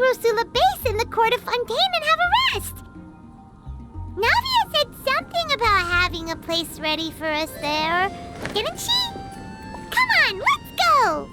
Rosula base in the court of Fontaine and have a rest. Navia said something about having a place ready for us there, didn't she? Come on, let's go!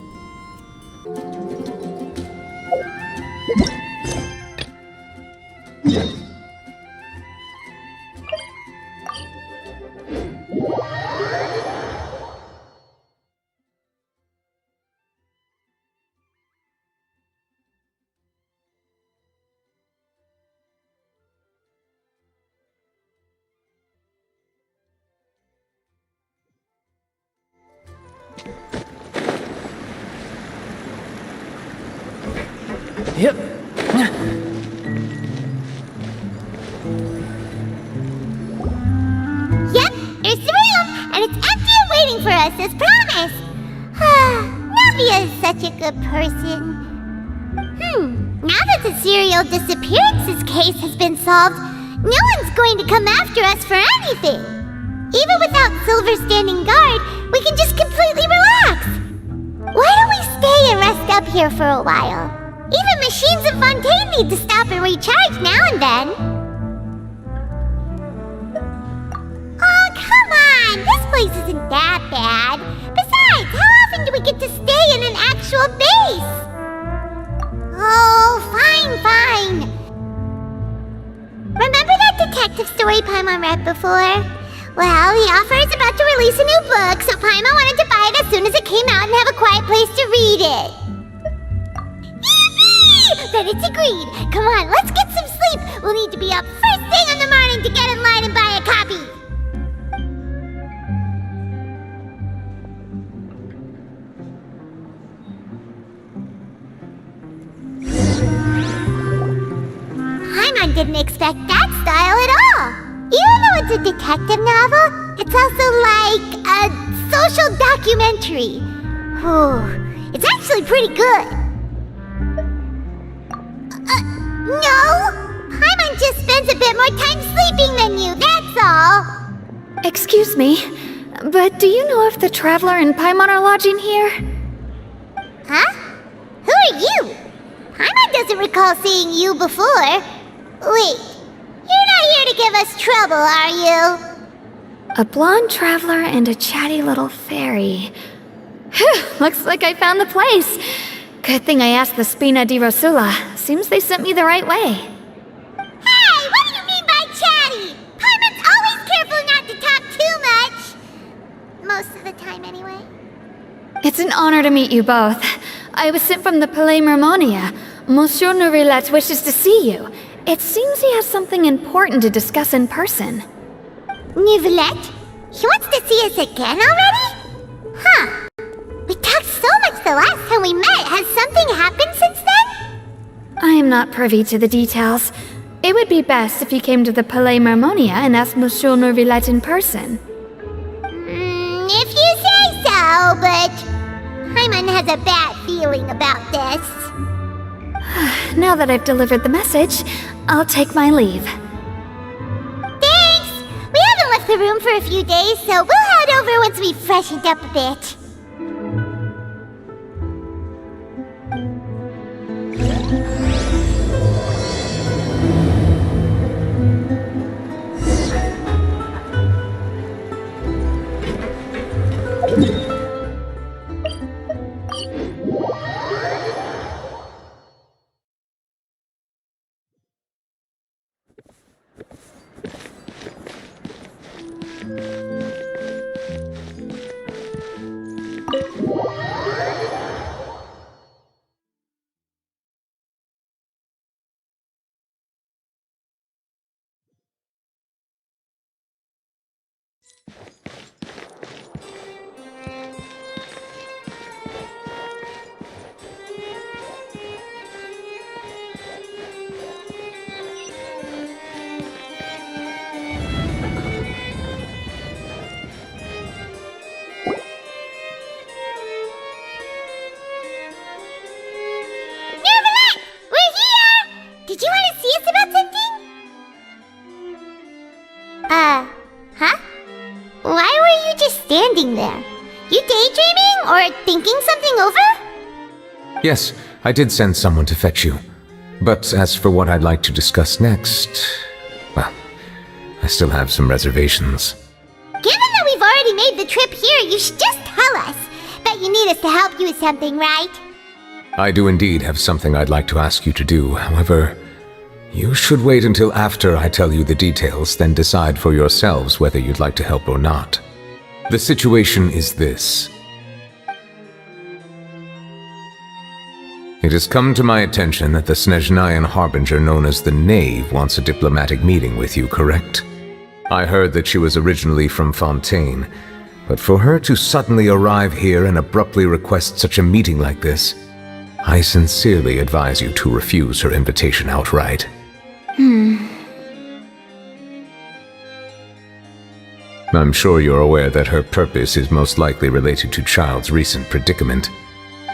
Yep. Yep, there's the room, and it's empty and waiting for us as promised. Navia is such a good person. Now that the serial disappearances case has been solved, no one's going to come after us for anything. Even without Silver standing guard, we can just completely relax. Why don't we stay and rest up here for a while? Even machines of Fontaine need to stop and recharge now and then. Oh, come on! This place isn't that bad. Besides, how often do we get to stay in an actual base? Oh, fine. Remember that detective story Paimon read before? Well, the author is about to release a new book, so Paimon wanted to buy it as soon as it came out and have a quiet place to read it. Then it's agreed. Come on, let's get some sleep. We'll need to be up first thing in the morning to get in line and buy a copy. Paimon didn't expect that style at all. Even though it's a detective novel, it's also like a social documentary. It's actually pretty good. No! Paimon just spends a bit more time sleeping than you, that's all! Excuse me, but do you know if the Traveler and Paimon are lodging here? Huh? Who are you? Paimon doesn't recall seeing you before. Wait, you're not here to give us trouble, are you? A blonde traveler and a chatty little fairy. Whew, looks like I found the place. Good thing I asked the Spina di Rosula. Seems they sent me the right way. Hey, what do you mean by chatty? Paimon's always careful not to talk too much. Most of the time, anyway. It's an honor to meet you both. I was sent from the Palais Mermonia. Monsieur Nourilette wishes to see you. It seems he has something important to discuss in person. Nourilette? He wants to see us again already? Huh. We talked so much the last time we met. Has something happened since then? I am not privy to the details. It would be best if you came to the Palais Mermonia and asked Monsieur Nourilette in person. If you say so, but Paimon has a bad feeling about this. Now that I've delivered the message, I'll take my leave. Thanks! We haven't left the room for a few days, so we'll head over once we've freshened up a bit. Huh? Why were you just standing there? You daydreaming or thinking something over? Yes, I did send someone to fetch you. But as for what I'd like to discuss next, well, I still have some reservations. Given that we've already made the trip here, you should just tell us. Bet you need us to help you with something, right? I do indeed have something I'd like to ask you to do. However, you should wait until after I tell you the details, then decide for yourselves whether you'd like to help or not. The situation is this. It has come to my attention that the Snezhnayan Harbinger known as the Knave wants a diplomatic meeting with you, correct? I heard that she was originally from Fontaine, but for her to suddenly arrive here and abruptly request such a meeting like this, I sincerely advise you to refuse her invitation outright. I'm sure you're aware that her purpose is most likely related to Child's recent predicament.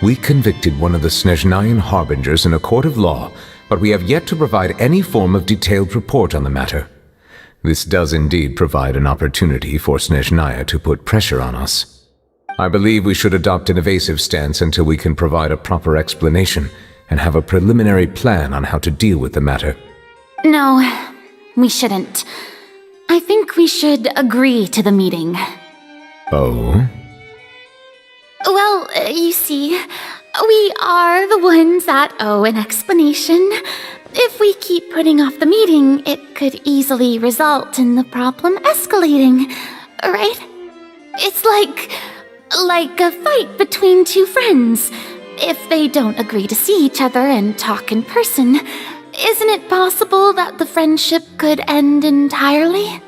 We convicted one of the Snezhnayan Harbingers in a court of law, but we have yet to provide any form of detailed report on the matter. This does indeed provide an opportunity for Snezhnaya to put pressure on us. I believe we should adopt an evasive stance until we can provide a proper explanation and have a preliminary plan on how to deal with the matter. No, we shouldn't. I think we should agree to the meeting. Oh? Well, you see, we are the ones that owe an explanation. If we keep putting off the meeting, it could easily result in the problem escalating, right? It's like a fight between two friends. If they don't agree to see each other and talk in person, isn't it possible that the friendship could end entirely?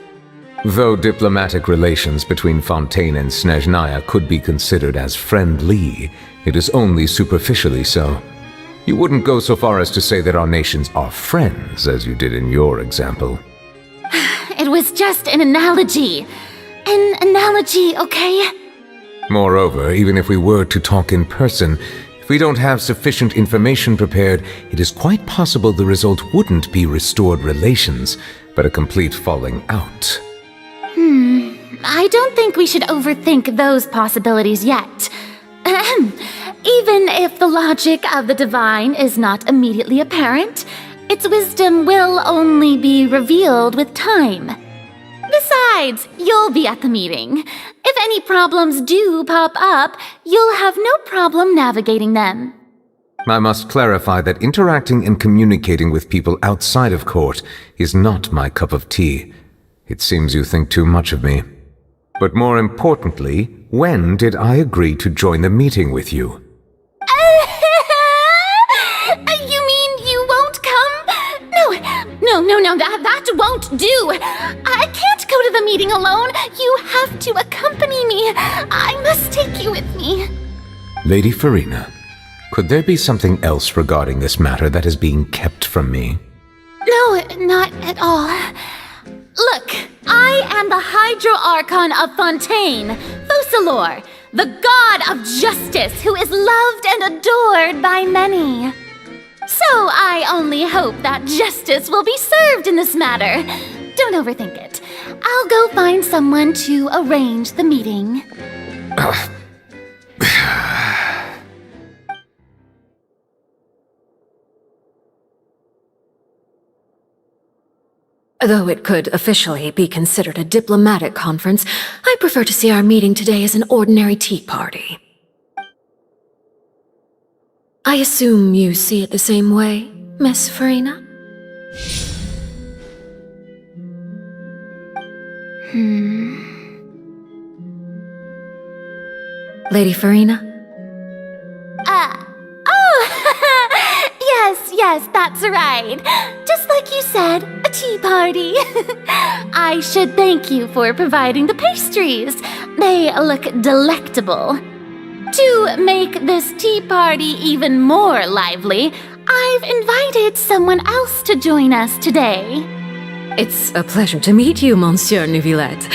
Though diplomatic relations between Fontaine and Snezhnaya could be considered as friendly, it is only superficially so. You wouldn't go so far as to say that our nations are friends, as you did in your example. It was just an analogy. An analogy, okay? Moreover, even if we were to talk in person, if we don't have sufficient information prepared, it is quite possible the result wouldn't be restored relations, but a complete falling out. I don't think we should overthink those possibilities yet. Ahem. Even if the logic of the divine is not immediately apparent, its wisdom will only be revealed with time. Besides, you'll be at the meeting. If any problems do pop up, you'll have no problem navigating them. I must clarify that interacting and communicating with people outside of court is not my cup of tea. It seems you think too much of me. But more importantly, when did I agree to join the meeting with you? You mean you won't come? No, that won't do. I can't go to the meeting alone. You have to accompany me. I must take you with me. Lady Farina, could there be something else regarding this matter that is being kept from me? No, not at all. Look, I am the Hydro-Archon of Fontaine, Focalor, the god of justice who is loved and adored by many. So I only hope that justice will be served in this matter. Don't overthink it. I'll go find someone to arrange the meeting. Though it could officially be considered a diplomatic conference, I prefer to see our meeting today as an ordinary tea party. I assume you see it the same way, Miss Farina? Lady Farina? Yes, that's right. Just like you said, a tea party. I should thank you for providing the pastries. They look delectable. To make this tea party even more lively, I've invited someone else to join us today. It's a pleasure to meet you, Monsieur Neuvillette.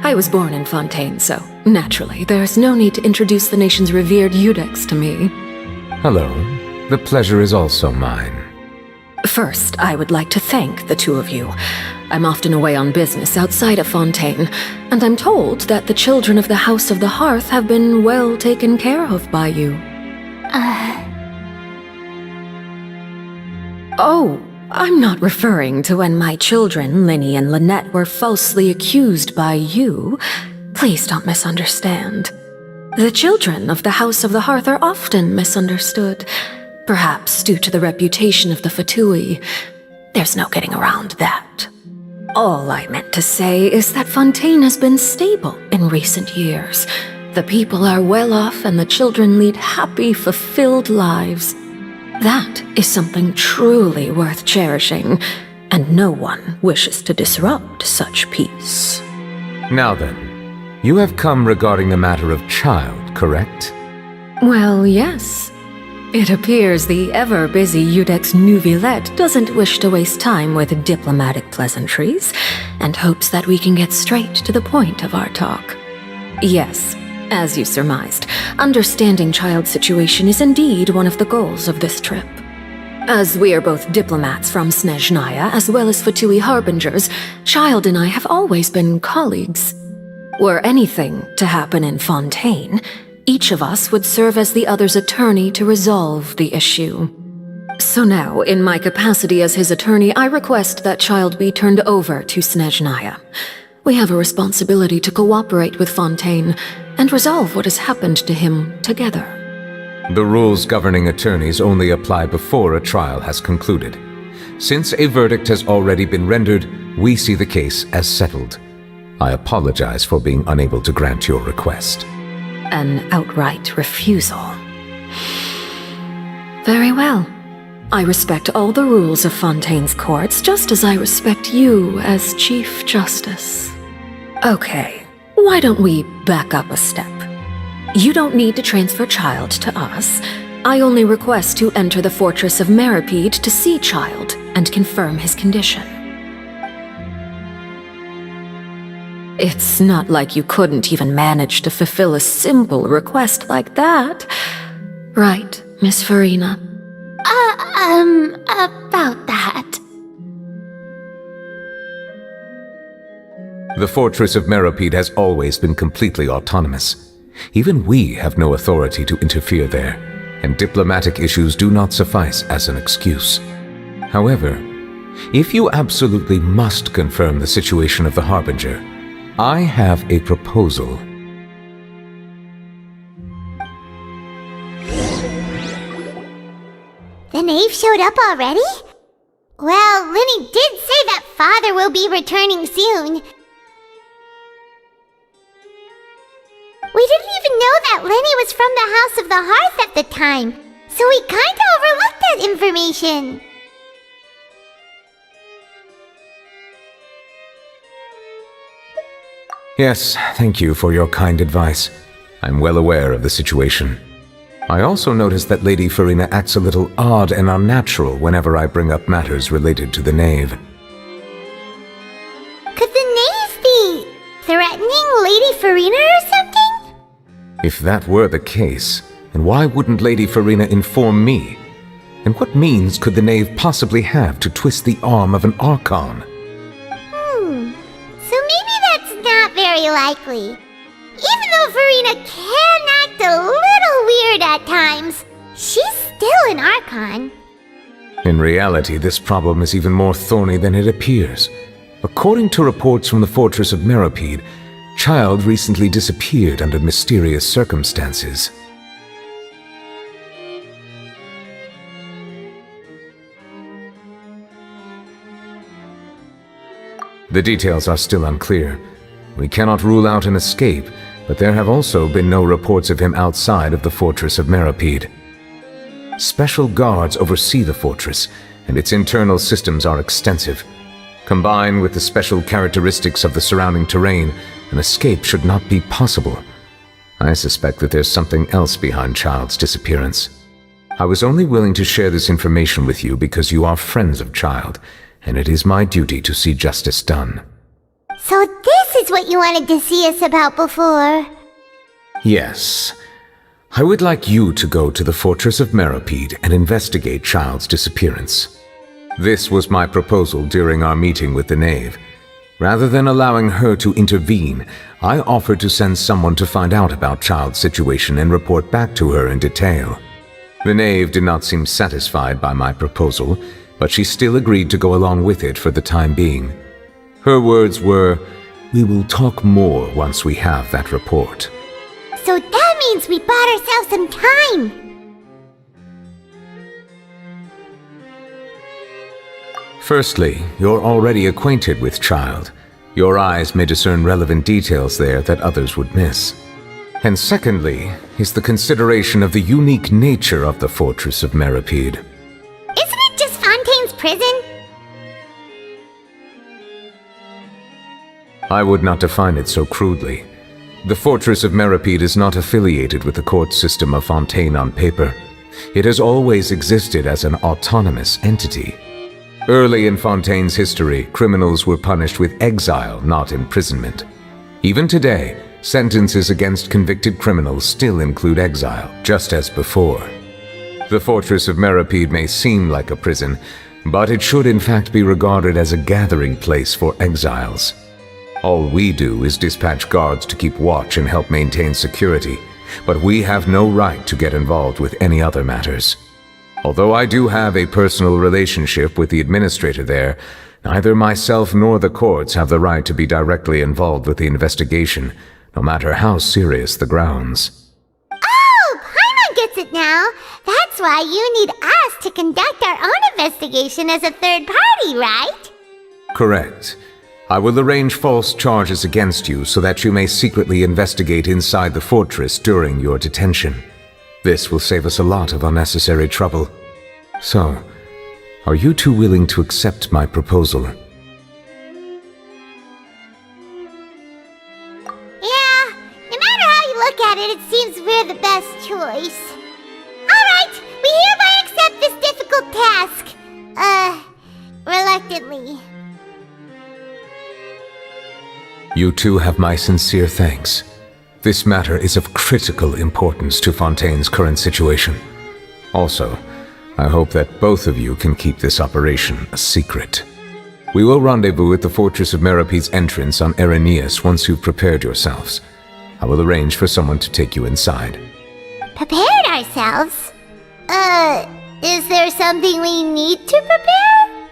I was born in Fontaine, so naturally, there's no need to introduce the nation's revered Eudex to me. Hello. The pleasure is also mine. First, I would like to thank the two of you. I'm often away on business outside of Fontaine, and I'm told that the children of the House of the Hearth have been well taken care of by you. I'm not referring to when my children, Linny and Lynette, were falsely accused by you. Please don't misunderstand. The children of the House of the Hearth are often misunderstood, perhaps due to the reputation of the Fatui. There's no getting around that. All I meant to say is that Fontaine has been stable in recent years. The people are well off and the children lead happy, fulfilled lives. That is something truly worth cherishing, and no one wishes to disrupt such peace. Now then, you have come regarding the matter of child, correct? Well, yes. It appears the ever-busy Iudex Neuvillette doesn't wish to waste time with diplomatic pleasantries, and hopes that we can get straight to the point of our talk. Yes, as you surmised, understanding child's situation is indeed one of the goals of this trip. As we are both diplomats from Snezhnaya as well as Fatui harbingers, Child and I have always been colleagues. Were anything to happen in Fontaine, each of us would serve as the other's attorney to resolve the issue. So now, in my capacity as his attorney, I request that Child be turned over to Snezhnaya. We have a responsibility to cooperate with Fontaine and resolve what has happened to him together. The rules governing attorneys only apply before a trial has concluded. Since a verdict has already been rendered, we see the case as settled. I apologize for being unable to grant your request. An outright refusal. Very well. I respect all the rules of Fontaine's courts, just as I respect you as Chief Justice. Okay, why don't we back up a step? You don't need to transfer Child to us. I only request to enter the fortress of Meripede to see Child and confirm his condition. It's not like you couldn't even manage to fulfill a simple request like that. Right, Miss Farina? About that. The fortress of Meripede has always been completely autonomous. Even we have no authority to interfere there, and diplomatic issues do not suffice as an excuse. However, if you absolutely must confirm the situation of the Harbinger, I have a proposal. The knave showed up already? Well, Linny did say that father will be returning soon. We didn't even know that Linny was from the House of the Hearth at the time, so we kinda overlooked that information. Yes, thank you for your kind advice. I'm well aware of the situation. I also noticed that Lady Farina acts a little odd and unnatural whenever I bring up matters related to the knave. Could the knave be threatening Lady Farina or something? If that were the case, then why wouldn't Lady Farina inform me? And what means could the knave possibly have to twist the arm of an Archon? So maybe that's not very likely. Even though Farina can act a little weird at times, she's still an Archon. In reality, this problem is even more thorny than it appears. According to reports from the fortress of Meripede, Child recently disappeared under mysterious circumstances. The details are still unclear. We cannot rule out an escape, but there have also been no reports of him outside of the fortress of Meripede. Special guards oversee the fortress, and its internal systems are extensive. Combined with the special characteristics of the surrounding terrain, an escape should not be possible. I suspect that there's something else behind Child's disappearance. I was only willing to share this information with you because you are friends of Child, and it is my duty to see justice done. So this is what you wanted to see us about before. Yes. I would like you to go to the fortress of Meripede and investigate Child's disappearance. This was my proposal during our meeting with the knave. Rather than allowing her to intervene, I offered to send someone to find out about Child's situation and report back to her in detail. The knave did not seem satisfied by my proposal, but she still agreed to go along with it for the time being. Her words were, "We will talk more once we have that report." So that means we bought ourselves some time. Firstly, you're already acquainted with Child. Your eyes may discern relevant details there that others would miss. And secondly, is the consideration of the unique nature of the Fortress of Meripede. Isn't it just Fontaine's prison? I would not define it so crudely. The Fortress of Meripede is not affiliated with the court system of Fontaine on paper. It has always existed as an autonomous entity. Early in Fontaine's history, criminals were punished with exile, not imprisonment. Even today, sentences against convicted criminals still include exile, just as before. The Fortress of Meripede may seem like a prison, but it should in fact be regarded as a gathering place for exiles. All we do is dispatch guards to keep watch and help maintain security, but we have no right to get involved with any other matters. Although I do have a personal relationship with the administrator there, neither myself nor the courts have the right to be directly involved with the investigation, no matter how serious the grounds. Oh, Paimon gets it now. That's why you need us to conduct our own investigation as a third party, right? Correct. I will arrange false charges against you so that you may secretly investigate inside the fortress during your detention. This will save us a lot of unnecessary trouble. So, are you two willing to accept my proposal? Yeah, no matter how you look at it, it seems we're the best choice. Alright, we hereby accept this difficult task. Reluctantly. You two have my sincere thanks. This matter is of critical importance to Fontaine's current situation. Also, I hope that both of you can keep this operation a secret. We will rendezvous at the Fortress of Meripede's entrance on Irenaeus once you've prepared yourselves. I will arrange for someone to take you inside. Prepared ourselves? Is there something we need to prepare?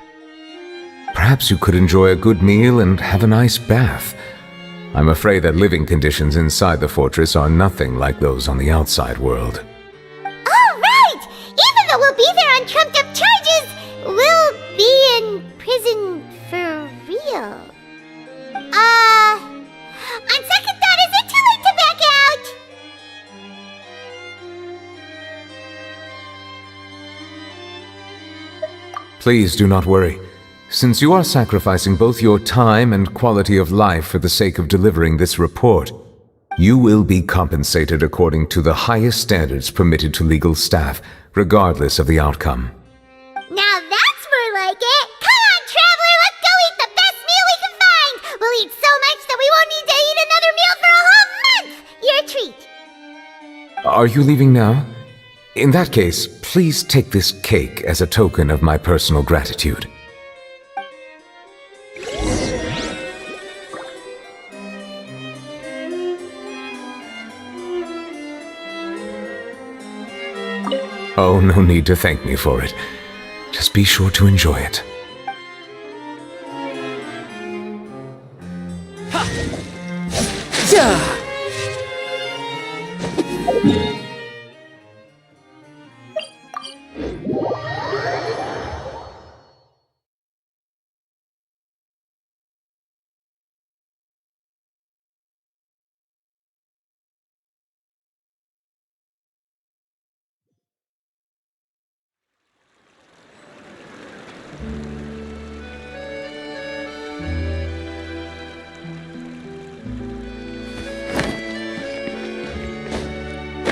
Perhaps you could enjoy a good meal and have a nice bath. I'm afraid that living conditions inside the fortress are nothing like those on the outside world. Oh, right! Even though we'll be there on trumped-up charges, we'll be in prison for real. On second thought, is it too late to back out? Please do not worry. Since you are sacrificing both your time and quality of life for the sake of delivering this report, you will be compensated according to the highest standards permitted to legal staff, regardless of the outcome. Now that's more like it! Come on, traveler, let's go eat the best meal we can find! We'll eat so much that we won't need to eat another meal for a whole month! You're a treat! Are you leaving now? In that case, please take this cake as a token of my personal gratitude. Oh, no need to thank me for it. Just be sure to enjoy it.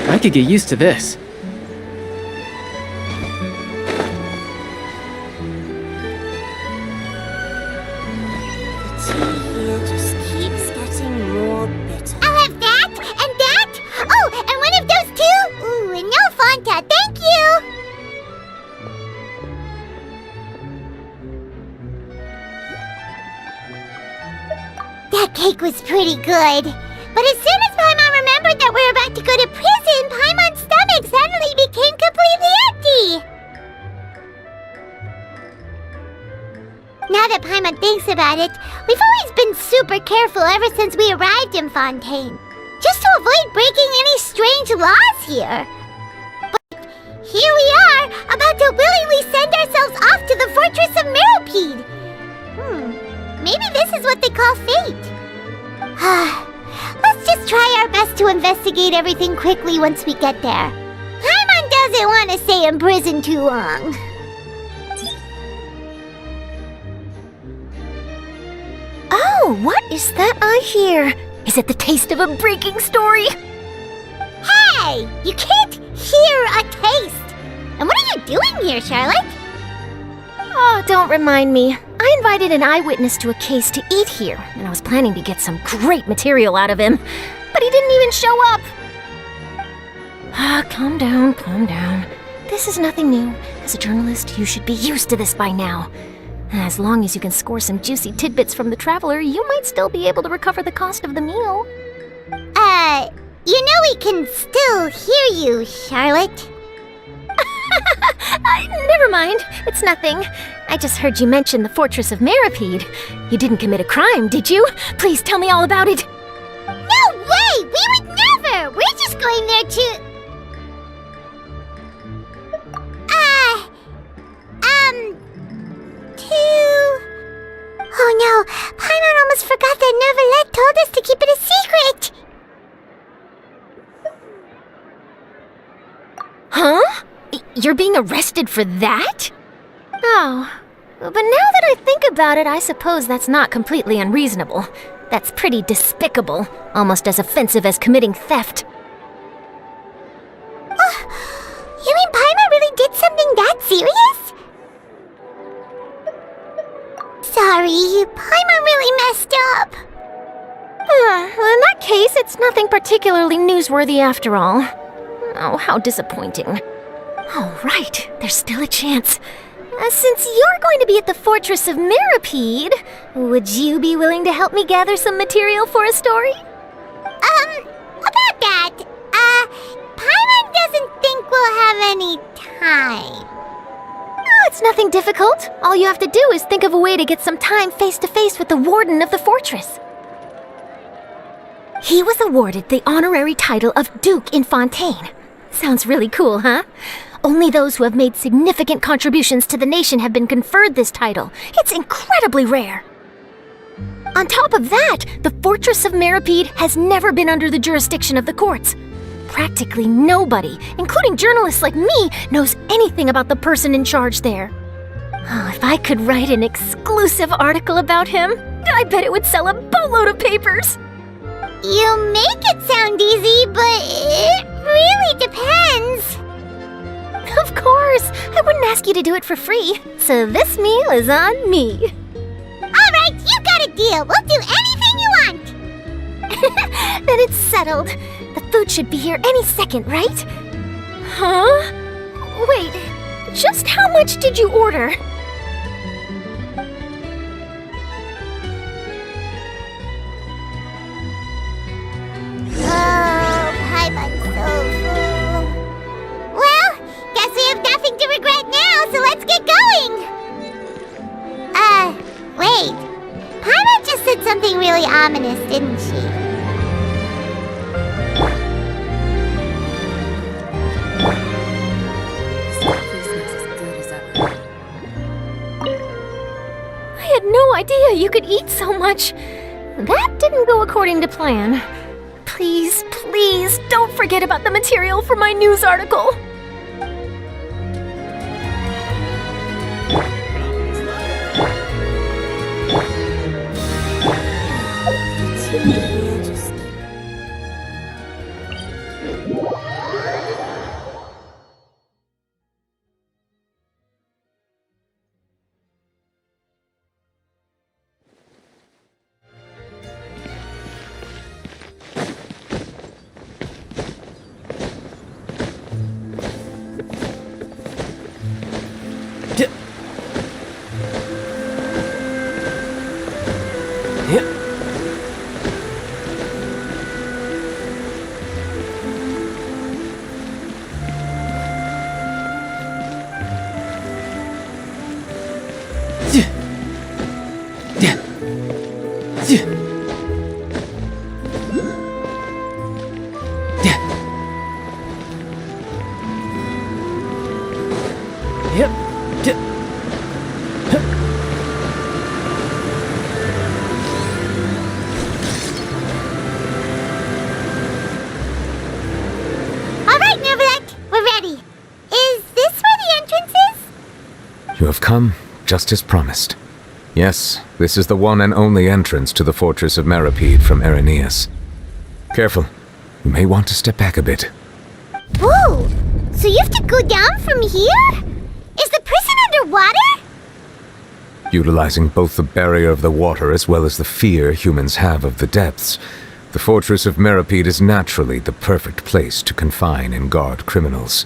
I could get used to this. The tea here just keeps getting more bitter. I'll have that, and that! Oh, and one of those two! Ooh, and no Fanta, thank you! That cake was pretty good. But as soon as Paimon remembered that we're about to go to prison, Paimon's stomach suddenly became completely empty! about it, we've always been super careful ever since we arrived in Fontaine. Just to avoid breaking any strange laws here. But here we are, about to willingly send ourselves off to the Fortress of Meropide. Maybe this is what they call fate. Let's just try our best to investigate everything quickly once we get there. Paimon doesn't want to stay in prison too long. Oh, what is that I hear? Is it the taste of a breaking story? Hey! You can't hear a taste! And what are you doing here, Charlotte? Oh, don't remind me. I invited an eyewitness to a case to eat here, and I was planning to get some great material out of him. But he didn't even show up! Calm down, calm down. This is nothing new. As a journalist, you should be used to this by now. As long as you can score some juicy tidbits from the traveler, you might still be able to recover the cost of the meal. You know we can still hear you, Charlotte. Never mind. It's nothing. I just heard you mention the Fortress of Meropide. You didn't commit a crime, did you? Please tell me all about it. No way! We would never! We're just going there to... Oh no, Paimon almost forgot that Neuvillette told us to keep it a secret! Huh? You're being arrested for that? Oh, but now that I think about it, I suppose that's not completely unreasonable. That's pretty despicable, almost as offensive as committing theft. You mean Paimon really did something that serious? Sorry, Paimon really messed up. Well, in that case, it's nothing particularly newsworthy after all. Oh, how disappointing. Oh, right, there's still a chance. Since you're going to be at the Fortress of Meropide, would you be willing to help me gather some material for a story? About that, Paimon doesn't think we'll have any time. Oh, it's nothing difficult. All you have to do is think of a way to get some time face-to-face with the warden of the fortress. He was awarded the honorary title of Duke in Fontaine. Sounds really cool, huh? Only those who have made significant contributions to the nation have been conferred this title. It's incredibly rare. On top of that, the Fortress of Meropide has never been under the jurisdiction of the courts. Practically nobody, including journalists like me, knows anything about the person in charge there. Oh, if I could write an exclusive article about him, I bet it would sell a boatload of papers. You make it sound easy, but it really depends. Of course, I wouldn't ask you to do it for free, so this meal is on me. All right, you got a deal. We'll do anything you want. Then it's settled. The food should be here any second, right? Huh? Wait, just how much did you order? Oh, Paimon's so full. Well, guess we have nothing to regret now, so let's get going. Wait. Paimon just said something really ominous, didn't she? I had no idea you could eat so much. That didn't go according to plan. Please, please, don't forget about the material for my news article. Alright, Nervalek, we're ready. Is this where the entrance is? You have come just as promised. Yes, this is the one and only entrance to the fortress of Meripede from Irenaeus. Careful. You may want to step back a bit. Whoa! So you have to go down from here? Is the prison underwater? Utilizing both the barrier of the water as well as the fear humans have of the depths, the fortress of Meripede is naturally the perfect place to confine and guard criminals.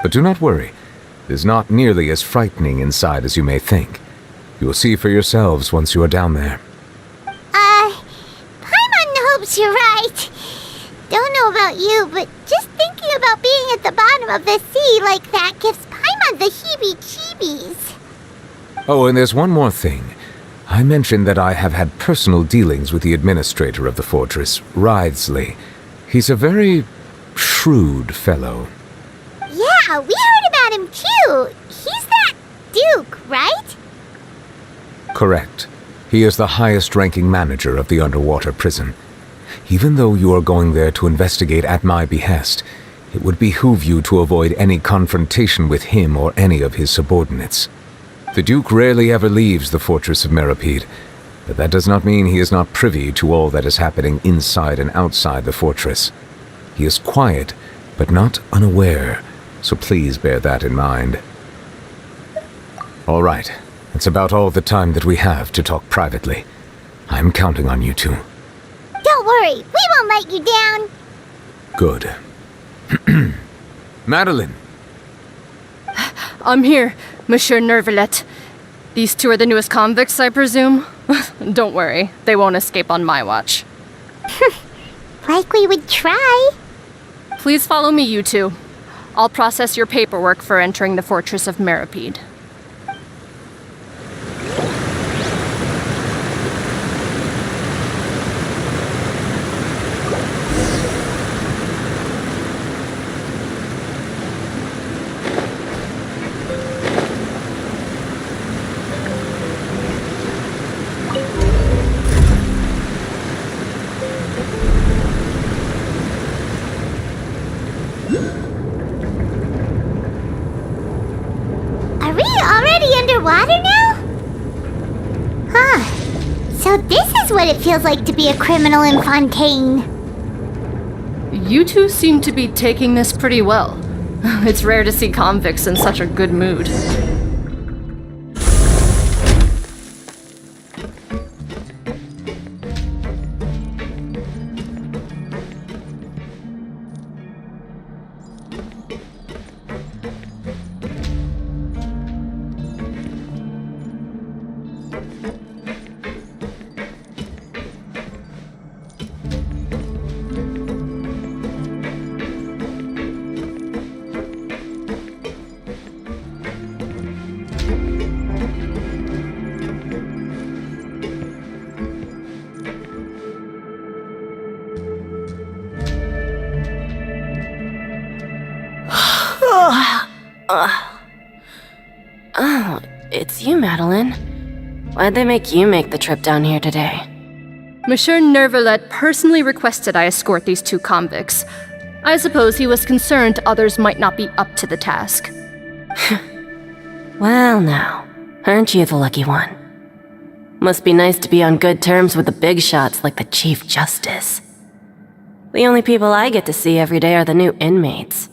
But do not worry. It is not nearly as frightening inside as you may think. You will see for yourselves once you are down there. Paimon hopes you're right. Don't know about you, but just thinking about being at the bottom of the sea like that gives Paimon the heebie-jeebies. Oh, and there's one more thing. I mentioned that I have had personal dealings with the administrator of the fortress, Wriothesley. He's a very shrewd fellow. Yeah, we heard about him too. He's that Duke, right? Correct. He is the highest-ranking manager of the underwater prison. Even though you are going there to investigate at my behest, it would behoove you to avoid any confrontation with him or any of his subordinates. The Duke rarely ever leaves the fortress of Meripede, but that does not mean he is not privy to all that is happening inside and outside the fortress. He is quiet, but not unaware, so please bear that in mind. All right. It's about all the time that we have to talk privately. I'm counting on you two. Don't worry, we won't let you down. Good. Madeline! I'm here, Monsieur Nervalet. These two are the newest convicts, I presume? Don't worry, they won't escape on my watch. Like we would try. Please follow me, you two. I'll process your paperwork for entering the fortress of Meripede. Are we already underwater now? Huh. So this is what it feels like to be a criminal in Fontaine. You two seem to be taking this pretty well. It's rare to see convicts in such a good mood. Oh, it's you, Madeline. Why'd they make you make the trip down here today? Monsieur Nervalet personally requested I escort these two convicts. I suppose he was concerned others might not be up to the task. Well now, aren't you the lucky one? Must be nice to be on good terms with the big shots like the Chief Justice. The only people I get to see every day are the new inmates.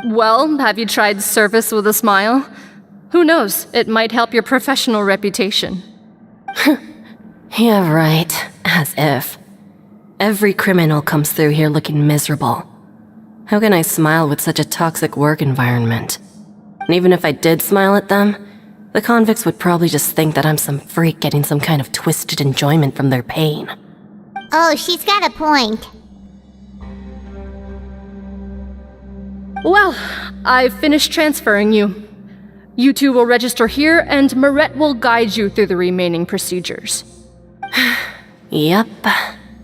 Well, have you tried service with a smile? Who knows, it might help your professional reputation. Yeah, right. As if. Every criminal comes through here looking miserable. How can I smile with such a toxic work environment? And even if I did smile at them, the convicts would probably just think that I'm some freak getting some kind of twisted enjoyment from their pain. Oh, she's got a point. Well, I've finished transferring you. You two will register here, and Marette will guide you through the remaining procedures. Yep,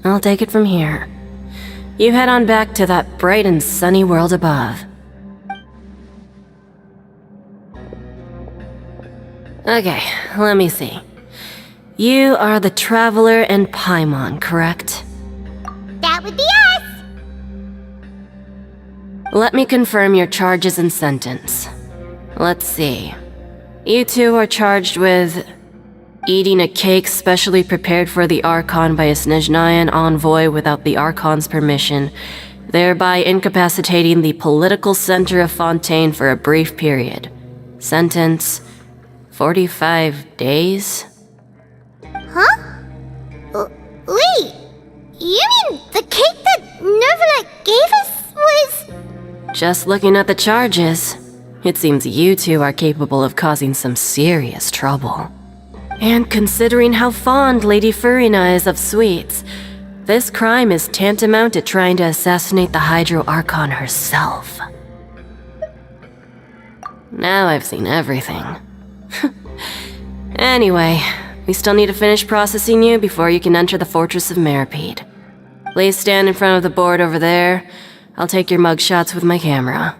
I'll take it from here. You head on back to that bright and sunny world above. Okay, let me see. You are the Traveler and Paimon, correct? That would be us. Let me confirm your charges and sentence. Let's see. You two are charged with eating a cake specially prepared for the Archon by a Snezhnayan envoy without the Archon's permission, thereby incapacitating the political center of Fontaine for a brief period. Sentence: 45 days? Huh? Wait, you mean the cake that Nervalet gave us was... Just looking at the charges, it seems you two are capable of causing some serious trouble. And considering how fond Lady Furina is of sweets, this crime is tantamount to trying to assassinate the Hydro Archon herself. Now I've seen everything. Anyway, we still need to finish processing you before you can enter the Fortress of Meripede. Please stand in front of the board over there. I'll take your mugshots with my camera.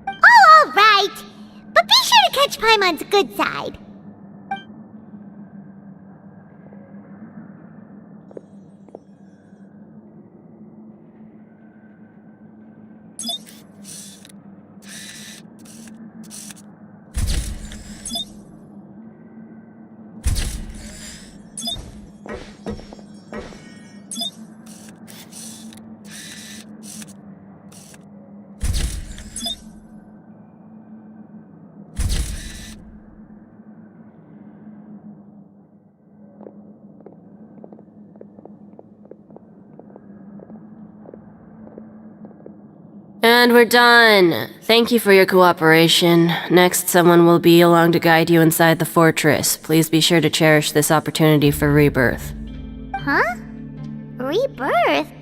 Oh, all right. But be sure to catch Paimon's good side. And we're done. Thank you for your cooperation. Next, someone will be along to guide you inside the fortress. Please be sure to cherish this opportunity for rebirth. Huh? Rebirth? Isn't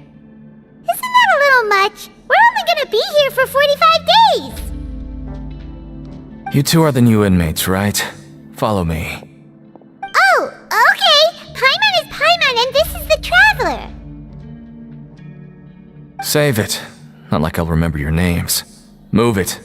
that a little much? We're only gonna be here for 45 days! You two are the new inmates, right? Follow me. Oh, okay! Paimon is Paimon and this is the Traveler! Save it. Not like I'll remember your names. Move it.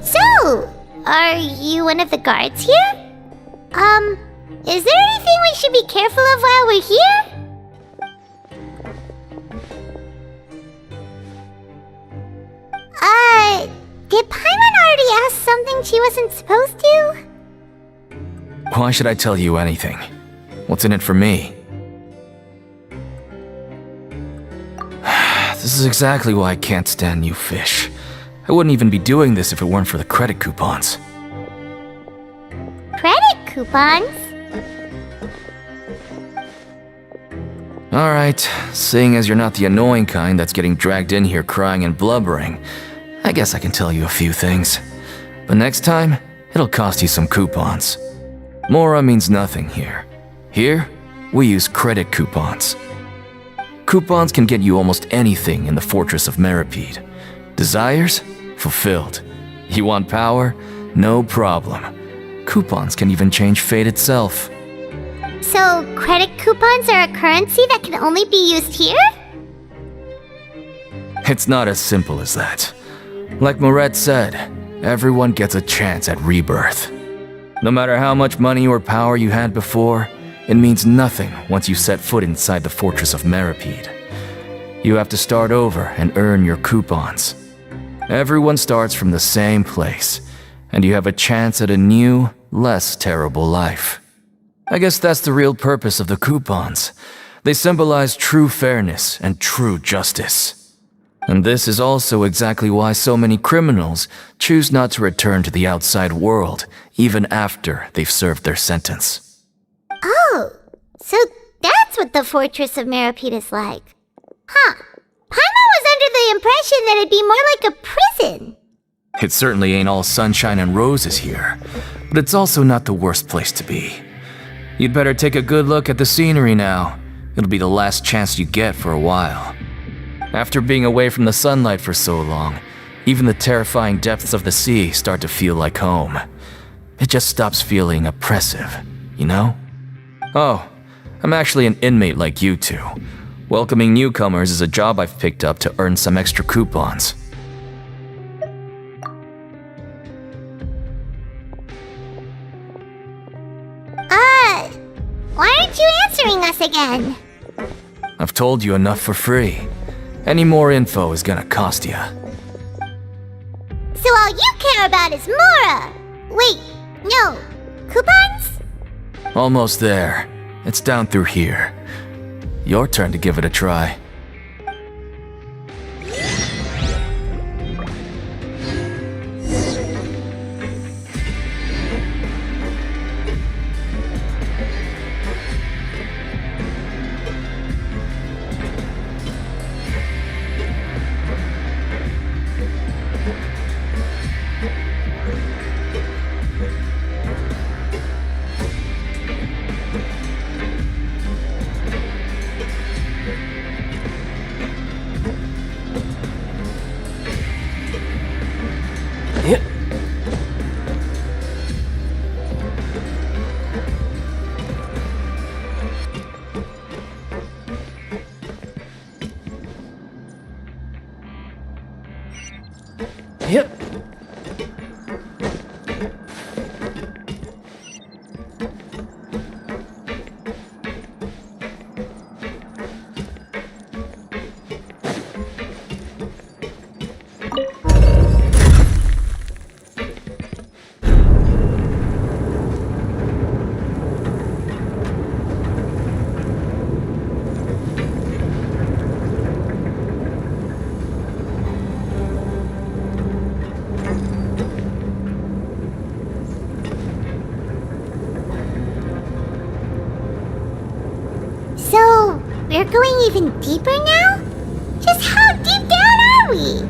So, are you one of the guards here? Is there anything we should be careful of while we're here? Did Paimon already ask something she wasn't supposed to? Why should I tell you anything? What's in it for me? This is exactly why I can't stand you fish. I wouldn't even be doing this if it weren't for the credit coupons. Credit coupons? Alright, seeing as you're not the annoying kind that's getting dragged in here crying and blubbering, I guess I can tell you a few things. But next time, it'll cost you some coupons. Mora means nothing here. Here, we use credit coupons. Coupons can get you almost anything in the Fortress of Meripede. Desires? Fulfilled. You want power? No problem. Coupons can even change fate itself. So, credit coupons are a currency that can only be used here? It's not as simple as that. Like Moret said, everyone gets a chance at rebirth. No matter how much money or power you had before, it means nothing once you set foot inside the Fortress of Meripede. You have to start over and earn your coupons. Everyone starts from the same place, and you have a chance at a new, less terrible life. I guess that's the real purpose of the coupons. They symbolize true fairness and true justice. And this is also exactly why so many criminals choose not to return to the outside world, even after they've served their sentence. Oh, so that's what the Fortress of Meripede is like. Huh. Paimon was under the impression that it'd be more like a prison. It certainly ain't all sunshine and roses here, but it's also not the worst place to be. You'd better take a good look at the scenery now. It'll be the last chance you get for a while. After being away from the sunlight for so long, even the terrifying depths of the sea start to feel like home. It just stops feeling oppressive, you know? Oh, I'm actually an inmate like you two. Welcoming newcomers is a job I've picked up to earn some extra coupons. Why aren't you answering us again? I've told you enough for free. Any more info is gonna cost you. So all you care about is Mora! Wait, no. Coupons? Almost there. It's down through here. Your turn to give it a try. Yep. So, we're going even deeper now? Just how deep down are we?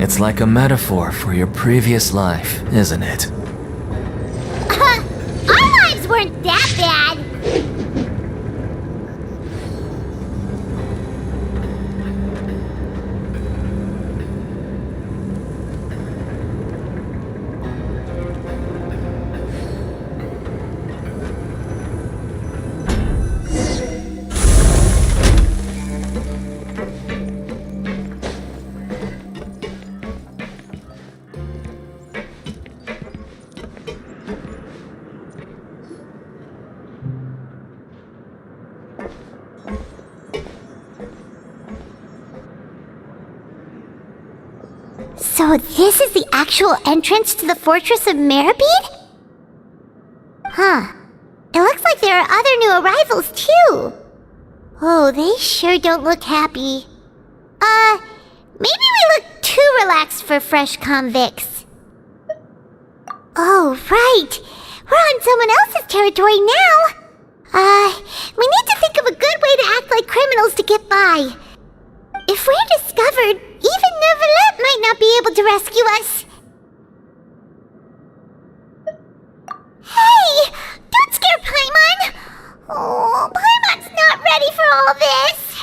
It's like a metaphor for your previous life, isn't it? Our lives weren't that bad. So this is the actual entrance to the Fortress of Meribed? Huh. It looks like there are other new arrivals, too. Oh, they sure don't look happy. Maybe we look too relaxed for fresh convicts. Oh, right. We're on someone else's territory now. We need to think of a good way to act like criminals to get by. If we're discovered, even Neuvillette might not be able to rescue us. Hey! Don't scare Paimon! Oh, Paimon's not ready for all this!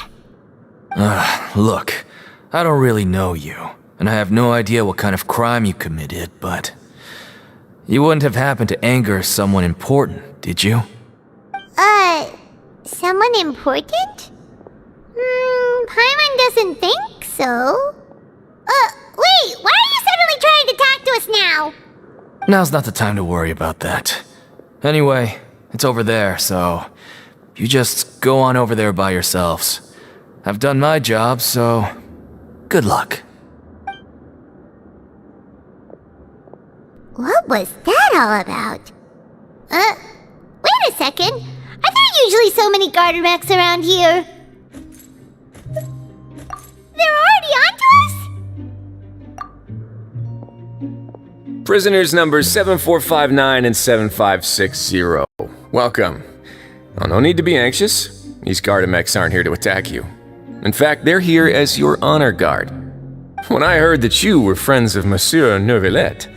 Look, I don't really know you, and I have no idea what kind of crime you committed, but... You wouldn't have happened to anger someone important, did you? Someone important? Paimon doesn't think so. Wait, why are you suddenly trying to talk to us now? Now's not the time to worry about that. Anyway, it's over there, so... You just go on over there by yourselves. I've done my job, so... Good luck. What was that all about? Wait a second. Are there usually so many Gardermechs around here? They're already onto us? Prisoners numbers 7459 and 7560. Welcome. Oh, no need to be anxious. These Gardermechs aren't here to attack you. In fact, they're here as your honor guard. When I heard that you were friends of Monsieur Neuvillette,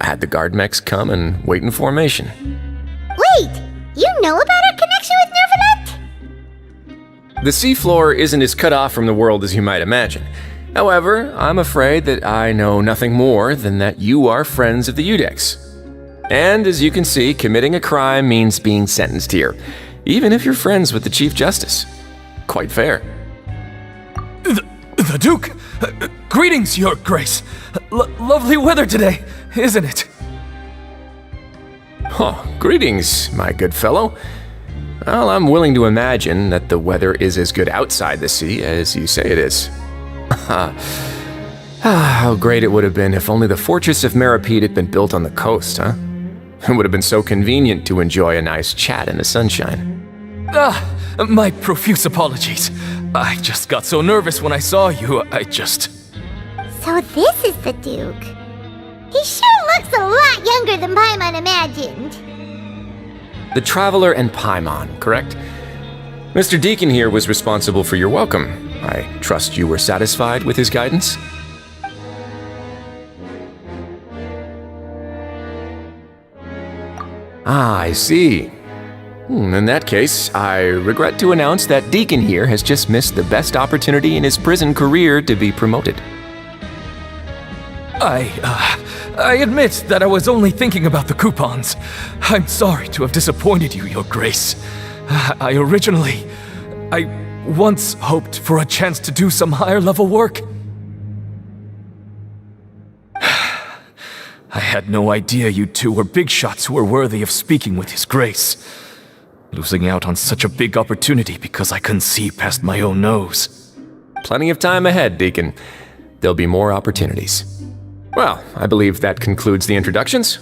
I had the guard mechs come and wait in formation. Wait, you know about our connection with Neuvillette? The seafloor isn't as cut off from the world as you might imagine. However, I'm afraid that I know nothing more than that you are friends of the Udex. And as you can see, committing a crime means being sentenced here, even if you're friends with the Chief Justice. Quite fair. The Duke! Greetings, Your Grace! Lovely weather today, isn't it? Oh, greetings, my good fellow. Well, I'm willing to imagine that the weather is as good outside the sea as you say it is. How great it would have been if only the Fortress of Meripede had been built on the coast, huh? It would have been so convenient to enjoy a nice chat in the sunshine. My profuse apologies. I just got so nervous when I saw you, So this is the Duke. He sure looks a lot younger than Paimon imagined. The Traveler and Paimon, correct? Mr. Deacon here was responsible for your welcome. I trust you were satisfied with his guidance? Ah, I see. In that case, I regret to announce that Deacon here has just missed the best opportunity in his prison career to be promoted. I admit that I was only thinking about the coupons. I'm sorry to have disappointed you, Your Grace. I once hoped for a chance to do some higher-level work. I had no idea you two were big shots who were worthy of speaking with His Grace. Losing out on such a big opportunity because I couldn't see past my own nose. Plenty of time ahead, Deacon. There'll be more opportunities. Well, I believe that concludes the introductions.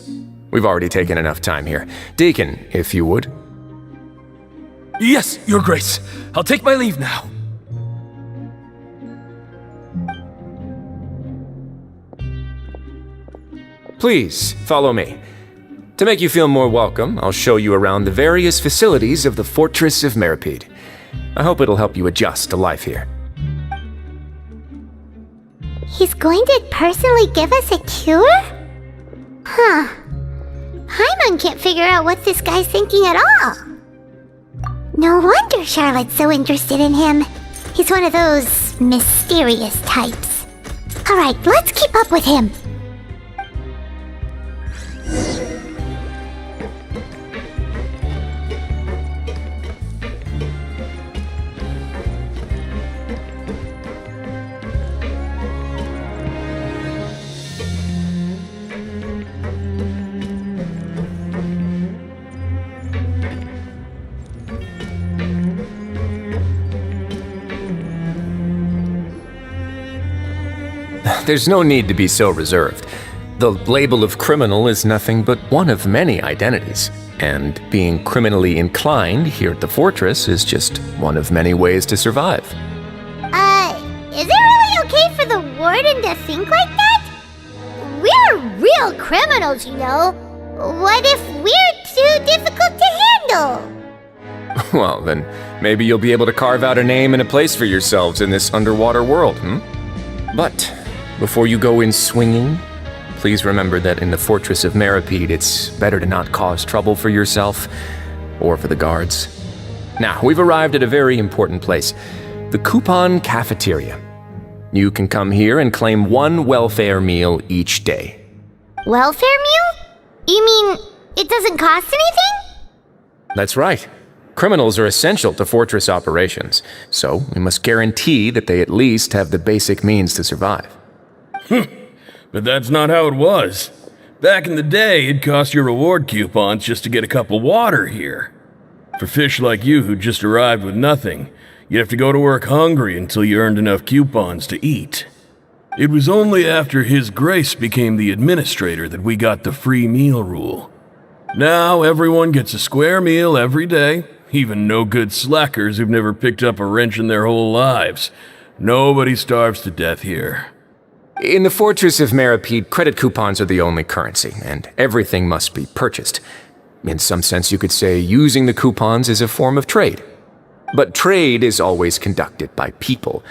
We've already taken enough time here. Deacon, if you would. Yes, Your Grace. I'll take my leave now. Please, follow me. To make you feel more welcome, I'll show you around the various facilities of the Fortress of Meripede. I hope it'll help you adjust to life here. He's going to personally give us a cure? Huh. Paimon can't figure out what this guy's thinking at all. No wonder Charlotte's so interested in him. He's one of those mysterious types. Alright, let's keep up with him. There's no need to be so reserved. The label of criminal is nothing but one of many identities, and being criminally inclined here at the fortress is just one of many ways to survive. Is it really okay for the warden to think like that? We're real criminals, you know. What if we're too difficult to handle? Well, then maybe you'll be able to carve out a name and a place for yourselves in this underwater world, But before you go in swinging, please remember that in the Fortress of Meripede, it's better to not cause trouble for yourself or for the guards. Now, we've arrived at a very important place, the Coupon Cafeteria. You can come here and claim one welfare meal each day. Welfare meal? You mean it doesn't cost anything? That's right. Criminals are essential to fortress operations, so we must guarantee that they at least have the basic means to survive. But that's not how it was. Back in the day, it cost your reward coupons just to get a cup of water here. For fish like you who just arrived with nothing, you'd have to go to work hungry until you earned enough coupons to eat. It was only after His Grace became the administrator that we got the free meal rule. Now everyone gets a square meal every day, even no-good slackers who've never picked up a wrench in their whole lives. Nobody starves to death here. In the Fortress of Meripede, credit coupons are the only currency, and everything must be purchased. In some sense, you could say using the coupons is a form of trade. But trade is always conducted by people.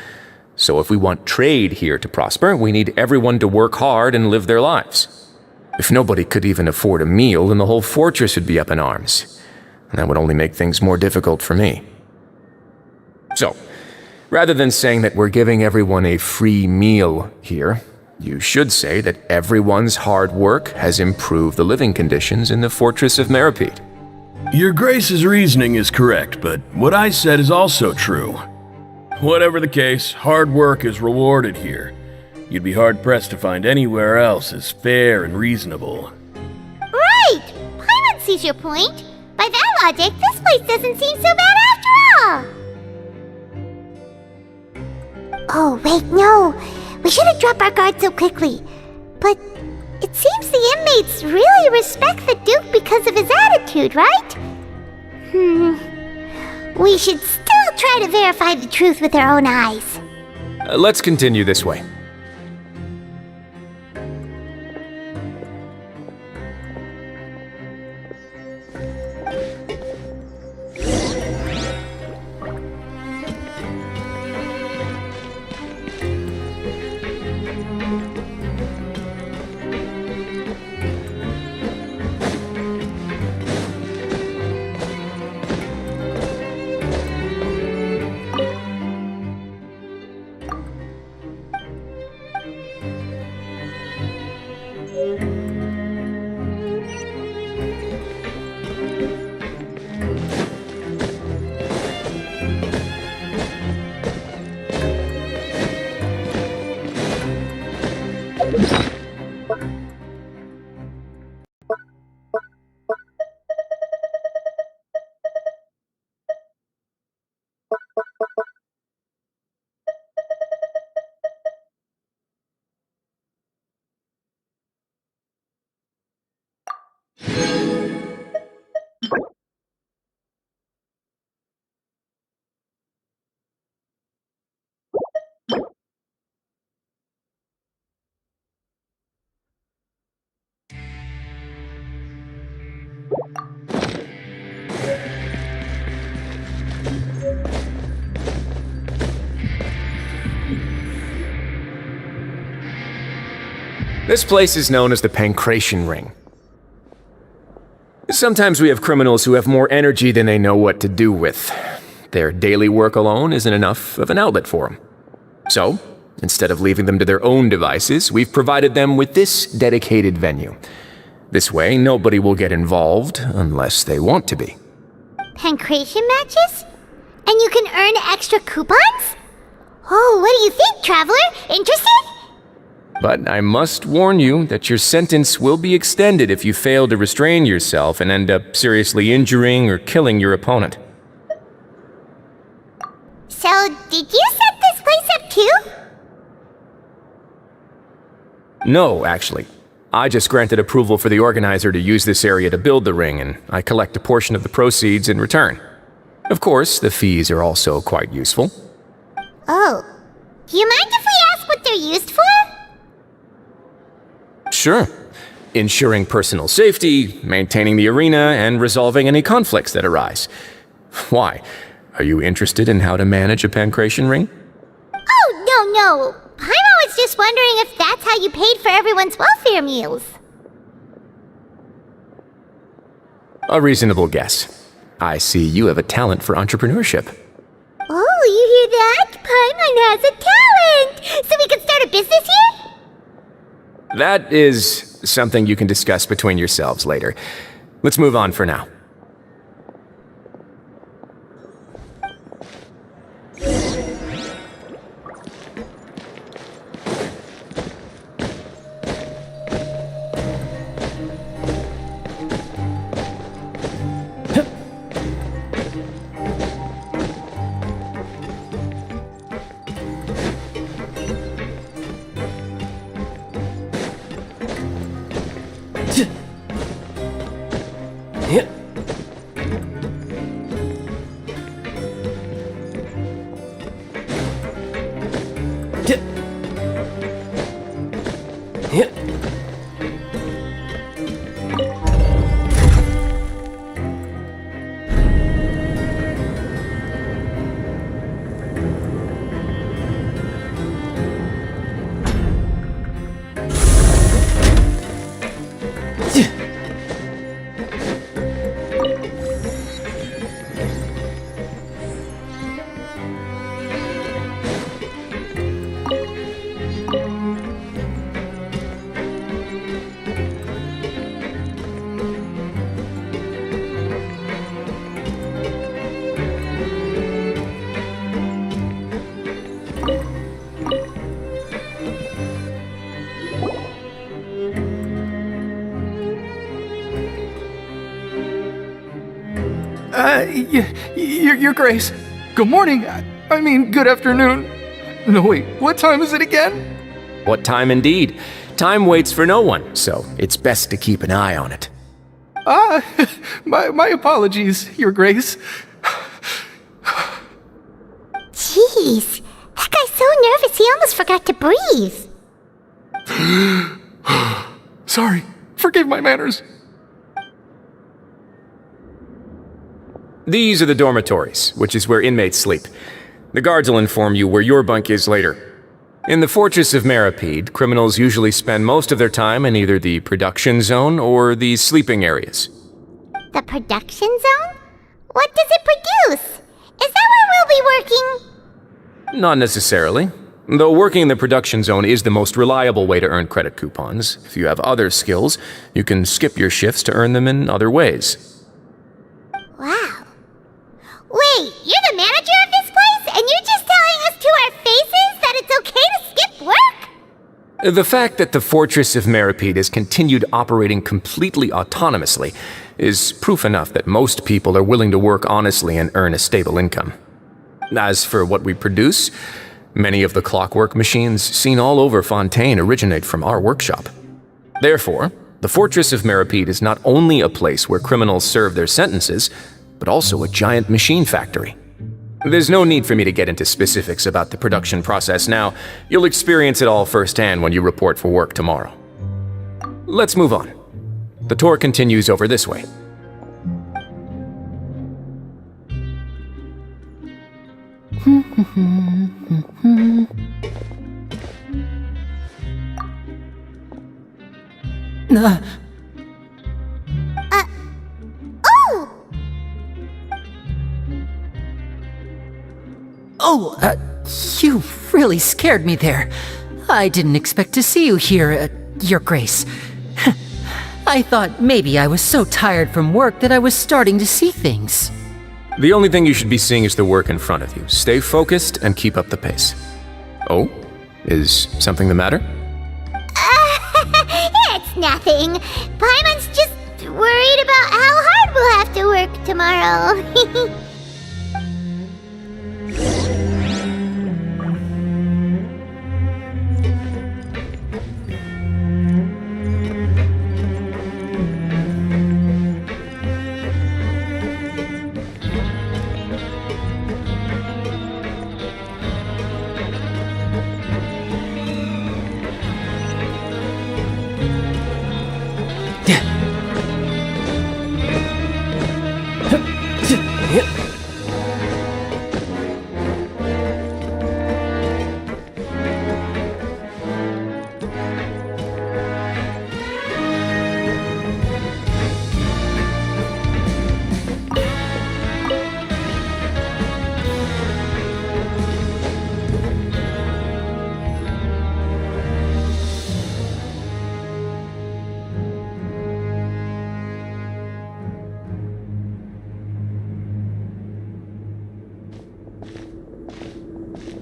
So if we want trade here to prosper, we need everyone to work hard and live their lives. If nobody could even afford a meal, then the whole fortress would be up in arms. And that would only make things more difficult for me. So, rather than saying that we're giving everyone a free meal here, you should say that everyone's hard work has improved the living conditions in the Fortress of Meripede. Your Grace's reasoning is correct, but what I said is also true. Whatever the case, hard work is rewarded here. You'd be hard-pressed to find anywhere else as fair and reasonable. Right! Paimon sees your point. By that logic, this place doesn't seem so bad after all. Oh, wait, no. We shouldn't drop our guard so quickly. But it seems the inmates really respect the Duke because of his attitude, right? We should still try to verify the truth with our own eyes. Let's continue this way. This place is known as the Pancration Ring. Sometimes we have criminals who have more energy than they know what to do with. Their daily work alone isn't enough of an outlet for them. So, instead of leaving them to their own devices, we've provided them with this dedicated venue. This way, nobody will get involved unless they want to be. Pancration matches? And you can earn extra coupons? Oh, what do you think, Traveler? Interested? But I must warn you that your sentence will be extended if you fail to restrain yourself and end up seriously injuring or killing your opponent. So, did you set this place up too? No, actually. I just granted approval for the organizer to use this area to build the ring, and I collect a portion of the proceeds in return. Of course, the fees are also quite useful. Oh. Do you mind if we ask what they're used for? Sure. Ensuring personal safety, maintaining the arena, and resolving any conflicts that arise. Why? Are you interested in how to manage a pancration ring? Oh, no. Paimon was just wondering if that's how you paid for everyone's welfare meals. A reasonable guess. I see you have a talent for entrepreneurship. Oh, you hear that? Paimon has a talent! So we can start a business here? That is something you can discuss between yourselves later. Let's move on for now. Your Grace. Good morning. I mean, good afternoon. No, wait, what time is it again? What time indeed? Time waits for no one, so it's best to keep an eye on it. My apologies, Your Grace. Jeez, that guy's so nervous he almost forgot to breathe. Sorry, forgive my manners. These are the dormitories, which is where inmates sleep. The guards will inform you where your bunk is later. In the Fortress of Meripede, criminals usually spend most of their time in either the production zone or the sleeping areas. The production zone? What does it produce? Is that where we'll be working? Not necessarily. Though working in the production zone is the most reliable way to earn credit coupons, if you have other skills, you can skip your shifts to earn them in other ways. Wow. Wait, you're the manager of this place, and you're just telling us to our faces that it's okay to skip work? The fact that the Fortress of Meripede has continued operating completely autonomously is proof enough that most people are willing to work honestly and earn a stable income. As for what we produce, many of the clockwork machines seen all over Fontaine originate from our workshop. Therefore, the Fortress of Meripede is not only a place where criminals serve their sentences, but also a giant machine factory. There's no need for me to get into specifics about the production process now. You'll experience it all firsthand when you report for work tomorrow. Let's move on. The tour continues over this way. You really scared me there. I didn't expect to see you here, Your Grace. I thought maybe I was so tired from work that I was starting to see things. The only thing you should be seeing is the work in front of you. Stay focused and keep up the pace. Oh? Is something the matter? It's nothing. Paimon's just worried about how hard we'll have to work tomorrow.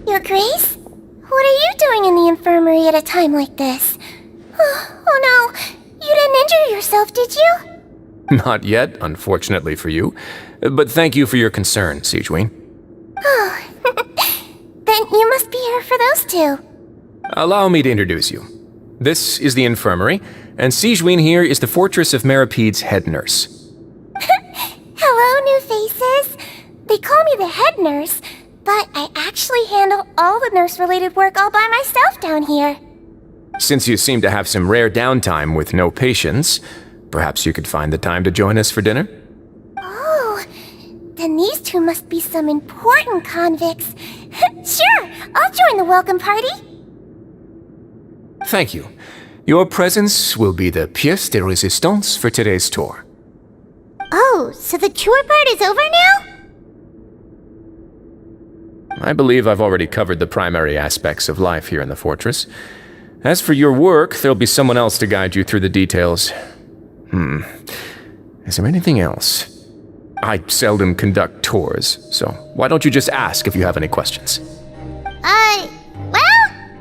Your Grace? What are you doing in the infirmary at a time like this? Oh no, you didn't injure yourself, did you? Not yet, unfortunately for you. But thank you for your concern, Sigewin. Oh, then you must be here for those two. Allow me to introduce you. This is the infirmary, and Sigewin here is the Fortress of Meripede's head nurse. Hello, new faces. They call me the head nurse, but I actually handle all the nurse-related work all by myself down here. Since you seem to have some rare downtime with no patients, perhaps you could find the time to join us for dinner? Oh, then these two must be some important convicts. Sure, I'll join the welcome party. Thank you. Your presence will be the pièce de résistance for today's tour. Oh, so the tour part is over now? I believe I've already covered the primary aspects of life here in the fortress. As for your work, there'll be someone else to guide you through the details. Is there anything else? I seldom conduct tours, so why don't you just ask if you have any questions? Well,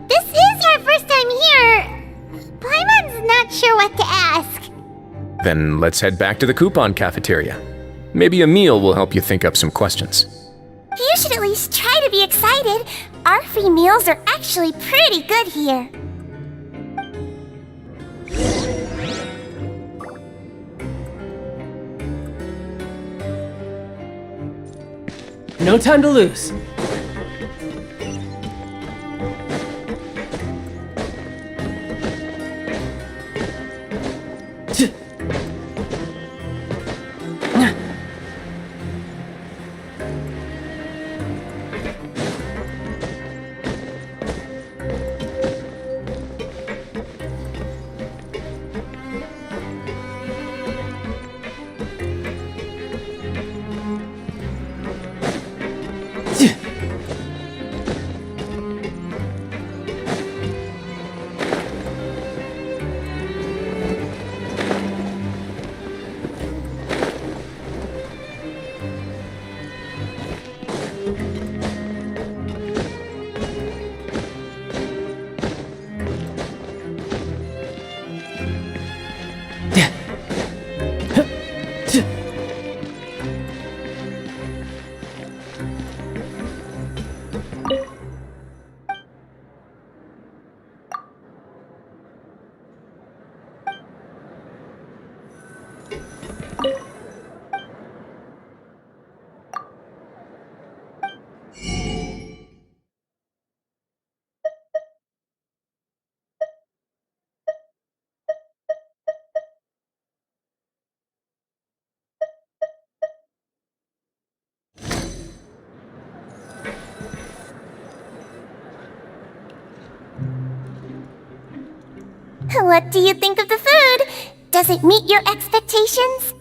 this is our first time here. Paimon's not sure what to ask. Then let's head back to the coupon cafeteria. Maybe a meal will help you think up some questions. You should at least try to be excited. Our free meals are actually pretty good here. No time to lose. What do you think of the food? Does it meet your expectations?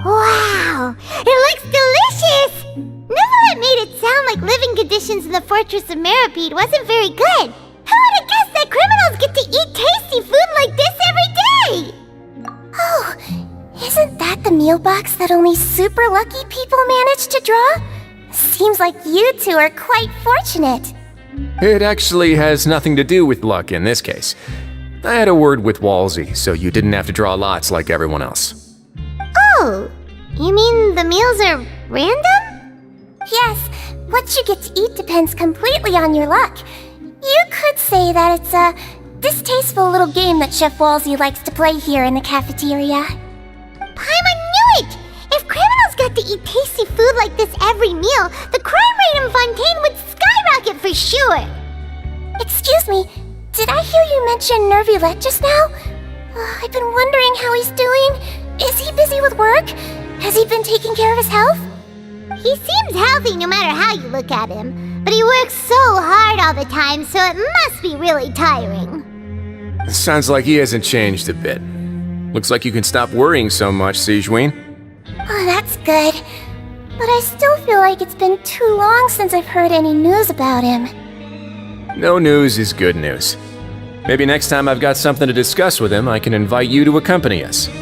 Wow! It looks delicious! Neverlet made it sound like living conditions in the Fortress of Meripede wasn't very good. Who would have guessed that criminals get to eat tasty food like this every day? Oh, isn't that the meal box that only super lucky people manage to draw? Seems like you two are quite fortunate. It actually has nothing to do with luck in this case. I had a word with Walsey, so you didn't have to draw lots like everyone else. Oh, you mean the meals are random? Yes, what you get to eat depends completely on your luck. You could say that it's a distasteful little game that Chef Walsey likes to play here in the cafeteria. Paimon knew it! If criminals got to eat tasty food like this every meal, the crime rate in Fontaine would skyrocket for sure! Excuse me, did I hear you mention Nervulette just now? I've been wondering how he's doing. Is he busy with work? Has he been taking care of his health? He seems healthy no matter how you look at him, but he works so hard all the time, so it must be really tiring. Sounds like he hasn't changed a bit. Looks like you can stop worrying so much, Sigewinne. Oh, that's good. But I still feel like it's been too long since I've heard any news about him. No news is good news. Maybe next time I've got something to discuss with him, I can invite you to accompany us. But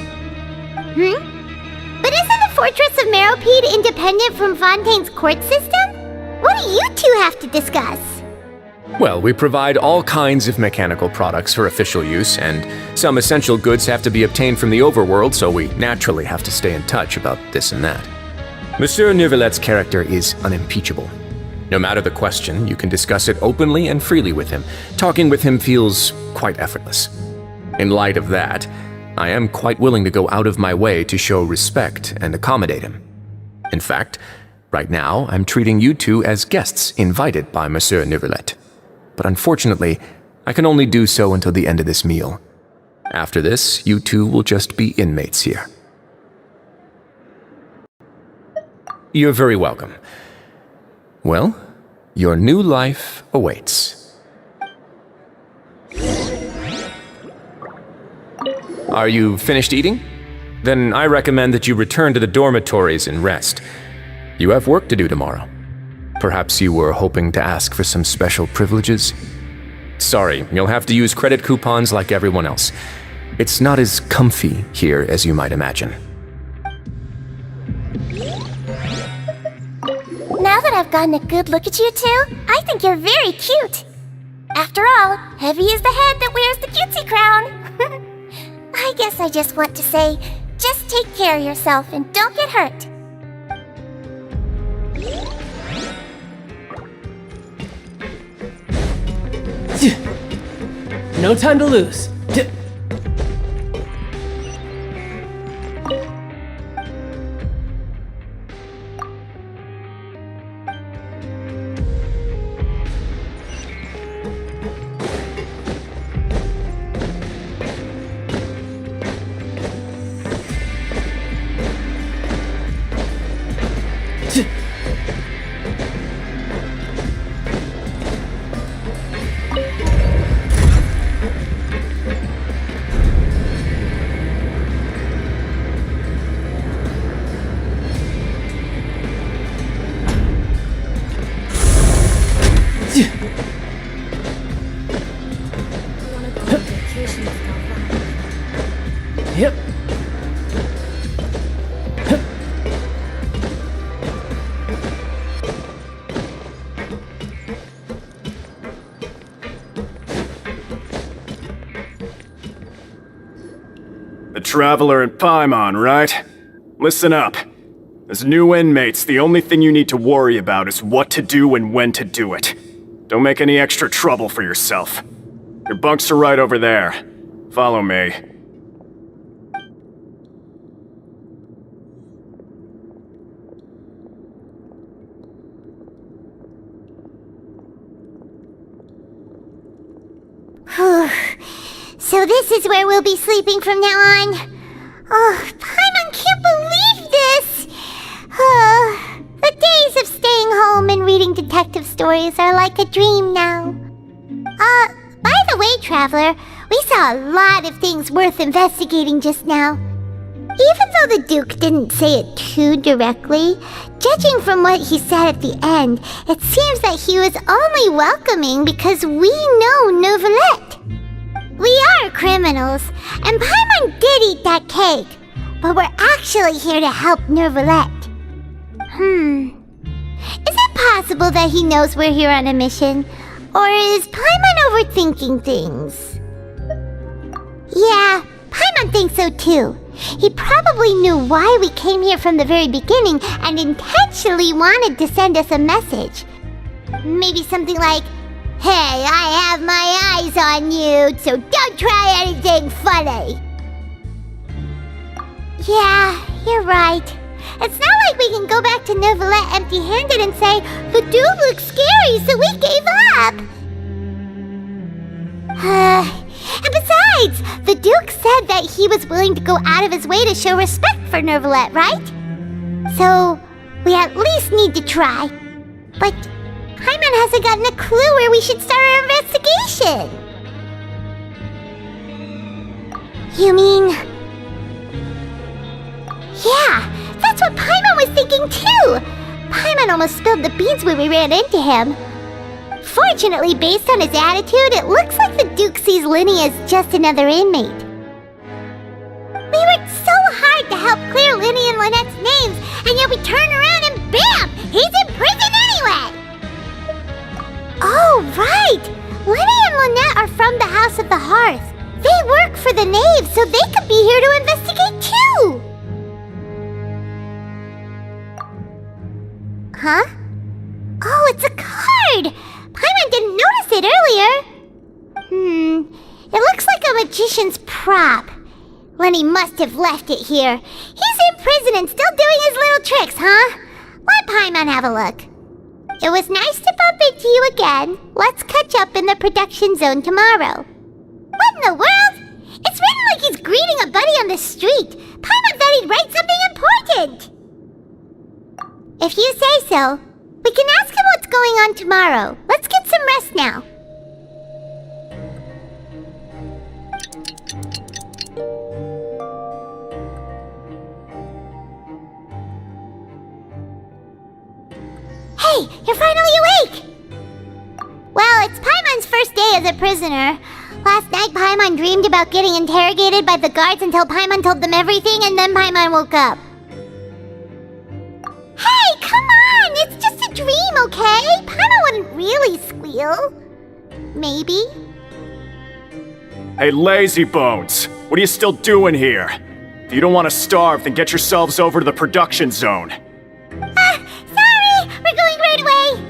isn't the Fortress of Meripede independent from Fontaine's court system? What do you two have to discuss? Well, we provide all kinds of mechanical products for official use, and some essential goods have to be obtained from the overworld, so we naturally have to stay in touch about this and that. Monsieur Neuvillette's character is unimpeachable. No matter the question, you can discuss it openly and freely with him. Talking with him feels quite effortless. In light of that, I am quite willing to go out of my way to show respect and accommodate him. In fact, right now, I'm treating you two as guests invited by Monsieur Neuvillette. But unfortunately, I can only do so until the end of this meal. After this, you two will just be inmates here. You're very welcome. Well, your new life awaits. Are you finished eating? Then I recommend that you return to the dormitories and rest. You have work to do tomorrow. Perhaps you were hoping to ask for some special privileges? Sorry, you'll have to use credit coupons like everyone else. It's not as comfy here as you might imagine. Now that I've gotten a good look at you two, I think you're very cute. After all, heavy is the head that wears the cutesy crown. I guess I just want to say, just take care of yourself and don't get hurt. No time to lose. Yep. The Traveler and Paimon, right? Listen up. As new inmates, the only thing you need to worry about is what to do and when to do it. Don't make any extra trouble for yourself. Your bunks are right over there. Follow me. So this is where we'll be sleeping from now on. Oh, Paimon can't believe this! The days of staying home and reading detective stories are like a dream now. By the way, Traveler, we saw a lot of things worth investigating just now. Even though the Duke didn't say it too directly, judging from what he said at the end, it seems that he was only welcoming because we know Neuvillette. We are criminals, and Paimon did eat that cake, but we're actually here to help Neuvillette. Is it possible that he knows we're here on a mission? Or is Paimon overthinking things? Yeah, Paimon thinks so too. He probably knew why we came here from the very beginning and intentionally wanted to send us a message. Maybe something like, "Hey, I have my eyes on you, so don't try anything funny." Yeah, you're right. It's not like we can go back to Neuvillette empty-handed and say, "The dude looks scary, so we gave up." And besides, the Duke said that he was willing to go out of his way to show respect for Neuvillette, right? So, we at least need to try. But Paimon hasn't gotten a clue where we should start our investigation. You mean... Yeah, that's what Paimon was thinking too! Paimon almost spilled the beans when we ran into him. Fortunately, based on his attitude, it looks like the Duke sees Linny as just another inmate. We worked so hard to help clear Linny and Lynette's names, and yet we turn around and bam! He's in prison anyway! Oh, right! Linny and Lynette are from the House of the Hearth. They work for the Knave, so they could be here to investigate too! Huh? Oh, it's a card! Paimon didn't notice it earlier. It looks like a magician's prop. Lenny must have left it here. He's in prison and still doing his little tricks, huh? Let Paimon have a look. It was nice to bump into you again. Let's catch up in the production zone tomorrow. What in the world? It's written like he's greeting a buddy on the street. Paimon thought he'd write something important. If you say so. We can ask him what's going on tomorrow. Let's get some rest now. Hey, you're finally awake! Well, it's Paimon's first day as a prisoner. Last night, Paimon dreamed about getting interrogated by the guards until Paimon told them everything, and then Paimon woke up. Hey, come on! It's just a dream, okay? Paimon wouldn't really squeal. Maybe. Hey, lazy bones! What are you still doing here? If you don't want to starve, then get yourselves over to the production zone. Sorry! We're going right away!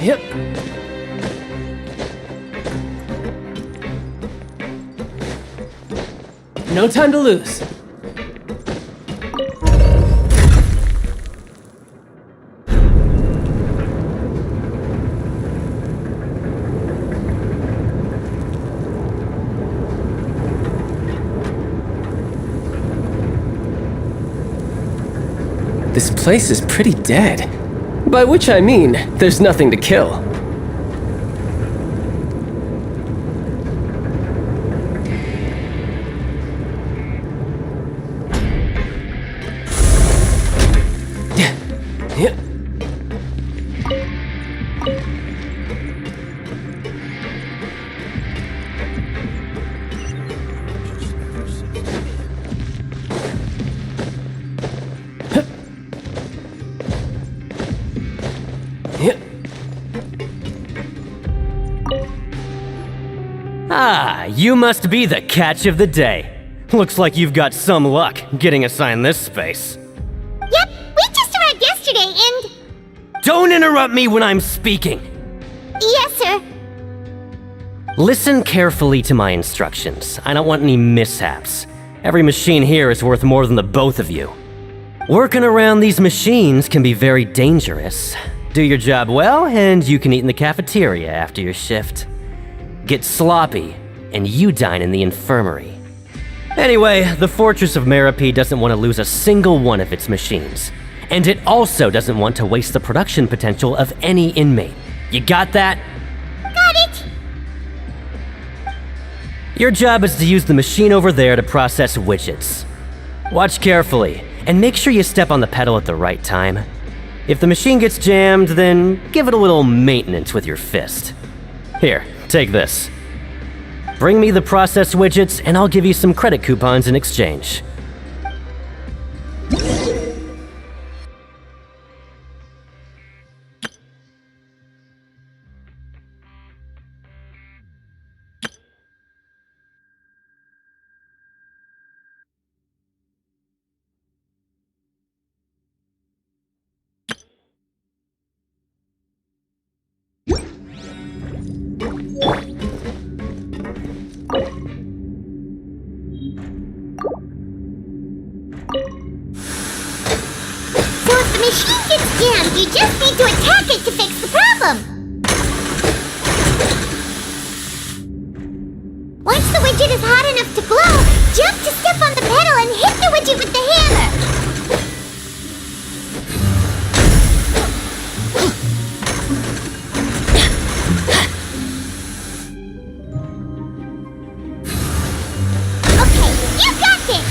Yep. No time to lose. This place is pretty dead. By which I mean, there's nothing to kill. Yeah. Ah, you must be the catch of the day. Looks like you've got some luck getting assigned this space. Yep, we just arrived yesterday and... Don't interrupt me when I'm speaking! Yes, sir. Listen carefully to my instructions. I don't want any mishaps. Every machine here is worth more than the both of you. Working around these machines can be very dangerous. Do your job well, and you can eat in the cafeteria after your shift. Get sloppy, and you dine in the infirmary. Anyway, the Fortress of Meropide doesn't want to lose a single one of its machines. And it also doesn't want to waste the production potential of any inmate. You got that? Got it. Your job is to use the machine over there to process widgets. Watch carefully, and make sure you step on the pedal at the right time. If the machine gets jammed, then give it a little maintenance with your fist. Here, take this. Bring me the process widgets, and I'll give you some credit coupons in exchange. So if the machine gets jammed, you just need to attack it to fix the problem. Once the widget is hot enough to glow, jump to step on the pedal and hit the widget with the hammer. Okay, you got this!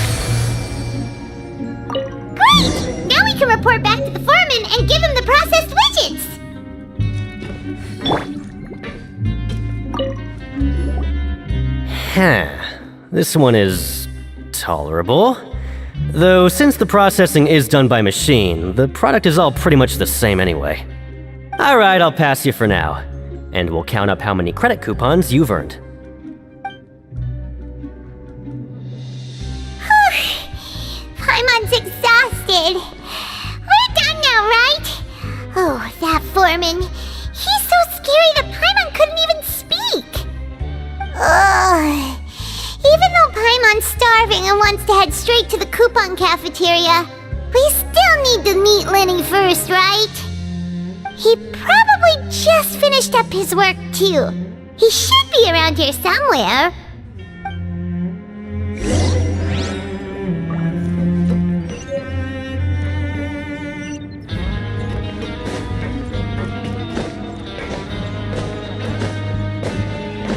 Great! Now we can report back to the foreman and give him the processed widgets! Huh. This one is tolerable. Though since the processing is done by machine, the product is all pretty much the same anyway. Alright, I'll pass you for now. And we'll count up how many credit coupons you've earned. Paimon's exhausted. We're done now, right? Oh, that foreman. He's so scary that Paimon couldn't even speak. Ugh. Even though Paimon's starving and wants to head straight to the coupon cafeteria, we still need to meet Lenny first, right? He probably just finished up his work, too. He should be around here somewhere.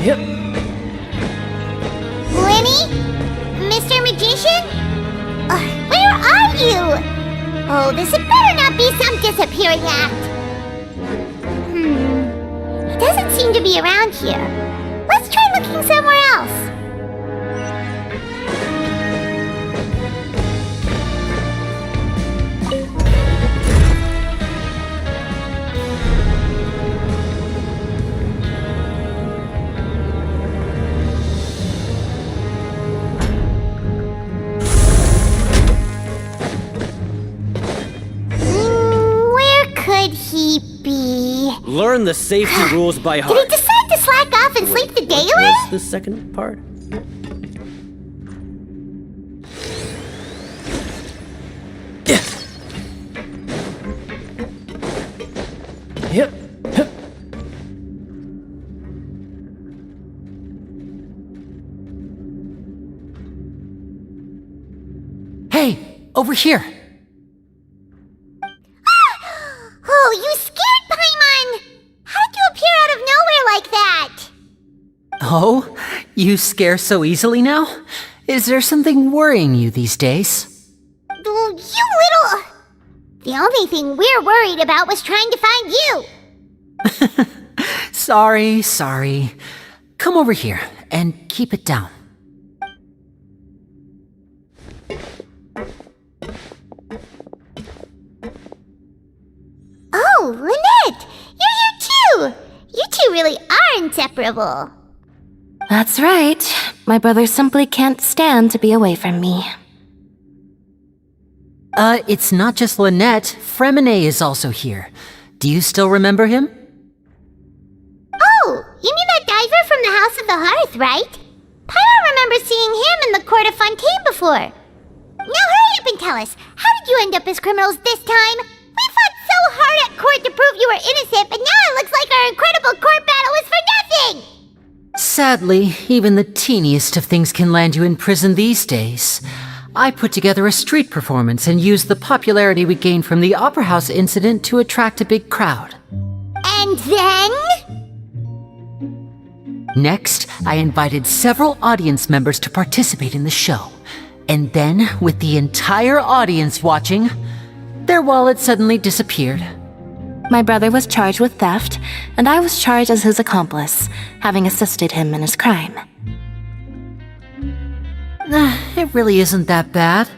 Yep. Lenny? Mr. Magician? Where are you? Oh, this had better not be some disappearing act. He doesn't seem to be around here. Let's try looking somewhere else. Where could sleepy. Learn the safety rules by Did heart. he decide to slack off and sleep the day away? What's the second part? Yep. Hey, over here! Oh, you scared Paimon! How did you appear out of nowhere like that? Oh, you scare so easily now? Is there something worrying you these days? Oh, you little... The only thing we're worried about was trying to find you. Sorry. Come over here and keep it down. Oh, Lynette! You're here too! You two really are inseparable. That's right. My brother simply can't stand to be away from me. It's not just Lynette. Fremine is also here. Do you still remember him? Oh, you mean that diver from the House of the Hearth, right? Paimon remembers seeing him in the Court of Fontaine before. Now hurry up and tell us, how did you end up as criminals this time? We fought so hard at court to prove you were innocent, but now it looks like our incredible court battle was for nothing! Sadly, even the teeniest of things can land you in prison these days. I put together a street performance and used the popularity we gained from the Opera House incident to attract a big crowd. And then? Next, I invited several audience members to participate in the show. And then, with the entire audience watching, their wallet suddenly disappeared. My brother was charged with theft, and I was charged as his accomplice, having assisted him in his crime. It really isn't that bad.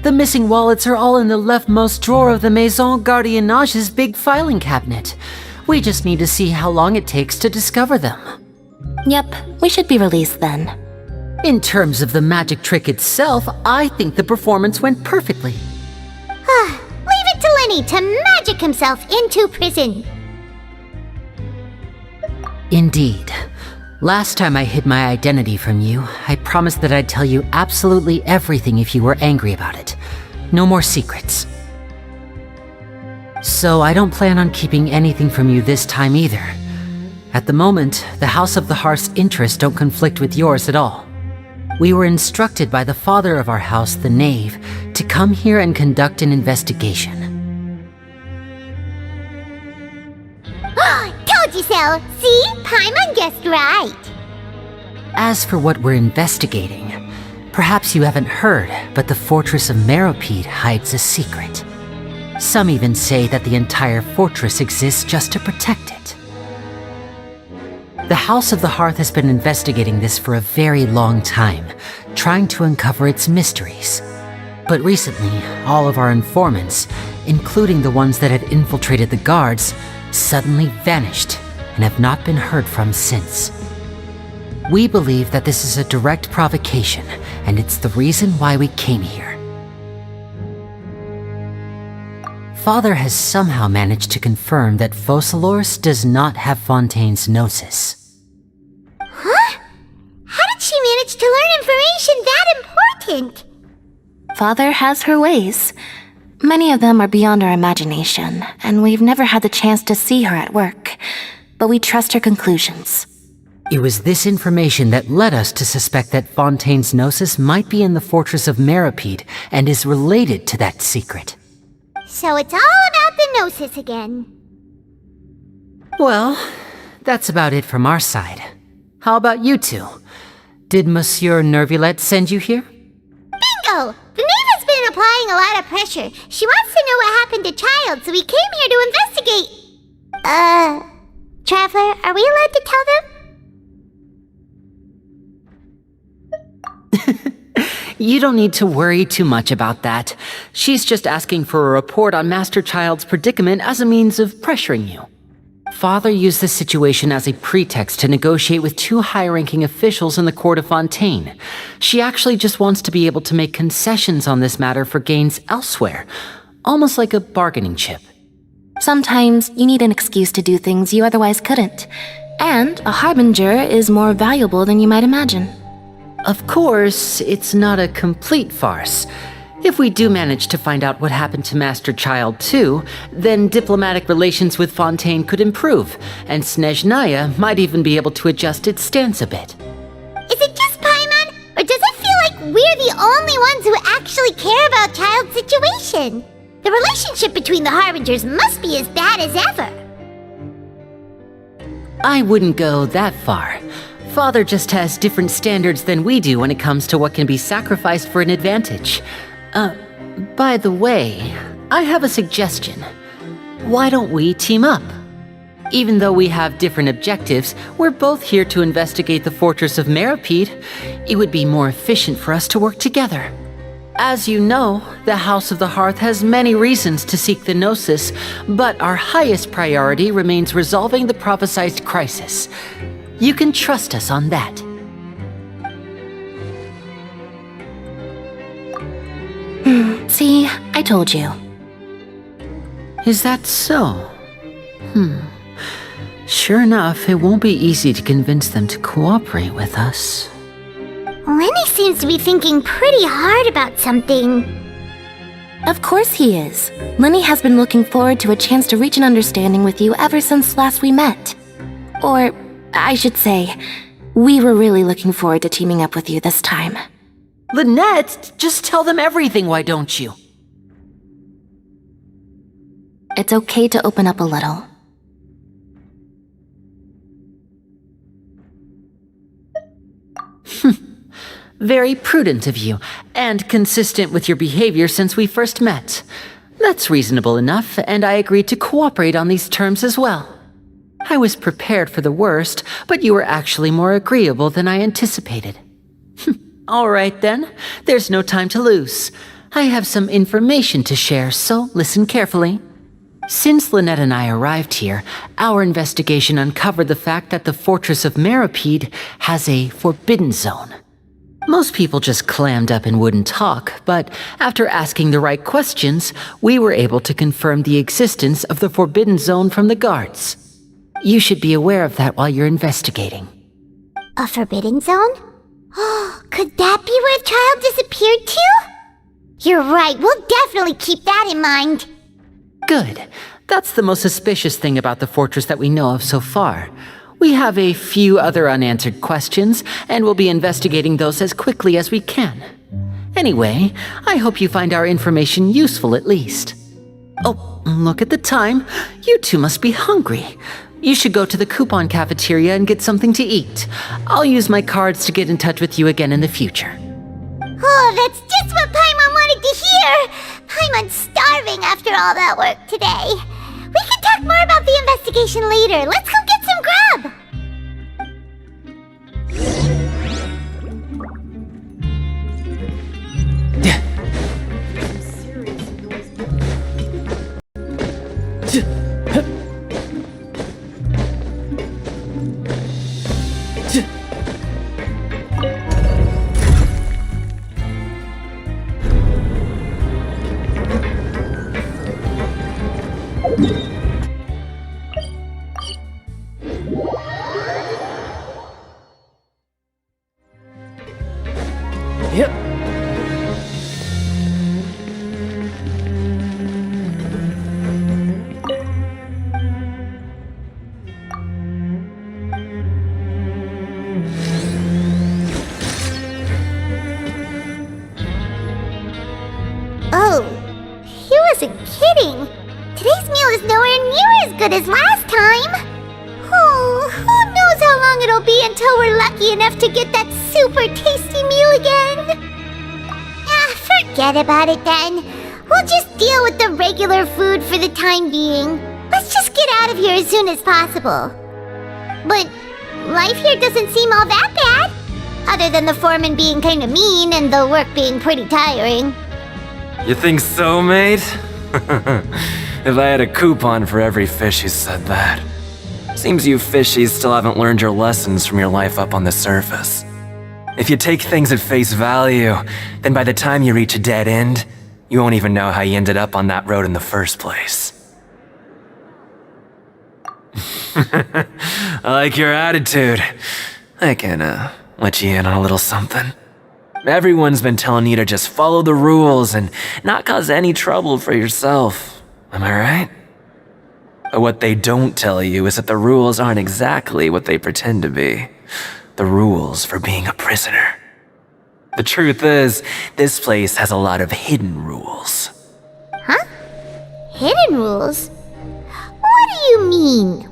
The missing wallets are all in the leftmost drawer of the Maison Gardiennage's big filing cabinet. We just need to see how long it takes to discover them. Yep, we should be released then. In terms of the magic trick itself, I think the performance went perfectly. Leave it to Lenny to magic himself into prison. Indeed. Last time I hid my identity from you, I promised that I'd tell you absolutely everything if you were angry about it. No more secrets. So I don't plan on keeping anything from you this time either. At the moment, the House of the Hearth's interests don't conflict with yours at all. We were instructed by the father of our house, the Knave, to come here and conduct an investigation. Told you so! See? Paimon guessed right. As for what we're investigating, perhaps you haven't heard, but the fortress of Meropide hides a secret. Some even say that the entire fortress exists just to protect it. The House of the Hearth has been investigating this for a very long time, trying to uncover its mysteries. But recently, all of our informants, including the ones that had infiltrated the guards, suddenly vanished and have not been heard from since. We believe that this is a direct provocation, and it's the reason why we came here. Father has somehow managed to confirm that Focalors does not have Fontaine's gnosis. Huh? How did she manage to learn information that important? Father has her ways. Many of them are beyond our imagination, and we've never had the chance to see her at work. But we trust her conclusions. It was this information that led us to suspect that Fontaine's gnosis might be in the fortress of Meropide and is related to that secret. So it's all about the gnosis again. Well, that's about it from our side. How about you two? Did Monsieur Nervillette send you here? Bingo! The Knave has been applying a lot of pressure. She wants to know what happened to Child, so we came here to investigate. Traveler, are we allowed to tell them? You don't need to worry too much about that. She's just asking for a report on Master Child's predicament as a means of pressuring you. Father used this situation as a pretext to negotiate with two high-ranking officials in the court of Fontaine. She actually just wants to be able to make concessions on this matter for gains elsewhere, almost like a bargaining chip. Sometimes you need an excuse to do things you otherwise couldn't. And a harbinger is more valuable than you might imagine. Of course, it's not a complete farce. If we do manage to find out what happened to Master Child 2, then diplomatic relations with Fontaine could improve, and Snezhnaya might even be able to adjust its stance a bit. Is it just Paimon, or does it feel like we're the only ones who actually care about Child's situation? The relationship between the Harbingers must be as bad as ever. I wouldn't go that far. Father just has different standards than we do when it comes to what can be sacrificed for an advantage. By the way, I have a suggestion. Why don't we team up? Even though we have different objectives, we're both here to investigate the fortress of Meripede. It would be more efficient for us to work together. As you know, the House of the Hearth has many reasons to seek the Gnosis, but our highest priority remains resolving the prophesized crisis. You can trust us on that. See, I told you. Is that so? Sure enough, it won't be easy to convince them to cooperate with us. Lenny seems to be thinking pretty hard about something. Of course he is. Lenny has been looking forward to a chance to reach an understanding with you ever since last we met. Or, I should say, we were really looking forward to teaming up with you this time. Lynette, just tell them everything, why don't you? It's okay to open up a little. Very prudent of you, and consistent with your behavior since we first met. That's reasonable enough, and I agreed to cooperate on these terms as well. I was prepared for the worst, but you were actually more agreeable than I anticipated. All right then, there's no time to lose. I have some information to share, so listen carefully. Since Lynette and I arrived here, our investigation uncovered the fact that the Fortress of Meripede has a forbidden zone. Most people just clammed up and wouldn't talk, but after asking the right questions, we were able to confirm the existence of the forbidden zone from the guards. You should be aware of that while you're investigating. A forbidden zone? Oh, could that be where Child disappeared to? You're right, we'll definitely keep that in mind. Good. That's the most suspicious thing about the fortress that we know of so far. We have a few other unanswered questions, and we'll be investigating those as quickly as we can. Anyway, I hope you find our information useful at least. Oh, look at the time. You two must be hungry. You should go to the coupon cafeteria and get something to eat. I'll use my cards to get in touch with you again in the future. Oh, that's just what Paimon wanted to hear! Paimon's starving after all that work today. We can talk more about the investigation later. Let's go get some grub! Yep. Oh, he wasn't kidding. Today's meal is nowhere near as good as last time. Oh, who knows how long it'll be until we're lucky enough to get that super tasty meal again. Forget about it then. We'll just deal with the regular food for the time being. Let's just get out of here as soon as possible. But life here doesn't seem all that bad. Other than the foreman being kinda mean and the work being pretty tiring. You think so, mate? If I had a coupon for every fish who said that. Seems you fishies still haven't learned your lessons from your life up on the surface. If you take things at face value, then by the time you reach a dead end, you won't even know how you ended up on that road in the first place. I like your attitude. I can, let you in on a little something. Everyone's been telling you to just follow the rules and not cause any trouble for yourself. Am I right? But what they don't tell you is that the rules aren't exactly what they pretend to be. The rules for being a prisoner. The truth is, this place has a lot of hidden rules. Huh? Hidden rules? What do you mean?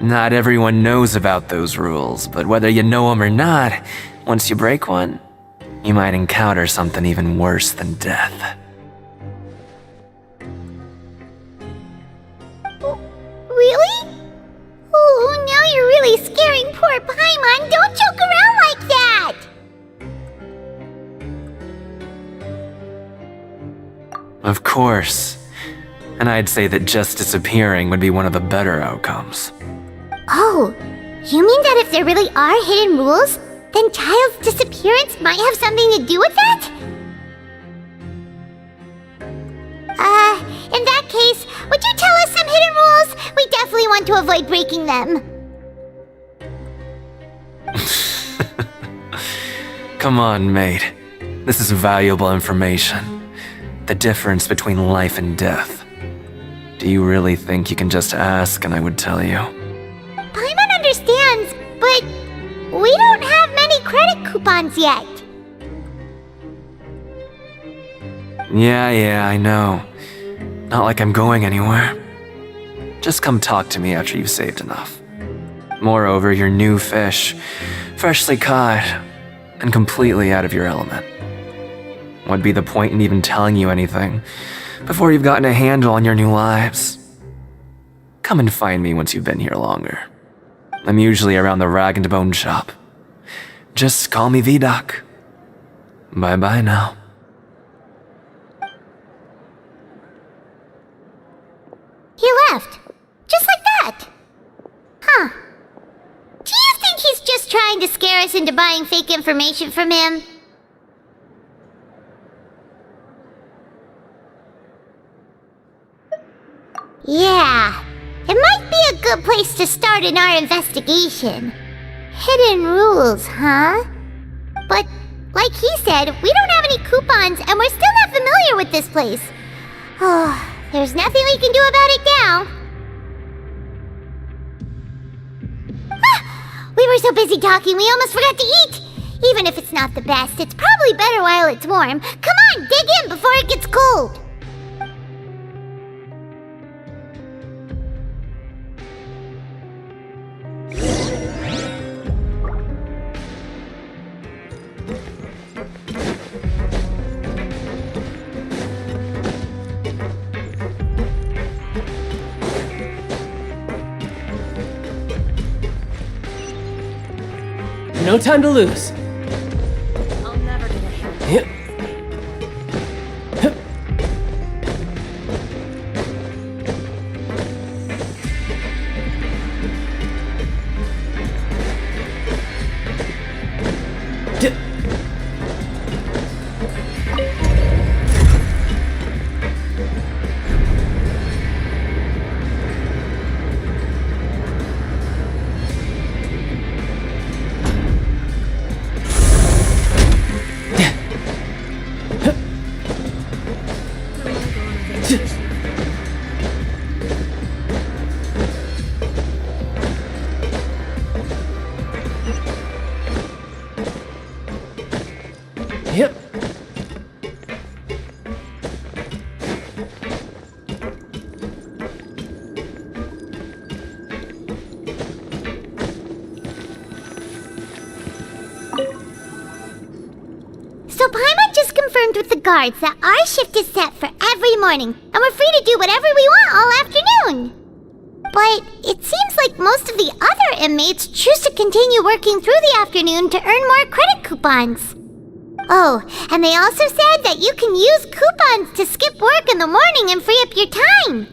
Not everyone knows about those rules, but whether you know them or not, once you break one, you might encounter something even worse than death. Really? Oh, now you're really scaring poor Paimon. Don't joke around like that! Of course. And I'd say that just disappearing would be one of the better outcomes. Oh, you mean that if there really are hidden rules, then Child's disappearance might have something to do with that? In that case, would you tell us some hidden rules? We definitely want to avoid breaking them. Come on, mate. This is valuable information. The difference between life and death. Do you really think you can just ask and I would tell you? Paimon understands, but we don't have many credit coupons yet. Yeah, I know. Not like I'm going anywhere. Just come talk to me after you've saved enough. Moreover, you're new fish, freshly caught, and completely out of your element. What'd be the point in even telling you anything before you've gotten a handle on your new lives? Come and find me once you've been here longer. I'm usually around the rag and bone shop. Just call me Vidoc. Bye-bye now. He left. Just like that. Huh. Do you think he's just trying to scare us into buying fake information from him? Yeah. It might be a good place to start in our investigation. Hidden rules, huh? But, like he said, we don't have any coupons and we're still not familiar with this place. Oh, there's nothing we can do about it now. We were so busy talking we almost forgot to eat. Even if it's not the best, it's probably better while it's warm. Come on, dig in before it gets cold. No time to lose. I'll never get ahead. Yep. Yep. So Paimon just confirmed with the guards that our shift is set for every morning, and we're free to do whatever we want all afternoon. But it seems like most of the other inmates choose to continue working through the afternoon to earn more credit coupons. Oh, and they also said that you can use coupons to skip work in the morning and free up your time.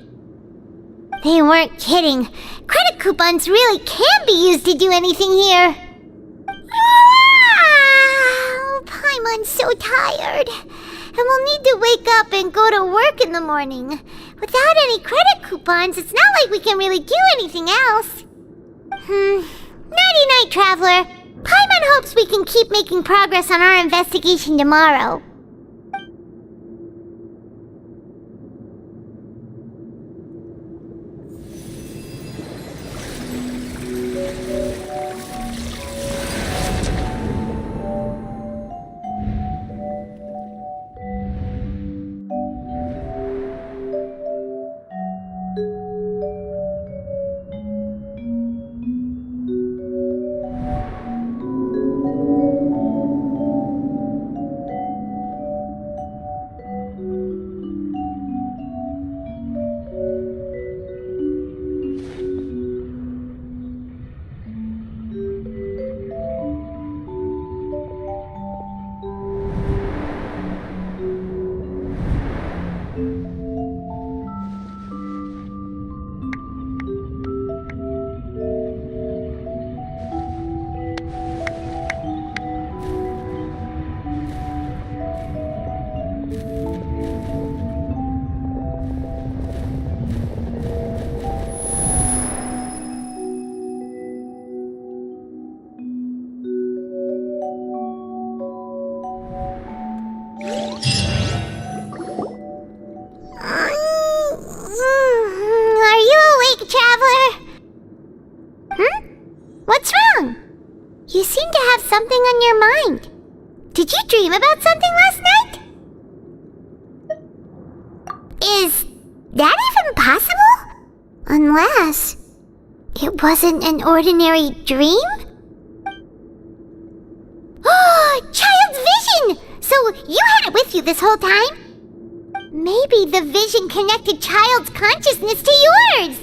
They weren't kidding. Credit coupons really can be used to do anything here. Ah, Paimon's so tired. And we'll need to wake up and go to work in the morning. Without any credit coupons, it's not like we can really do anything else. Nighty-night, Traveler. Paimon hopes we can keep making progress on our investigation tomorrow. What's wrong? You seem to have something on your mind. Did you dream about something last night? Is that even possible? Unless it wasn't an ordinary dream? Oh, child's vision! So you had it with you this whole time? Maybe the vision connected child's consciousness to yours.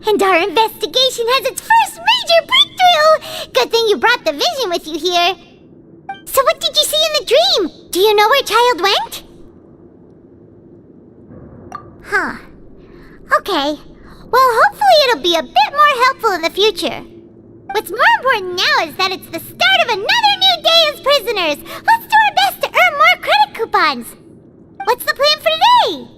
And our investigation has its first major breakthrough! Good thing you brought the vision with you here. So what did you see in the dream? Do you know where child went? Huh. Okay. Well, hopefully it'll be a bit more helpful in the future. What's more important now is that it's the start of another new day as prisoners. Let's do our best to earn more credit coupons. What's the plan for today?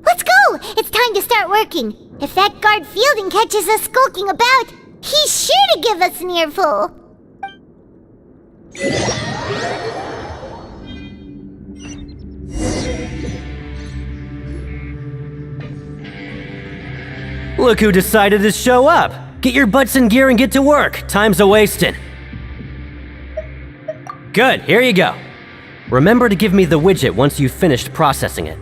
Let's go! It's time to start working. If that guard Fielding catches us skulking about, he's sure to give us an earful. Look who decided to show up! Get your butts in gear and get to work. Time's a-wasting. Good, here you go. Remember to give me the widget once you've finished processing it.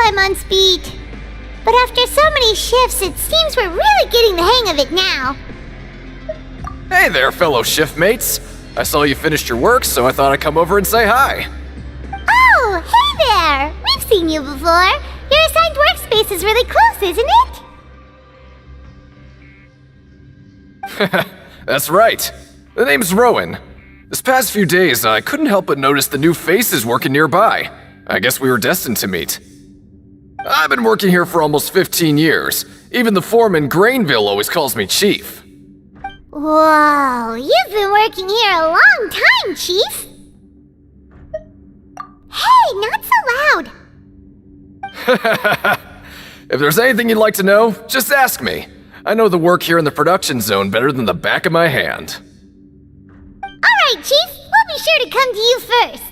I'm on speed. But after so many shifts, it seems we're really getting the hang of it now. Hey there, fellow shiftmates. I saw you finished your work, so I thought I'd come over and say hi. Oh, hey there! We've seen you before. Your assigned workspace is really close, isn't it? That's right. The name's Rowan. This past few days, I couldn't help but notice the new faces working nearby. I guess we were destined to meet. I've been working here for almost 15 years. Even the foreman, Grainville, always calls me Chief. Whoa, you've been working here a long time, Chief. Hey, not so loud. If there's anything you'd like to know, just ask me. I know the work here in the production zone better than the back of my hand. worry, Chief. We'll be sure to come to you first.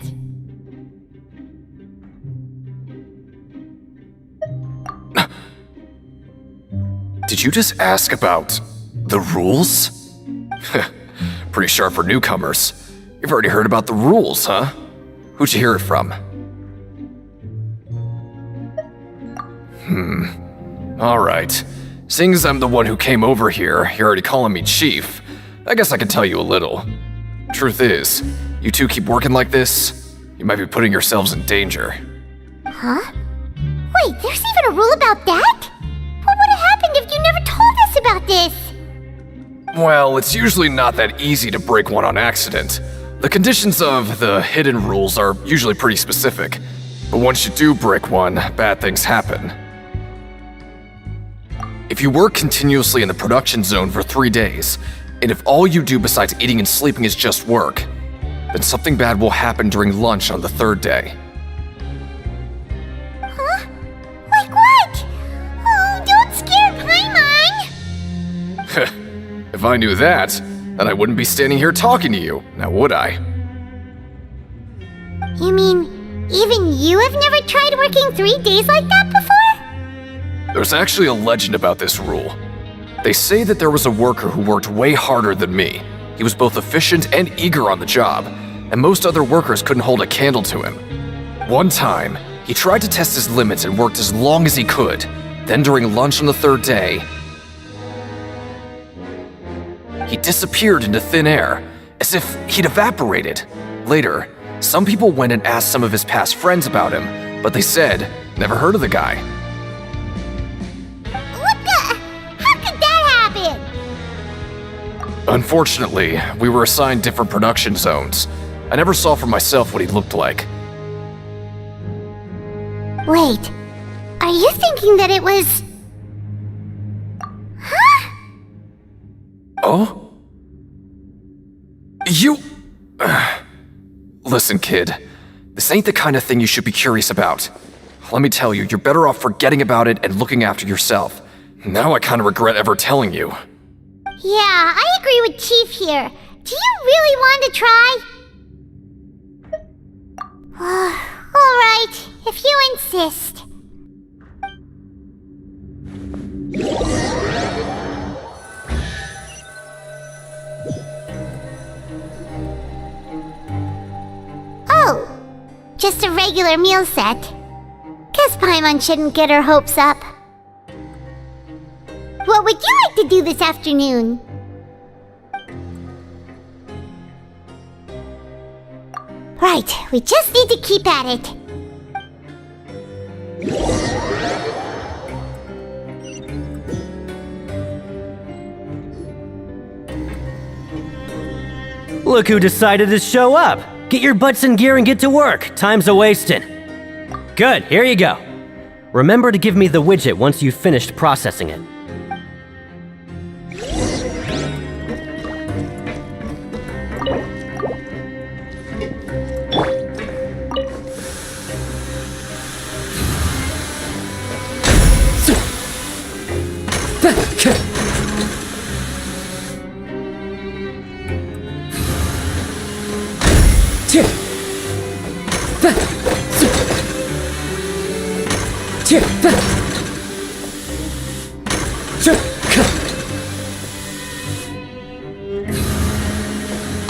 Did you just ask about the rules? Pretty sharp for newcomers. You've already heard about the rules, huh? Who'd you hear it from? Alright. Seeing as I'm the one who came over here, you're already calling me Chief. I guess I can tell you a little. Truth is, you two keep working like this, you might be putting yourselves in danger. Huh? Wait, there's even a rule about that? What would have happened if you never told us about this? Well, it's usually not that easy to break one on accident. The conditions of the hidden rules are usually pretty specific. But once you do break one, bad things happen. If you work continuously in the production zone for 3 days, and if all you do besides eating and sleeping is just work, then something bad will happen during lunch on the 3rd day. Huh? Like what? Oh, don't scare Paimon! If I knew that, then I wouldn't be standing here talking to you, now would I? You mean, even you have never tried working 3 days like that before? There's actually a legend about this rule. They say that there was a worker who worked way harder than me. He was both efficient and eager on the job, and most other workers couldn't hold a candle to him. One time, he tried to test his limits and worked as long as he could. Then during lunch on the 3rd day, he disappeared into thin air, as if he'd evaporated. Later, some people went and asked some of his past friends about him, but they said, never heard of the guy. What the? How could that happen? Unfortunately, we were assigned different production zones. I never saw for myself what he looked like. Wait, are you thinking that it was... Huh? Oh? You... Listen, kid. This ain't the kind of thing you should be curious about. Let me tell you, you're better off forgetting about it and looking after yourself. Now I kind of regret ever telling you. Yeah, I agree with Chief here. Do you really want to try? Alright, if you insist. Oh, just a regular meal set. Guess Paimon shouldn't get her hopes up. What would you like to do this afternoon? Right, we just need to keep at it. Look who decided to show up! Get your butts in gear and get to work. Time's a-wasting. Good, here you go. Remember to give me the widget once you've finished processing it.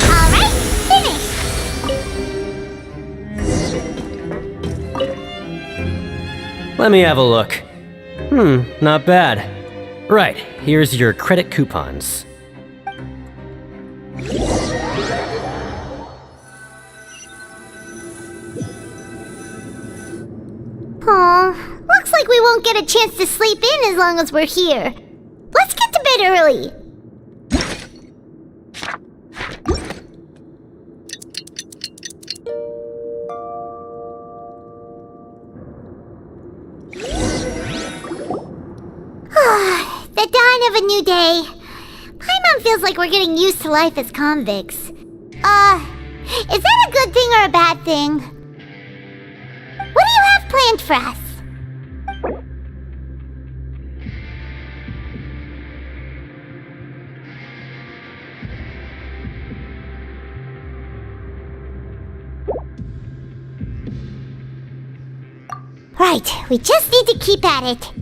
Alright, finished! Let me have a look. Not bad. Right, here's your credit coupons. Aw, looks like we won't get a chance to sleep in as long as we're here. Let's get to bed early. The dawn of a new day. Paimon feels like we're getting used to life as convicts. Is that a good thing or a bad thing? What do you have planned for us? Right, we just need to keep at it.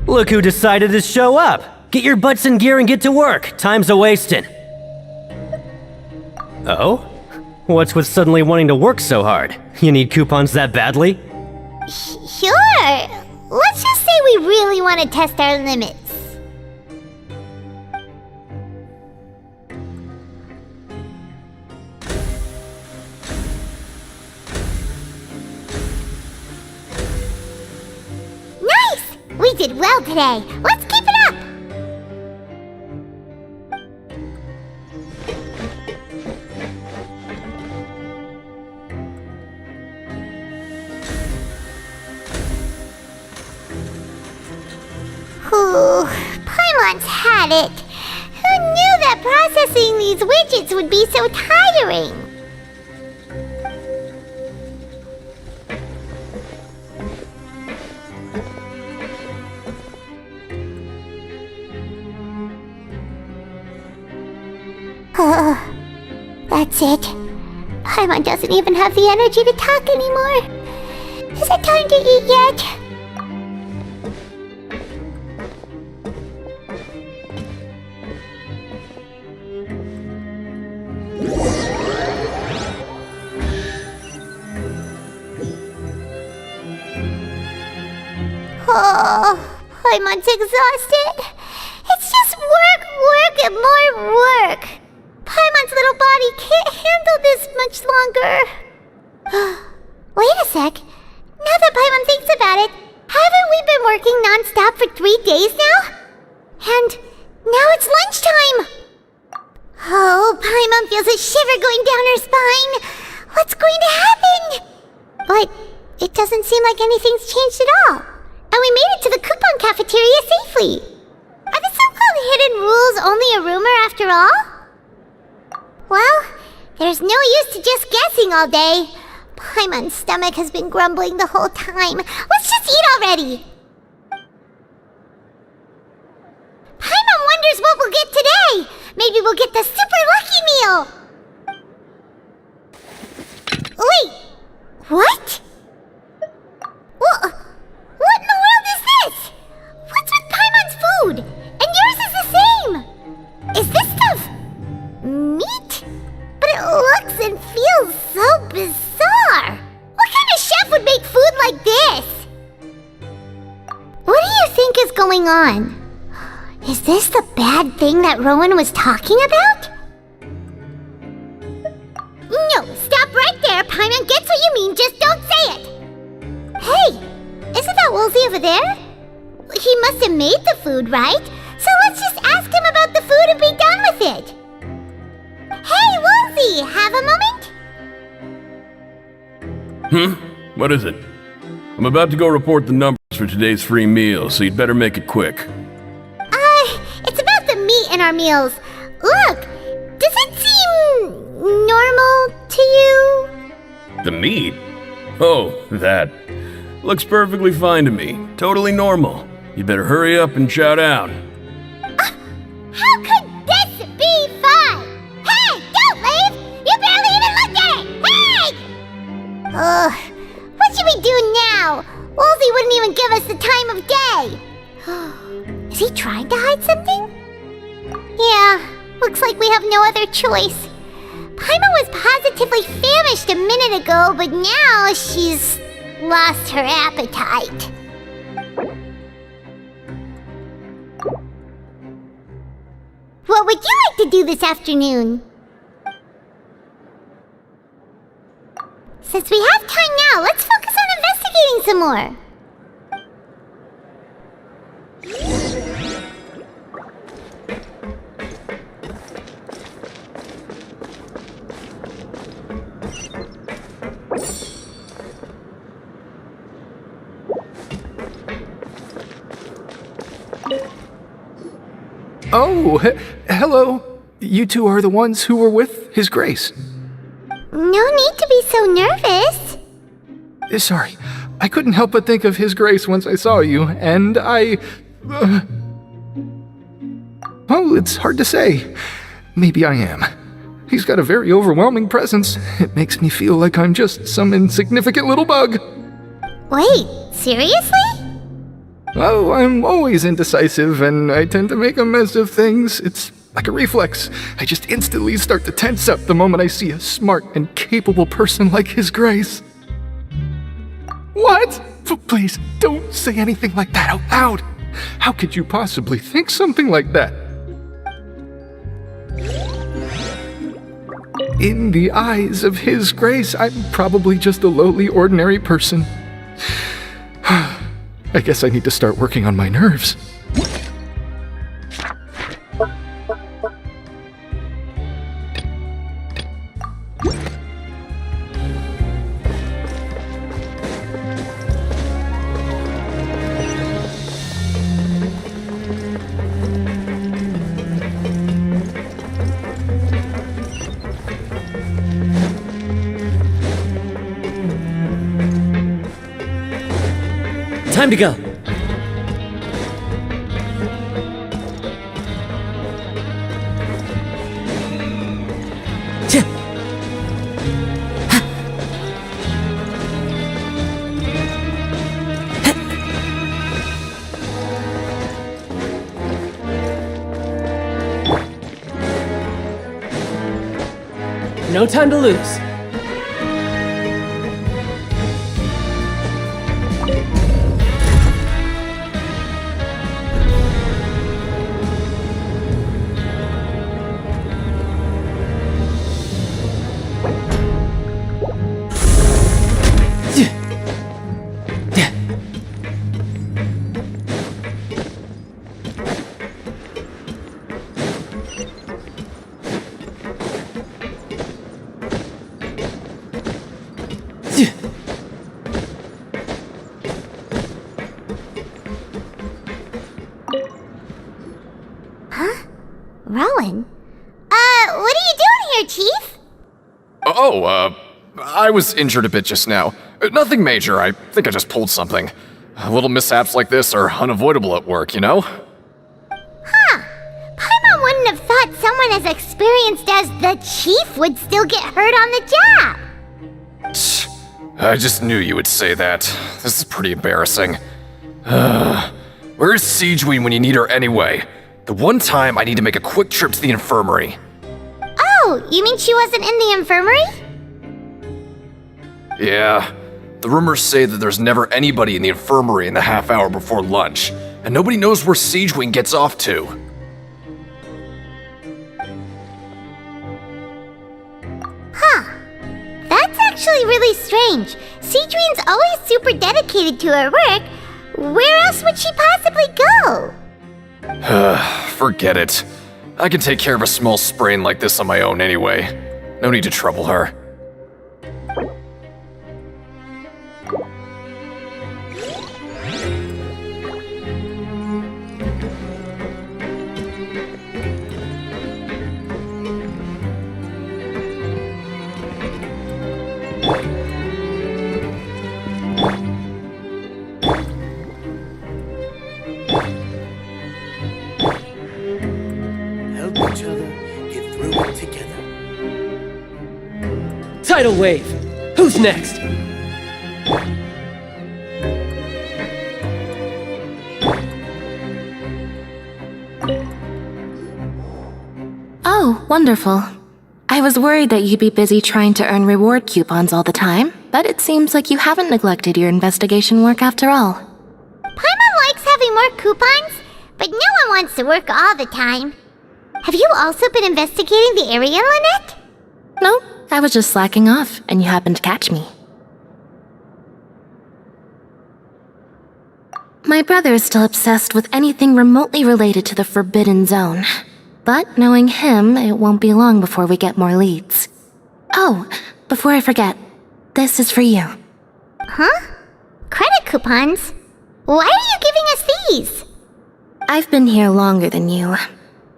Look who decided to show up! Get your butts in gear and get to work. Time's a-wasting. Oh? What's with suddenly wanting to work so hard? You need coupons that badly? Sure. Let's just say we really want to test our limits. Nice! We did well today. Let's keep it up! Ooh, Paimon's had it. Who knew that processing these widgets would be so tiring? That's it. Paimon doesn't even have the energy to talk anymore. Is it time to eat yet? Oh, Paimon's exhausted. It's just work, and more work. Paimon's little body can't handle this much longer. Wait a sec. Now that Paimon thinks about it, haven't we been working non-stop for 3 days now? And now it's lunchtime. Oh, Paimon feels a shiver going down her spine. What's going to happen? But it doesn't seem like anything's changed at all. And we made it to the coupon cafeteria safely. Are the so-called hidden rules only a rumor after all? Well, there's no use to just guessing all day. Paimon's stomach has been grumbling the whole time. Let's just eat already! Paimon wonders what we'll get today! Maybe we'll get the super lucky meal! Wait! What? What in the world is this? What's with Paimon's food? And yours is the same! Is this stuff meat? But it looks and feels so bizarre! What kind of chef would make food like this? What do you think is going on? Is this the bad thing that Rowan was talking about? No, stop right there! Paimon gets what you mean, just don't say it! Hey! Isn't that Woolsey over there? He must have made the food, right? So let's just ask him about the food and be done with it! Hey, Woolsey! Have a moment? What is it? I'm about to go report the numbers for today's free meal, so you'd better make it quick. It's about the meat in our meals. Look! Does it seem normal to you? The meat? Oh, that. Looks perfectly fine to me. Totally normal. You better hurry up and chow down. How could this be fine? Hey, don't leave! You barely even looked at it! Hey! What should we do now? Woolsey wouldn't even give us the time of day. Is he trying to hide something? Yeah, looks like we have no other choice. Paimon was positively famished a minute ago, but now she's lost her appetite. What would you like to do this afternoon? Since we have time now, let's focus on investigating some more. Oh, hello. You two are the ones who were with His Grace. No need to be so nervous. Sorry, I couldn't help but think of His Grace once I saw you, and I... Oh, it's hard to say. Maybe I am. He's got a very overwhelming presence. It makes me feel like I'm just some insignificant little bug. Wait, seriously? Oh, I'm always indecisive, and I tend to make a mess of things. It's like a reflex. I just instantly start to tense up the moment I see a smart and capable person like His Grace. What? Please, don't say anything like that out loud. How could you possibly think something like that? In the eyes of His Grace, I'm probably just a lowly, ordinary person. I guess I need to start working on my nerves. Time to go. No time to lose. Rowan? What are you doing here, Chief? I was injured a bit just now. Nothing major, I think I just pulled something. Little mishaps like this are unavoidable at work, you know? Huh. Paimon wouldn't have thought someone as experienced as the Chief would still get hurt on the job. I just knew you would say that. This is pretty embarrassing. Where's Siegeween when you need her anyway? The one time I need to make a quick trip to the infirmary. Oh, you mean she wasn't in the infirmary? Yeah. The rumors say that there's never anybody in the infirmary in the half hour before lunch, and nobody knows where Siegeween gets off to. Huh. That's actually really strange. Siegeween's always super dedicated to her work. Where else would she possibly go? Forget it. I can take care of a small sprain like this on my own anyway. No need to trouble her. Help each other get through it together. Tidal wave. Who's next? Oh, wonderful. I was worried that you'd be busy trying to earn reward coupons all the time, but it seems like you haven't neglected your investigation work after all. Paimon likes having more coupons, but no one wants to work all the time. Have you also been investigating the area, Lynette? No, I was just slacking off, and you happened to catch me. My brother is still obsessed with anything remotely related to the Forbidden Zone. But knowing him, it won't be long before we get more leads. Oh, before I forget, this is for you. Huh? Credit coupons? Why are you giving us these? I've been here longer than you.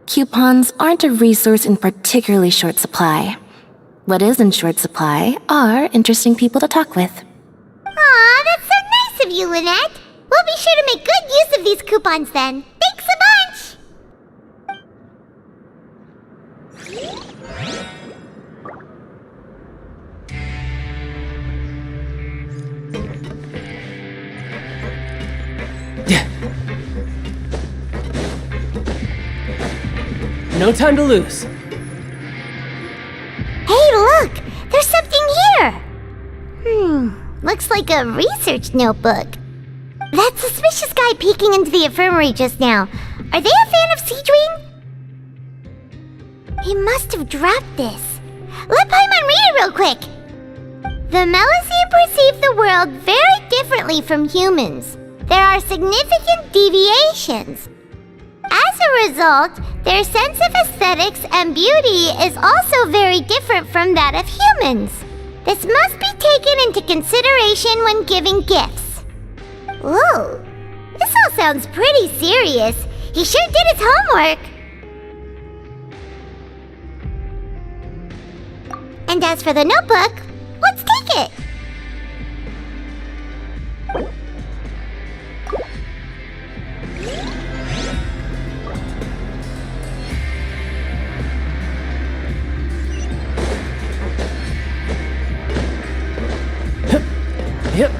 Coupons aren't a resource in particularly short supply. What is in short supply are interesting people to talk with. Aw, that's so nice of you, Lynette. We'll be sure to make good use of these coupons then. Thanks a bunch! No time to lose. Hey, look! There's something here! Looks like a research notebook. That suspicious guy peeking into the infirmary just now. Are they a fan of Seedwing? He must have dropped this. Let Paimon read it real quick! The Melusine perceive the world very differently from humans. There are significant deviations. As a result, their sense of aesthetics and beauty is also very different from that of humans. This must be taken into consideration when giving gifts. Whoa, this all sounds pretty serious. He sure did his homework. And as for the notebook, let's take it. Yep.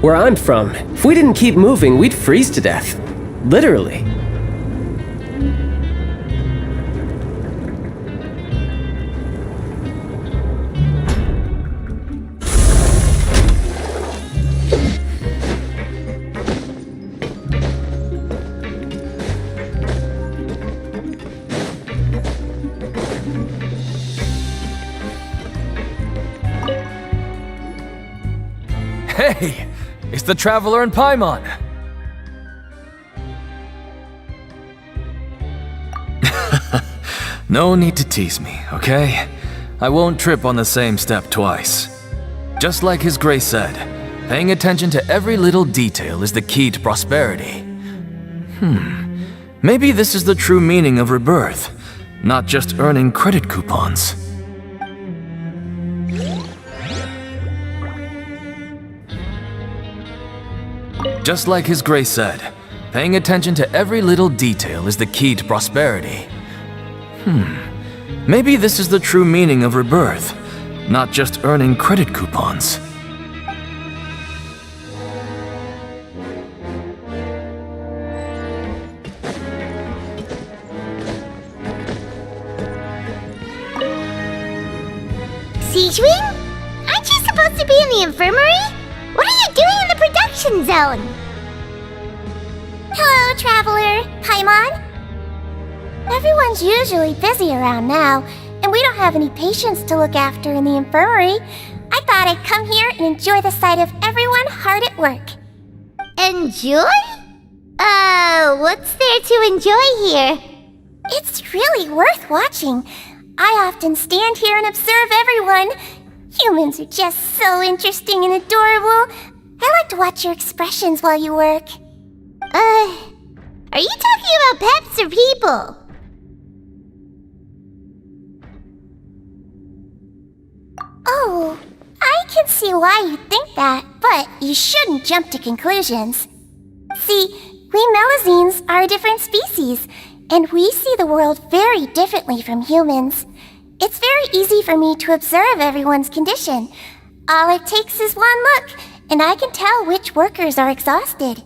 Where I'm from, if we didn't keep moving, we'd freeze to death. Literally. Hey! It's the Traveler and Paimon! No need to tease me, okay? I won't trip on the same step twice. Just like His Grace said, paying attention to every little detail is the key to prosperity. Maybe this is the true meaning of rebirth, not just earning credit coupons. Just like His Grace said, paying attention to every little detail is the key to prosperity. Maybe this is the true meaning of rebirth, not just earning credit coupons. Seedwing? Aren't you supposed to be in the infirmary? What are you doing in the production zone? Hello, Traveler. Paimon? Everyone's usually busy around now, and we don't have any patients to look after in the infirmary. I thought I'd come here and enjoy the sight of everyone hard at work. Enjoy? What's there to enjoy here? It's really worth watching. I often stand here and observe everyone. Humans are just so interesting and adorable. I like to watch your expressions while you work. Are you talking about pets or people? Oh, I can see why you think that, but you shouldn't jump to conclusions. See, we Melusines are a different species, and we see the world very differently from humans. It's very easy for me to observe everyone's condition. All it takes is one look, and I can tell which workers are exhausted.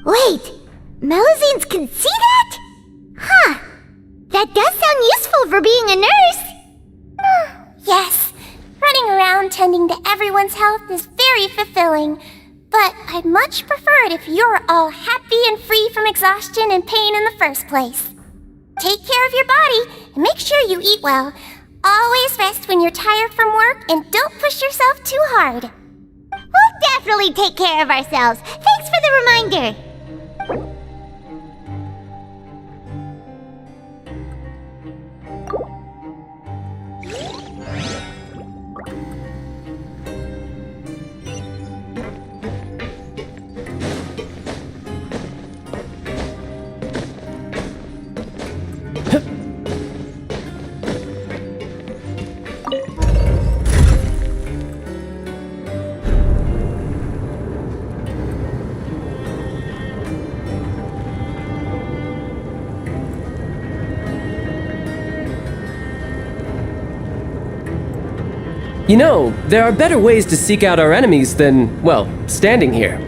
Wait! Melazines can see that? Huh. That does sound useful for being a nurse. Yes, running around tending to everyone's health is very fulfilling. But I'd much prefer it if you're all happy and free from exhaustion and pain in the first place. Take care of your body and make sure you eat well. Always rest when you're tired from work and don't push yourself too hard. We'll definitely take care of ourselves. Thanks for the reminder. You know, there are better ways to seek out our enemies than, well, standing here.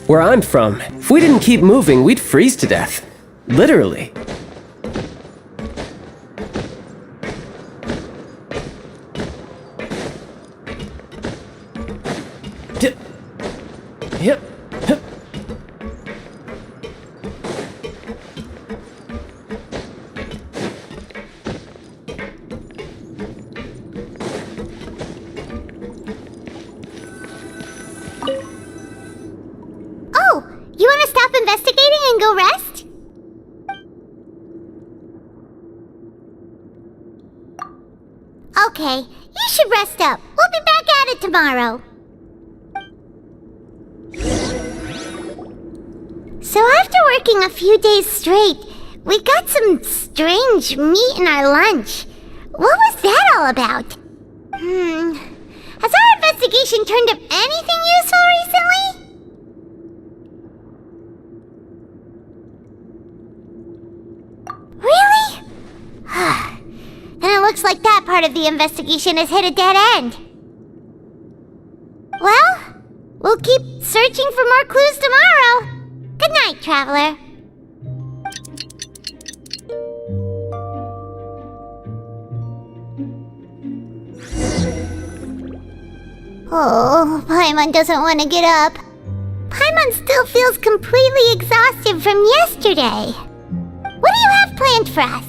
Where I'm from, if we didn't keep moving, we'd freeze to death. Literally. Yep. You want to stop investigating and go rest? Okay, you should rest up. We'll be back at it tomorrow. So after working a few days straight, we got some strange meat in our lunch. What was that all about? Has our investigation turned up anything useful recently? Really? Then it looks like that part of the investigation has hit a dead end. Well, we'll keep searching for more clues tomorrow. Good night, Traveler. Oh, Paimon doesn't want to get up. Paimon still feels completely exhausted from yesterday. What do you have planned for us?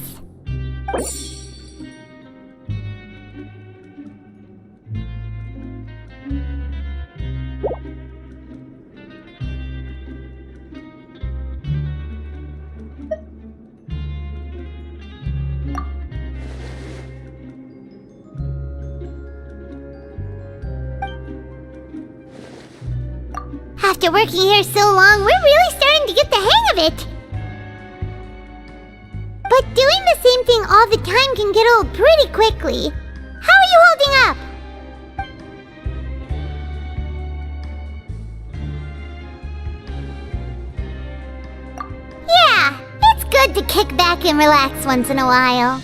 After working here so long, we're really starting to get the hang of it. But doing the same thing all the time can get old pretty quickly. How are you holding up? Yeah, it's good to kick back and relax once in a while.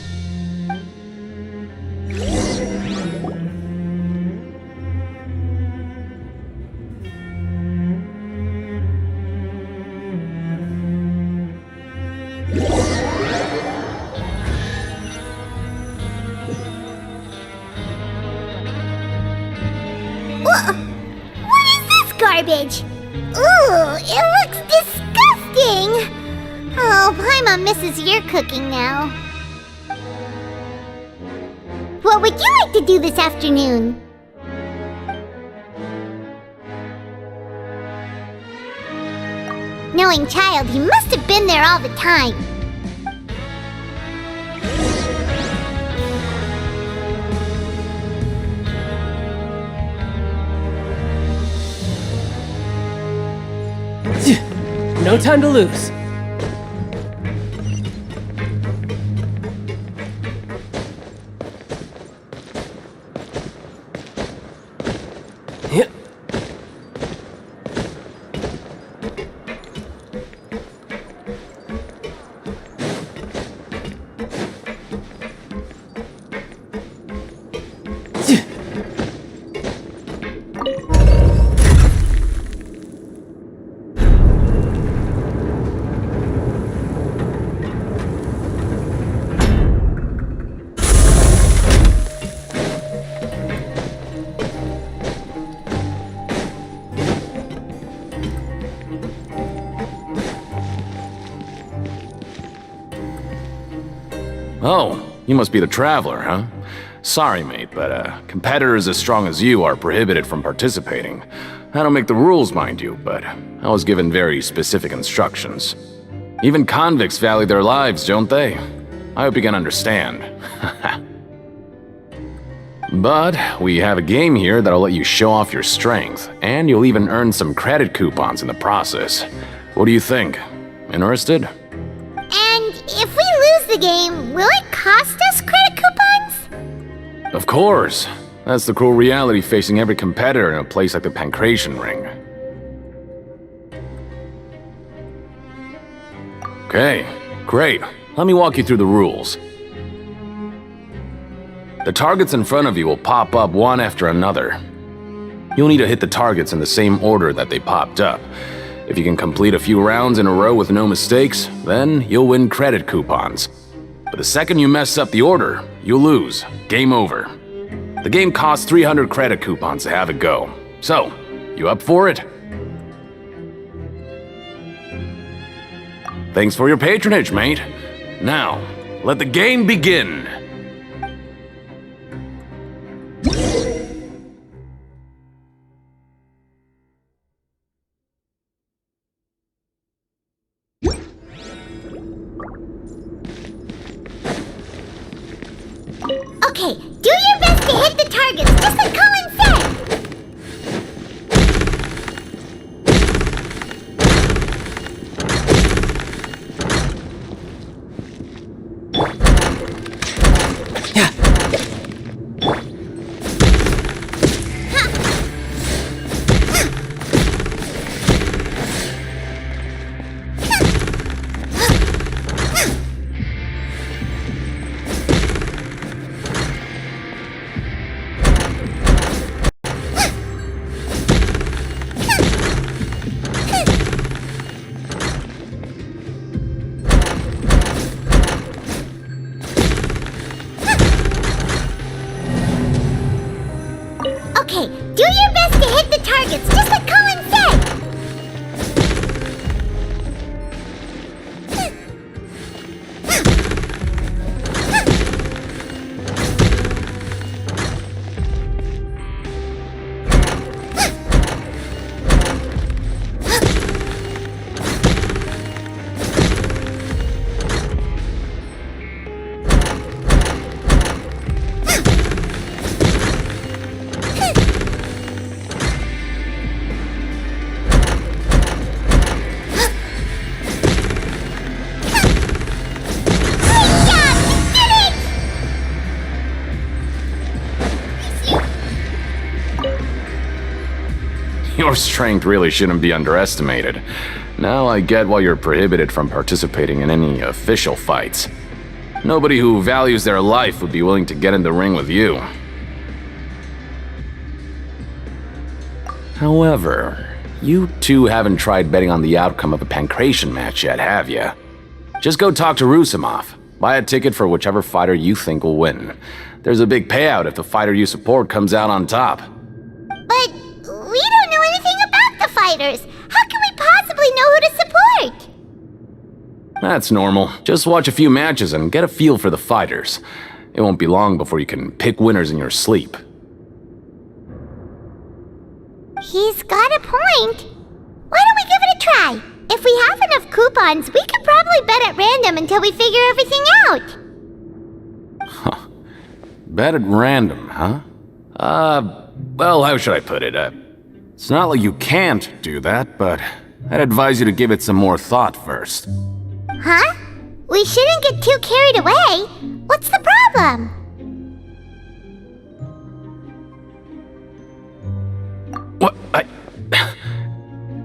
What is this garbage? Ooh, it looks disgusting! Oh, Paimon misses your cooking now. What would you like to do this afternoon? Knowing Child, he must have been there all the time. No time to lose. Oh, you must be the Traveler, huh? Sorry, mate, but competitors as strong as you are prohibited from participating. I don't make the rules, mind you, but I was given very specific instructions. Even convicts value their lives, don't they? I hope you can understand. But we have a game here that'll let you show off your strength, and you'll even earn some credit coupons in the process. What do you think? Interested? And if we lose the game, will it cost us credit coupons? Of course. That's the cruel reality facing every competitor in a place like the Pancration Ring. Okay, great. Let me walk you through the rules. The targets in front of you will pop up one after another. You'll need to hit the targets in the same order that they popped up. If you can complete a few rounds in a row with no mistakes, then you'll win credit coupons. But the second you mess up the order, you'll lose. Game over. The game costs 300 credit coupons to have it go. So, you up for it? Thanks for your patronage, mate. Now, let the game begin. Okay, do your best to hit the targets, just like Colin said! Okay, do your best to hit the targets, just like Colin said! Your strength really shouldn't be underestimated. Now I get why you're prohibited from participating in any official fights. Nobody who values their life would be willing to get in the ring with you. However, you two haven't tried betting on the outcome of a Pancration match yet, have you? Just go talk to Rusimov. Buy a ticket for whichever fighter you think will win. There's a big payout if the fighter you support comes out on top. But we don't know anything about the fighters. How can we possibly know who to support? That's normal. Just watch a few matches and get a feel for the fighters. It won't be long before you can pick winners in your sleep. He's got a point. Why don't we give it a try? If we we have enough coupons, we could probably bet at random until we figure everything out. Bet at random, huh? Well, how should I put it? It's not like you can't do that, but I'd advise you to give it some more thought first. Huh? We shouldn't get too carried away. What's the problem? What?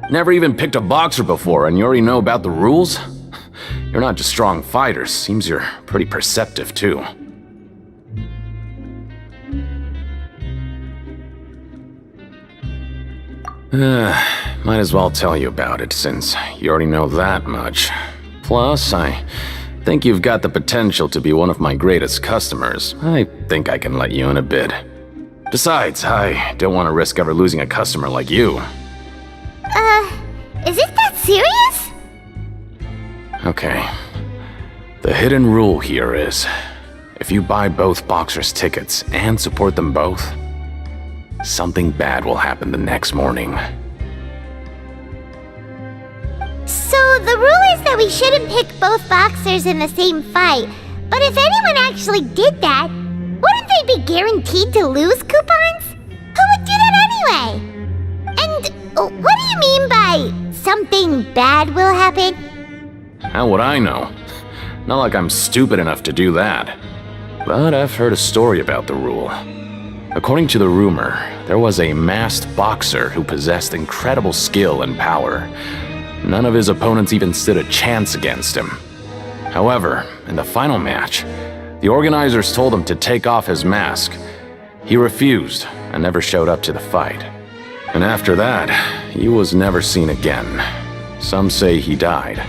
Never even picked a boxer before, and you already know about the rules? You're not just strong fighters. Seems you're pretty perceptive, too. Might as well tell you about it, since you already know that much. Plus, I think you've got the potential to be one of my greatest customers. I think I can let you in a bid. Besides, I don't want to risk ever losing a customer like you. Is it that serious? Okay. The hidden rule here is, if you buy both boxers' tickets and support them both, something bad will happen the next morning. So the rule is that we shouldn't pick both boxers in the same fight. But if anyone actually did that, wouldn't they be guaranteed to lose coupons? Who would do that anyway? And what do you mean by something bad will happen? How would I know? Not like I'm stupid enough to do that. But I've heard a story about the rule. According to the rumor, there was a masked boxer who possessed incredible skill and power. None of his opponents even stood a chance against him. However, in the final match, the organizers told him to take off his mask. He refused and never showed up to the fight. And after that, he was never seen again. Some say he died,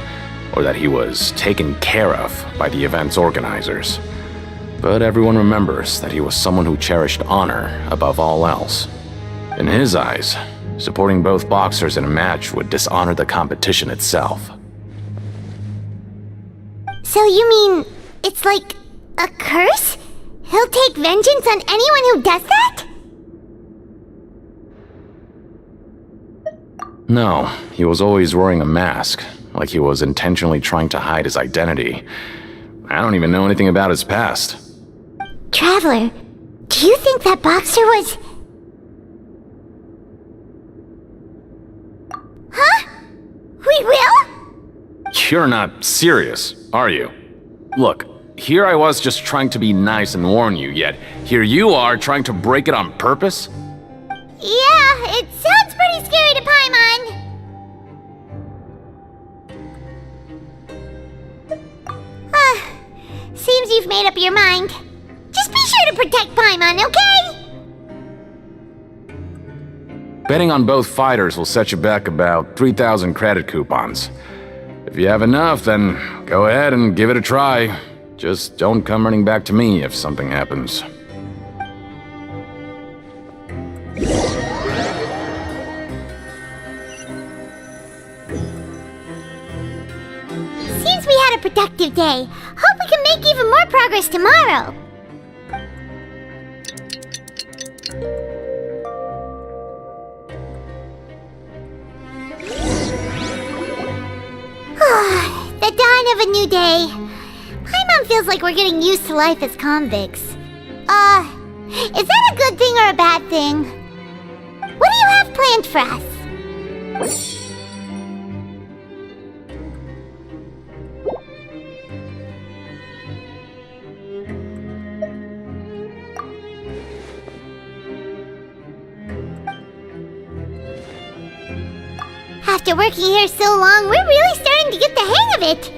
or that he was taken care of by the event's organizers. But everyone remembers that he was someone who cherished honor above all else. In his eyes, supporting both boxers in a match would dishonor the competition itself. So you mean it's like a curse? He'll take vengeance on anyone who does that? No, he was always wearing a mask, like he was intentionally trying to hide his identity. I don't even know anything about his past. Traveler, do you think that boxer was... Huh? We will? You're not serious, are you? Look, here I was just trying to be nice and warn you, yet here you are trying to break it on purpose? Yeah, it sounds pretty scary to Paimon. Seems you've made up your mind. Just be sure to protect Paimon, okay? Betting on both fighters will set you back about 3,000 credit coupons. If you have enough, then go ahead and give it a try. Just don't come running back to me if something happens. Seems we had a productive day. Hope we can make even more progress tomorrow. The dawn of a new day. Paimon feels like we're getting used to life as convicts. Is that a good thing or a bad thing? What do you have planned for us? After working here so long, we're really starting to get the hang of it.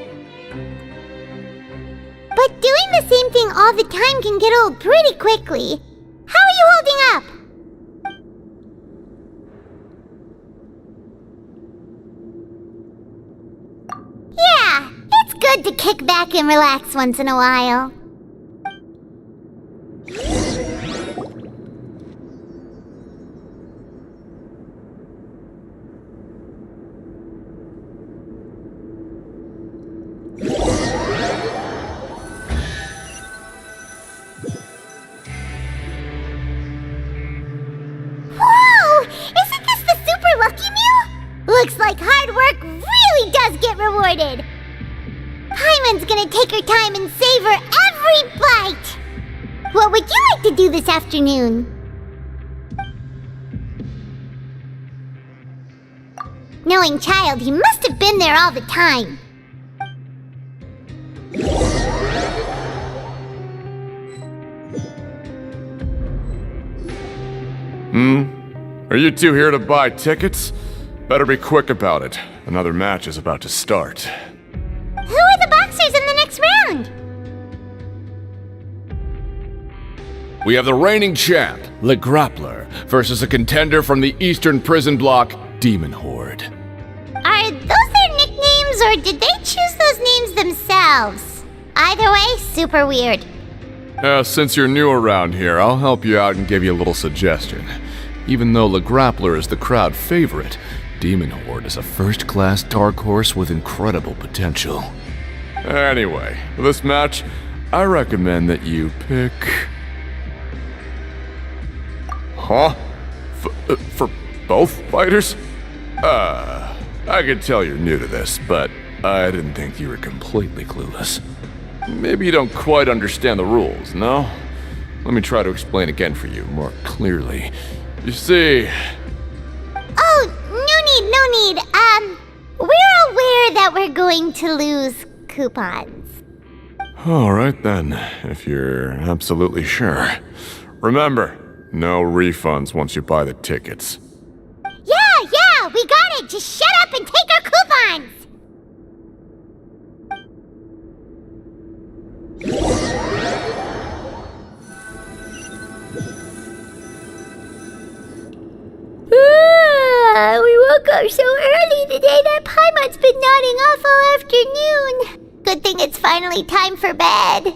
But doing the same thing all the time can get old pretty quickly. How are you holding up? Yeah, it's good to kick back and relax once in a while. Whoa! Isn't this the super lucky meal? Looks like hard work really really does get rewarded. Paimon's gonna take her time and savor every bite. What would you like to do this afternoon? Knowing Child, he must have been there all the time. Are you two here to buy tickets? Better be quick about it. Another match is about to start. Who are the boxers in the next round? We have the reigning champ, Le Grappler, versus a contender from the Eastern Prison Block, Demon Horde. Are those their nicknames, or did they choose those names themselves? Either way, super weird. Since you're new around here, I'll help you out and give you a little suggestion. Even though Le Grappler is the crowd favorite, Demon Horde is a first-class dark horse with incredible potential. Anyway, for this match, I recommend that you pick... Huh? For both fighters? I can tell you're new to this, but I didn't think you were completely clueless. Maybe you don't quite understand the rules, no? Let me try to explain again for you more clearly. You see... Oh, no need. We're aware that we're going to lose coupons. Alright then, if you're absolutely sure. Remember, no refunds once you buy the tickets. Yeah, we got it! Just shut up and take our coupons! We woke up so early today that Paimon's been nodding off all afternoon. Good thing it's finally time for bed.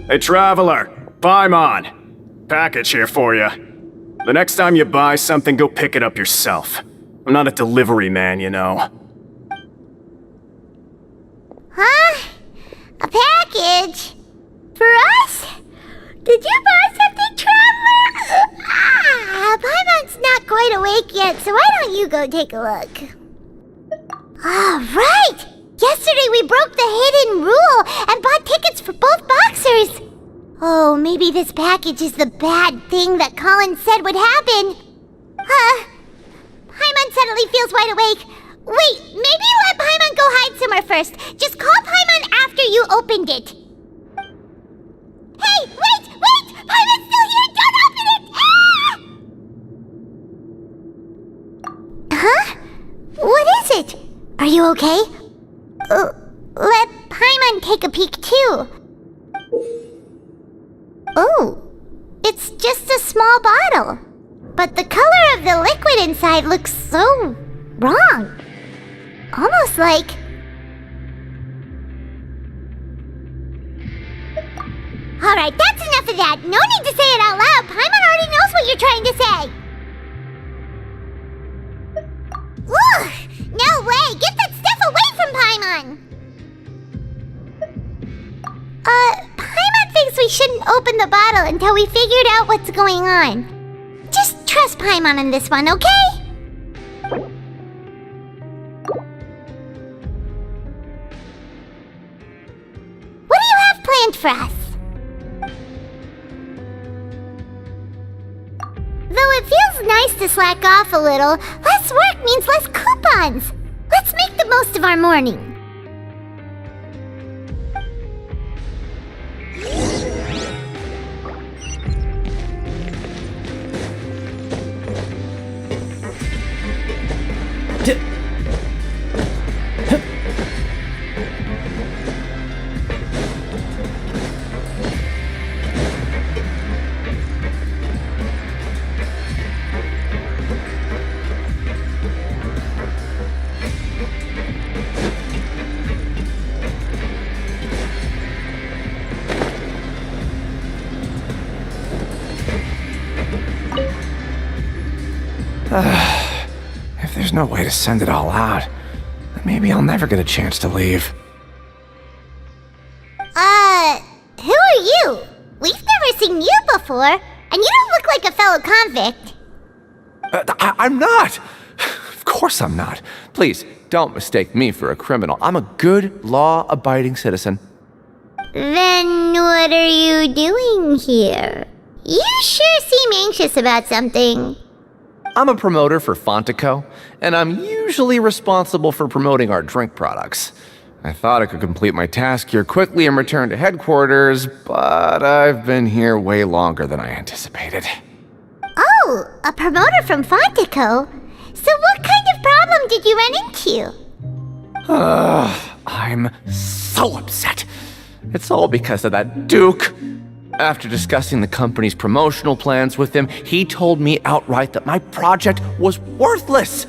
Hey, Traveler! Paimon! Package here for you. The next time you buy something, go pick it up yourself. I'm not a delivery man, you know. Huh? A package? For us? Did you buy something, Traveler? Paimon's not quite awake yet, so why don't you go take a look? Right! Yesterday we broke the hidden rule and bought tickets for both boxers. Oh, maybe this package is the bad thing that Colin said would happen. Paimon suddenly feels wide awake. Wait, maybe let Paimon go hide somewhere first. Just call Paimon after you opened it. Hey, wait! Paimon's still here! Don't open it! Ah! Huh? What is it? Are you okay? Let Paimon take a peek too. Oh, it's just a small bottle. But the color of the liquid inside looks so wrong. Almost like... Alright, that's enough of that. No need to say it out loud. Paimon already knows what you're trying to say. Ugh! No way! Get that stuff away from Paimon! Paimon thinks we shouldn't open the bottle until we figured out what's going on. Just trust Paimon on this one, okay? What do you have planned for us? Though it feels nice to slack off a little, less work means less coupons. Let's make the most of our morning. If there's no way to send it all out, maybe I'll never get a chance to leave. Who are you? We've never seen you before, and you don't look like a fellow convict. I'm not! Of course I'm not. Please, don't mistake me for a criminal. I'm a good, law-abiding citizen. Then what are you doing here? You sure seem anxious about something. I'm a promoter for Fontico, and I'm usually responsible for promoting our drink products. I thought I could complete my task here quickly and return to headquarters, but I've been here way longer than I anticipated. Oh, a promoter from Fontico? So what kind of problem did you run into? I'm so upset. It's all because of that Duke. After discussing the company's promotional plans with him, he told me outright that my project was worthless.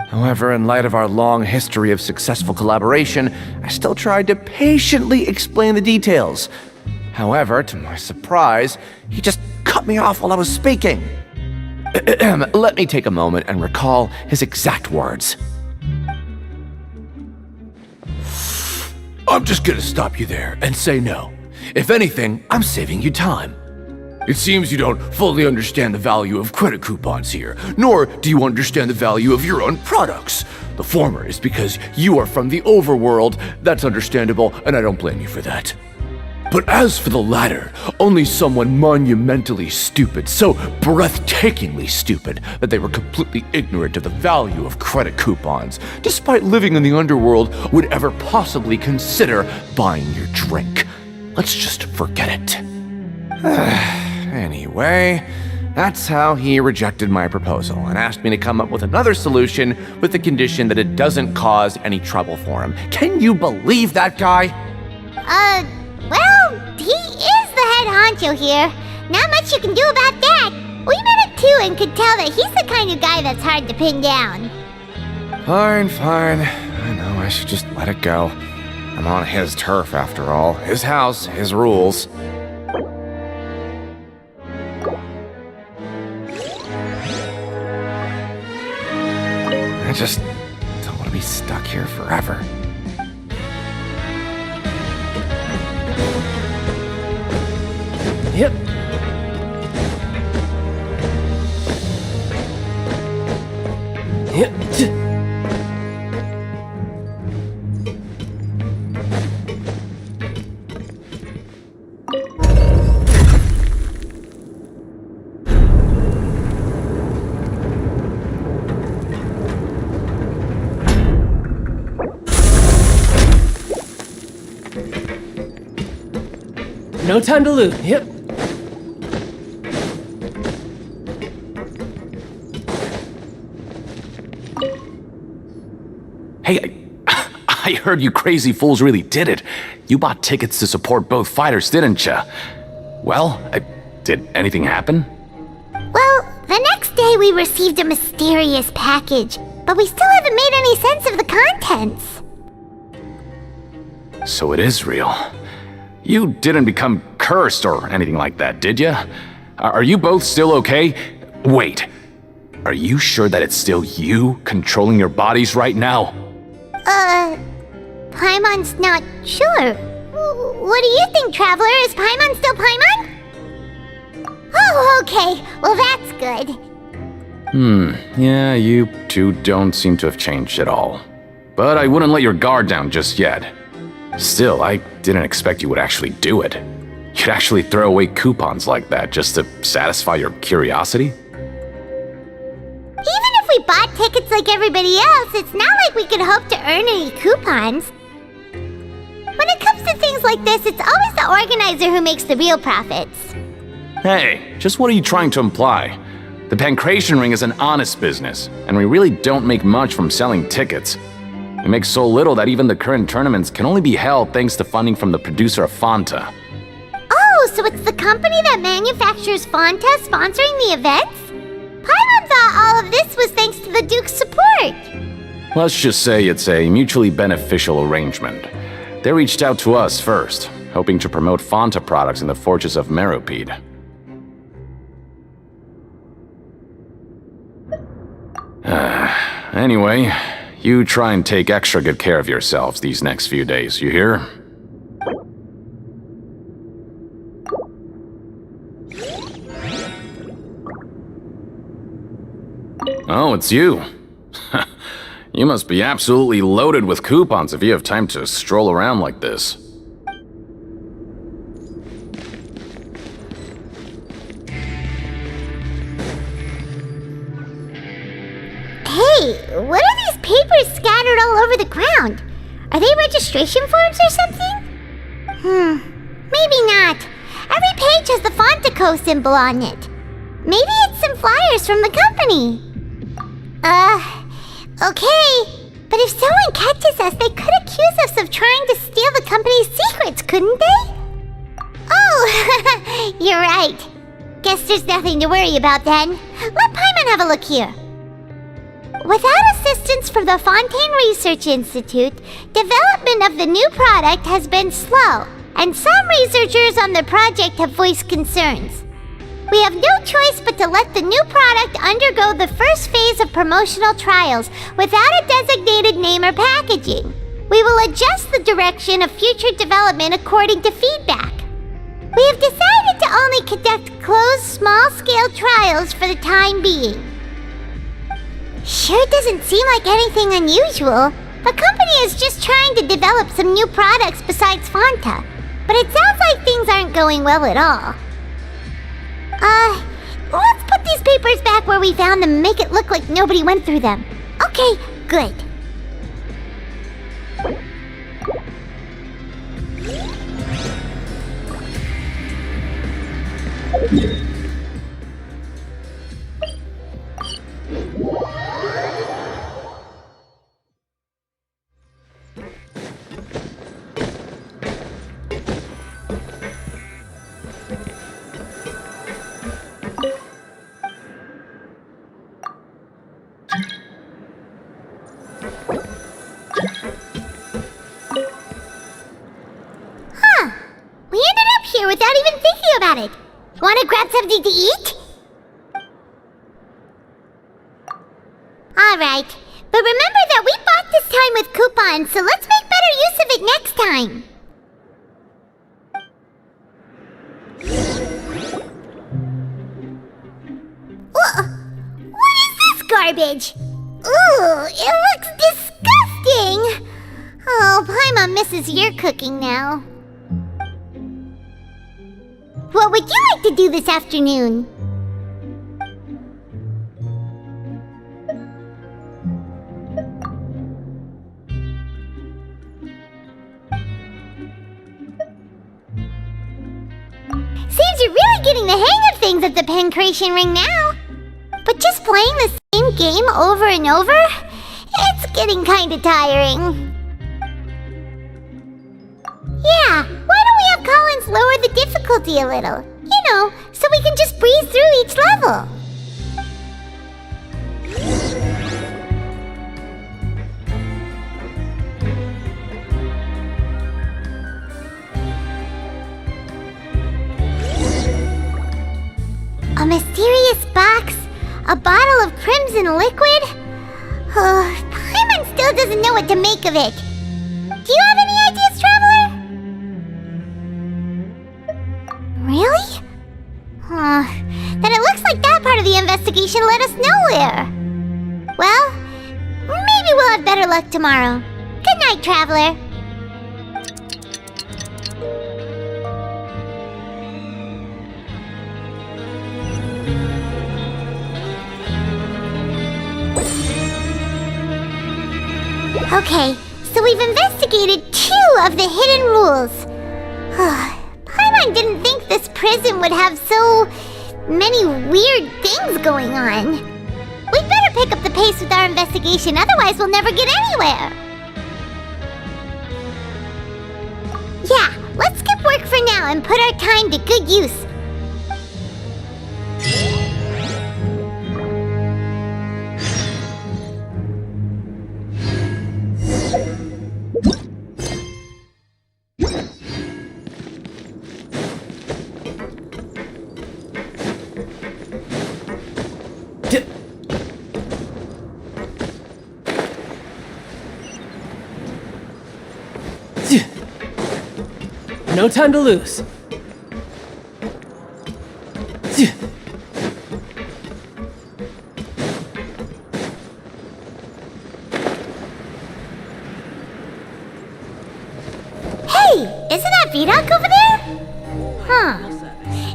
However, in light of our long history of successful collaboration, I still tried to patiently explain the details. However, to my surprise, he just cut me off while I was speaking. Let me take a moment and recall his exact words. I'm just gonna stop you there and say no. If anything, I'm saving you time. It seems you don't fully understand the value of credit coupons here, nor do you understand the value of your own products. The former is because you are from the overworld. That's understandable, and I don't blame you for that. But as for the latter, only someone monumentally stupid, so breathtakingly stupid that they were completely ignorant of the value of credit coupons, despite living in the underworld, would ever possibly consider buying your drink. Let's just forget it. Anyway, that's how he rejected my proposal and asked me to come up with another solution with the condition that it doesn't cause any trouble for him. Can you believe that guy? Well, he is the head honcho here. Not much you can do about that. We met him too and could tell that he's the kind of guy that's hard to pin down. Fine. I know I should just let it go. I'm on his turf after all. His house, his rules. I just don't want to be stuck here forever. Yep. Yep. No time to lose. Yep. Hey, I heard you crazy fools really did it. You bought tickets to support both fighters, didn't ya? Well, did anything happen? Well, the next day we received a mysterious package, but we still haven't made any sense of the contents. So it is real. You didn't become cursed or anything like that, did ya? Are you both still okay? Wait, are you sure that it's still you controlling your bodies right now? Paimon's not sure. What do you think, Traveler? Is Paimon still Paimon? Oh, okay. Well, that's good. Yeah, you two don't seem to have changed at all. But I wouldn't let your guard down just yet. Still, I didn't expect you would actually do it. You'd actually throw away coupons like that just to satisfy your curiosity? Even if we bought tickets like everybody else, it's not like we could hope to earn any coupons. When it comes to things like this, it's always the organizer who makes the real profits. Hey, just what are you trying to imply? The Pancration Ring is an honest business, and we really don't make much from selling tickets. We make so little that even the current tournaments can only be held thanks to funding from the producer of Fanta. Oh, so it's the company that manufactures Fanta sponsoring the events? Paimon thought all of this was thanks to the Duke's support. Let's just say it's a mutually beneficial arrangement. They reached out to us first, hoping to promote Fanta products in the Fortress of Meropide. Anyway, you try and take extra good care of yourselves these next few days, you hear? Oh, it's you. You must be absolutely loaded with coupons if you have time to stroll around like this. Hey, what are these papers scattered all over the ground? Are they registration forms or something? Maybe not. Every page has the Fontico symbol on it. Maybe it's some flyers from the company. Okay. But if someone catches us, they could accuse us of trying to steal the company's secrets, couldn't they? Oh, you're right. Guess there's nothing to worry about then. Let Paimon have a look here. Without assistance from the Fontaine Research Institute, development of the new product has been slow, and some researchers on the project have voiced concerns. We have no choice but to let the new product undergo the first phase of promotional trials without a designated name or packaging. We will adjust the direction of future development according to feedback. We have decided to only conduct closed, small-scale trials for the time being. Sure doesn't seem like anything unusual. The company is just trying to develop some new products besides Fanta, but it sounds like things aren't going well at all. Let's put these papers back where we found them and make it look like nobody went through them. Okay, good. We ended up here without even thinking about it. Wanna grab something to eat? Alright, but remember that we bought this time with coupons, so let's make better use of it next time. What is this garbage? Ooh, it looks disgusting! Oh, Paimon misses your cooking now. What would you like to do this afternoon? Seems you're really getting the hang of things at the Pancration Ring now. But just playing the same game over and over? It's getting kinda tiring. Yeah, why don't we have Collins lower the difficulty a little? You know, so we can just breeze through each level. A mysterious box? A bottle of crimson liquid? Paimon still doesn't know what to make of it. Do you have any ideas, Traveler? Really? Then it looks like that part of the investigation led us nowhere. Well, maybe we'll have better luck tomorrow. Good night, Traveler. Okay, so we've investigated 2 of the hidden rules. Paimon didn't think this prison would have so many weird things going on. We'd better pick up the pace with our investigation, otherwise we'll never get anywhere. Yeah, let's skip work for now and put our time to good use. No time to lose. Hey, isn't that Vidoc over there? Huh.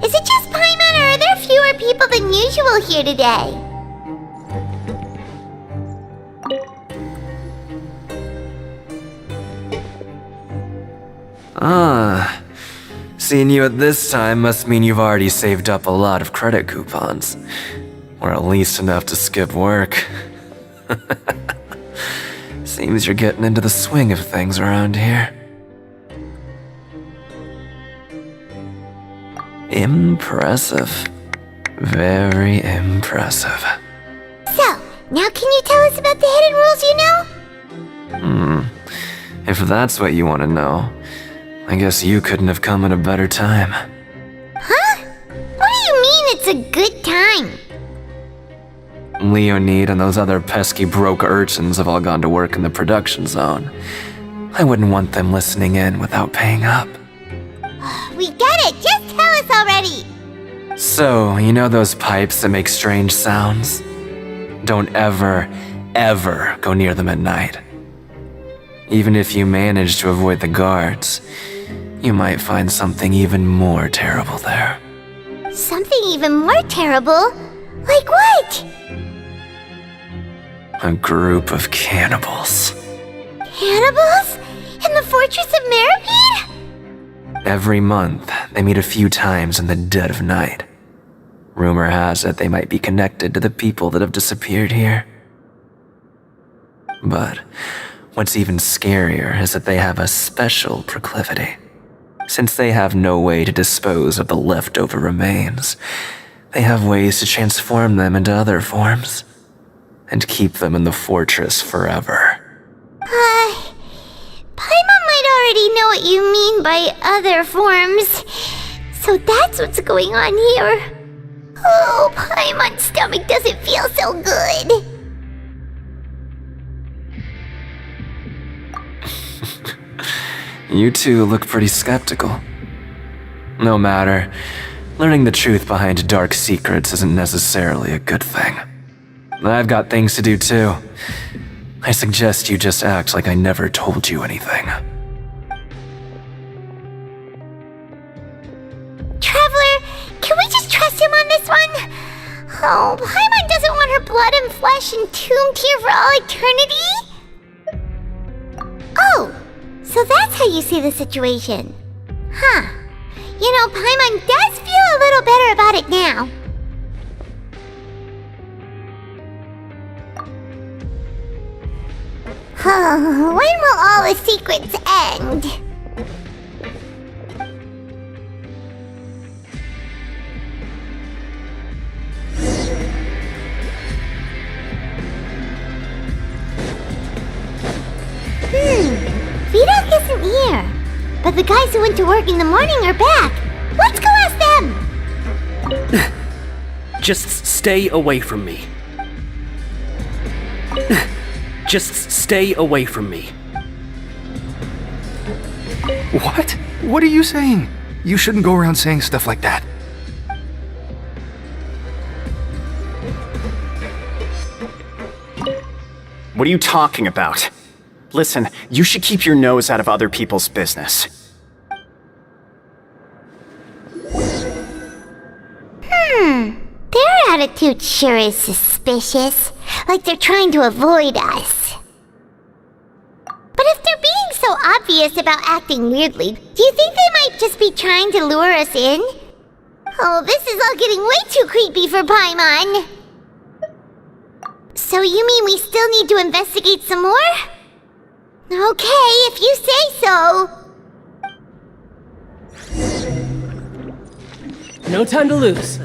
Is it just Paimon, or are there fewer people than usual here today? Ah, seeing you at this time must mean you've already saved up a lot of credit coupons. Or at least enough to skip work. Seems you're getting into the swing of things around here. Impressive. Very impressive. So, now can you tell us about the hidden rules you know? If that's what you want to know, I guess you couldn't have come at a better time. Huh? What do you mean it's a good time? Leonid and those other pesky broke urchins have all gone to work in the production zone. I wouldn't want them listening in without paying up. We get it! Just tell us already! So, you know those pipes that make strange sounds? Don't ever, ever go near them at night. Even if you manage to avoid the guards, you might find something even more terrible there. Something even more terrible? Like what? A group of cannibals. Cannibals? In the Fortress of Meripede? Every month, they meet a few times in the dead of night. Rumor has it they might be connected to the people that have disappeared here. But what's even scarier is that they have a special proclivity. Since they have no way to dispose of the leftover remains, they have ways to transform them into other forms and keep them in the fortress forever. Paimon might already know what you mean by other forms. So that's what's going on here. Oh, Paimon's stomach doesn't feel so good. You two look pretty skeptical. No matter, learning the truth behind dark secrets isn't necessarily a good thing. I've got things to do too. I suggest you just act like I never told you anything. Traveler, can we just trust him on this one? Oh, Paimon doesn't want her blood and flesh entombed here for all eternity? Oh, so that's how you see the situation. Huh. You know, Paimon does feel a little better about it now. When will all the secrets end? Vidoc isn't here. But the guys who went to work in the morning are back. Let's go ask them! Just stay away from me. Just stay away from me. What? What are you saying? You shouldn't go around saying stuff like that. What are you talking about? Listen, you should keep your nose out of other people's business. Their attitude sure is suspicious. Like they're trying to avoid us. But if they're being so obvious about acting weirdly, do you think they might just be trying to lure us in? Oh, this is all getting way too creepy for Paimon. So you mean we still need to investigate some more? Okay, if you say so. No time to lose.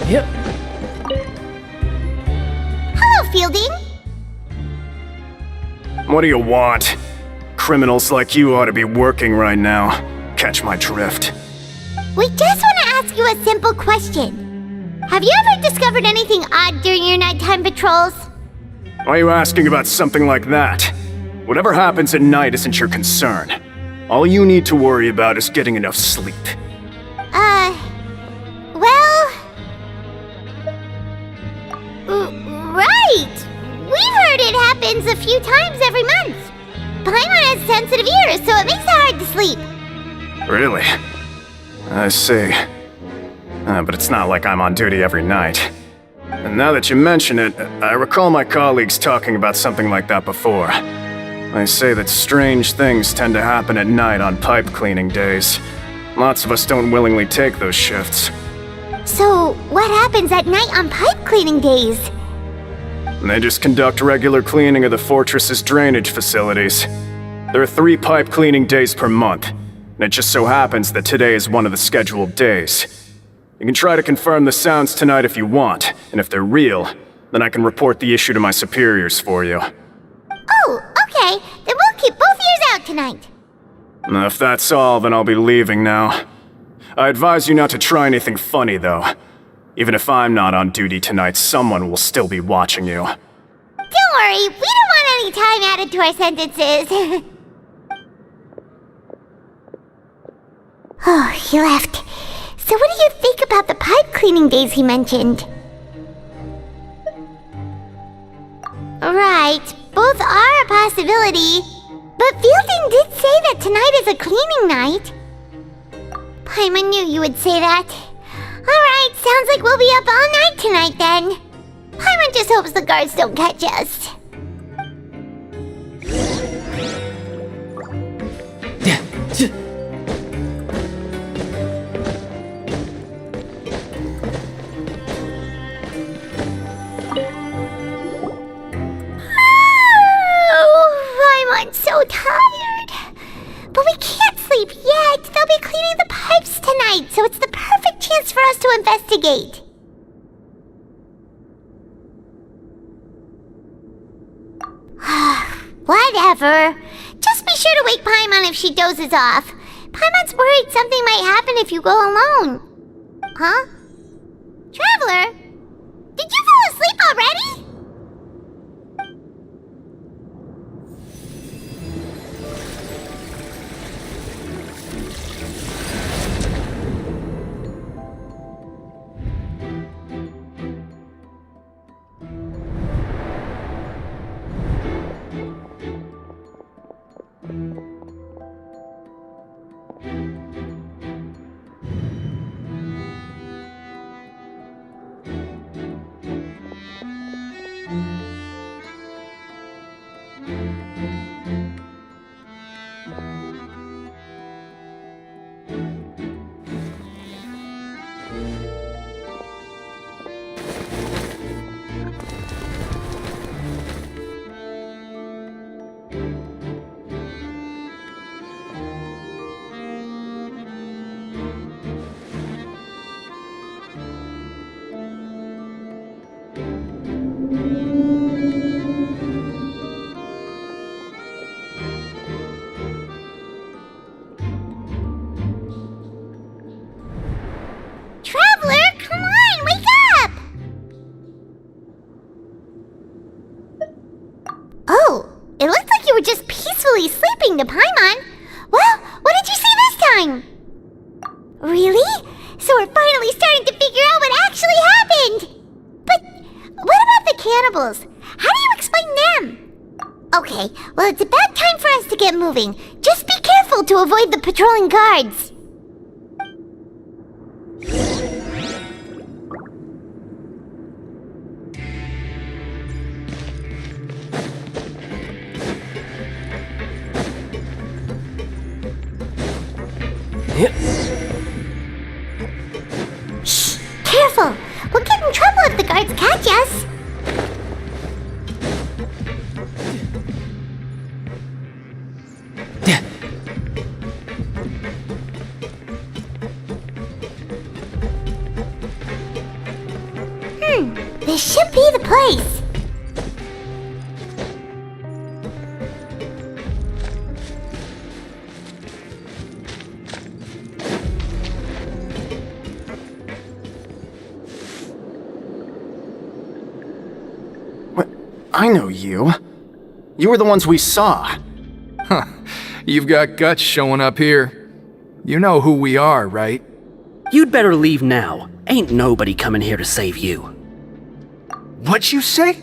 Yep. Hello, Fielding. What do you want? Criminals like you ought to be working right now. Catch my drift. We just want to ask you a simple question. Have you ever discovered anything odd during your nighttime patrols? Why are you asking about something like that? Whatever happens at night isn't your concern. All you need to worry about is getting enough sleep. Well... Right! We've heard it happens a few times every month. Paimon has sensitive ears, so it makes it hard to sleep. Really? I see. But it's not like I'm on duty every night. And now that you mention it, I recall my colleagues talking about something like that before. They say that strange things tend to happen at night on pipe cleaning days. Lots of us don't willingly take those shifts. So, what happens at night on pipe cleaning days? They just conduct regular cleaning of the fortress's drainage facilities. There are 3 pipe cleaning days per month, and it just so happens that today is one of the scheduled days. You can try to confirm the sounds tonight if you want, and if they're real, then I can report the issue to my superiors for you. Oh, okay. Then we'll keep both ears out tonight. If that's all, then I'll be leaving now. I advise you not to try anything funny, though. Even if I'm not on duty tonight, someone will still be watching you. Don't worry, we don't want any time added to our sentences. Oh, he left. So what do you think about the pipe cleaning days he mentioned? Right, both are a possibility. But Fielding did say that tonight is a cleaning night. Paimon knew you would say that. Alright, sounds like we'll be up all night tonight then. Paimon just hopes the guards don't catch us. I'm so tired. But we can't sleep yet. They'll be cleaning the pipes tonight, so it's the perfect chance for us to investigate. Whatever. Just be sure to wake Paimon if she dozes off. Paimon's worried something might happen if you go alone. Huh? Traveler? Did you fall asleep already? To Paimon. Well, what did you see this time? Really? So we're finally starting to figure out what actually happened. But what about the cannibals? How do you explain them? Okay, well it's about time for us to get moving. Just be careful to avoid the patrolling guards. Shh! Careful! We'll get in trouble if the guards catch us! This should be the place. What? I know you. You were the ones we saw. Huh. You've got guts showing up here. You know who we are, right? You'd better leave now. Ain't nobody coming here to save you. What'd you say?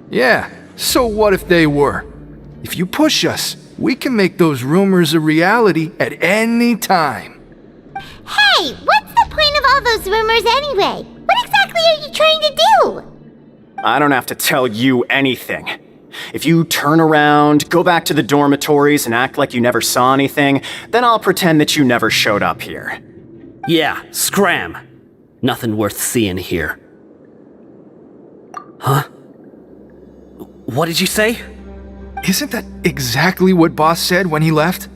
Yeah, so what if they were? If you push us, we can make those rumors a reality at any time. Hey, what's the point of all those rumors anyway? What exactly are you trying to do? I don't have to tell you anything. If you turn around, go back to the dormitories and act like you never saw anything, then I'll pretend that you never showed up here. Yeah, scram. Nothing worth seeing here. Huh? What did you say? Isn't that exactly what Boss said when he left?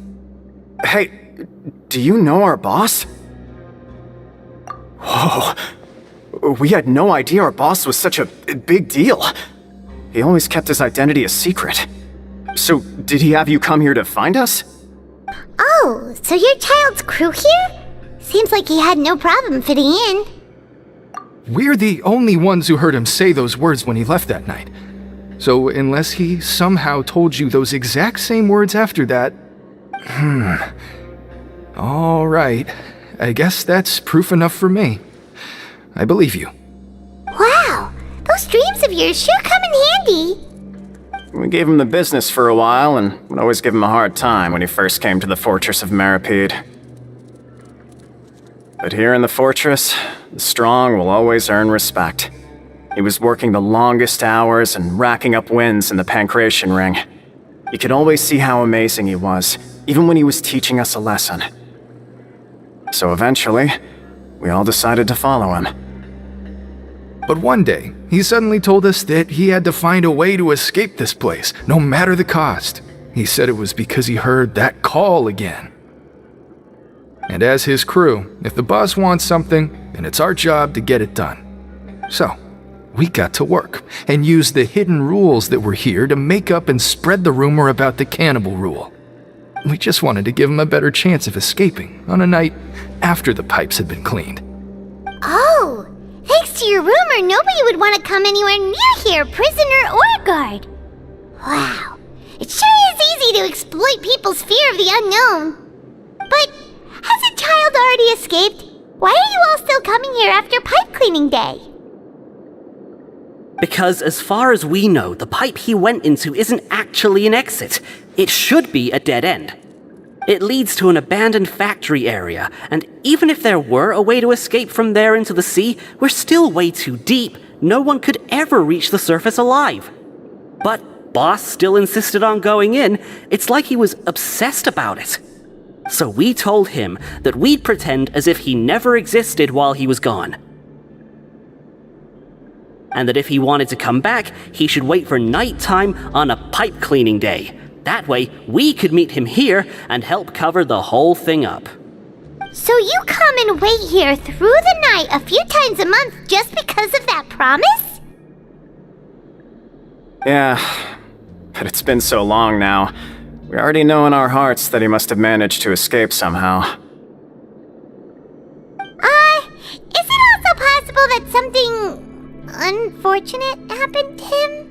Hey, do you know our boss? Whoa. We had no idea our boss was such a big deal. He always kept his identity a secret. So, did he have you come here to find us? Oh, so your child's crew here? Seems like he had no problem fitting in. We're the only ones who heard him say those words when he left that night. So, unless he somehow told you those exact same words after that... All right. I guess that's proof enough for me. I believe you. Wow, those dreams of yours sure come in handy. We gave him the business for a while and would always give him a hard time when he first came to the fortress of Maripede. But here in the fortress, the strong will always earn respect. He was working the longest hours and racking up wins in the Pancration Ring. You could always see how amazing he was, even when he was teaching us a lesson. So eventually, we all decided to follow him. But one day, he suddenly told us that he had to find a way to escape this place, no matter the cost. He said it was because he heard that call again. And as his crew, if the boss wants something, then it's our job to get it done. So, we got to work and used the hidden rules that were here to make up and spread the rumor about the cannibal rule. We just wanted to give him a better chance of escaping on a night after the pipes had been cleaned. Oh, thanks to your rumor, nobody would want to come anywhere near here, prisoner or guard. Wow, it sure is easy to exploit people's fear of the unknown. But has a child already escaped? Why are you all still coming here after pipe cleaning day? Because as far as we know, the pipe he went into isn't actually an exit. It should be a dead end. It leads to an abandoned factory area, and even if there were a way to escape from there into the sea, we're still way too deep. No one could ever reach the surface alive. But Boss still insisted on going in. It's like he was obsessed about it. So we told him that we'd pretend as if he never existed while he was gone. And that if he wanted to come back, he should wait for nighttime on a pipe cleaning day. That way, we could meet him here and help cover the whole thing up. So you come and wait here through the night a few times a month just because of that promise? Yeah, but it's been so long now. We already know in our hearts that he must have managed to escape somehow. Is it also possible that something unfortunate happened to him?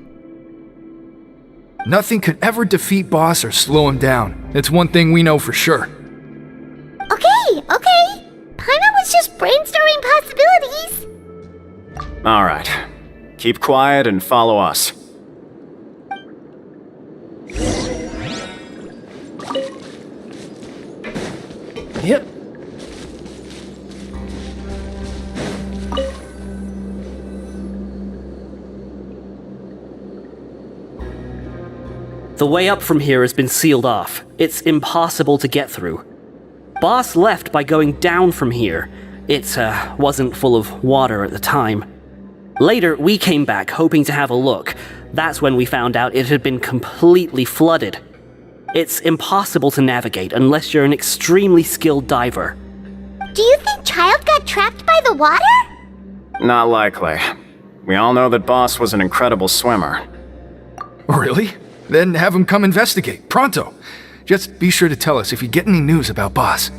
Nothing could ever defeat Boss or slow him down. It's one thing we know for sure. Okay. Paimon was just brainstorming possibilities. Alright. Keep quiet and follow us. Yep. The way up from here has been sealed off. It's impossible to get through. Boss left by going down from here. It wasn't full of water at the time. Later, we came back hoping to have a look. That's when we found out it had been completely flooded. It's impossible to navigate unless you're an extremely skilled diver. Do you think Child got trapped by the water? Not likely. We all know that Boss was an incredible swimmer. Really? Then have him come investigate, pronto. Just be sure to tell us if you get any news about Boss.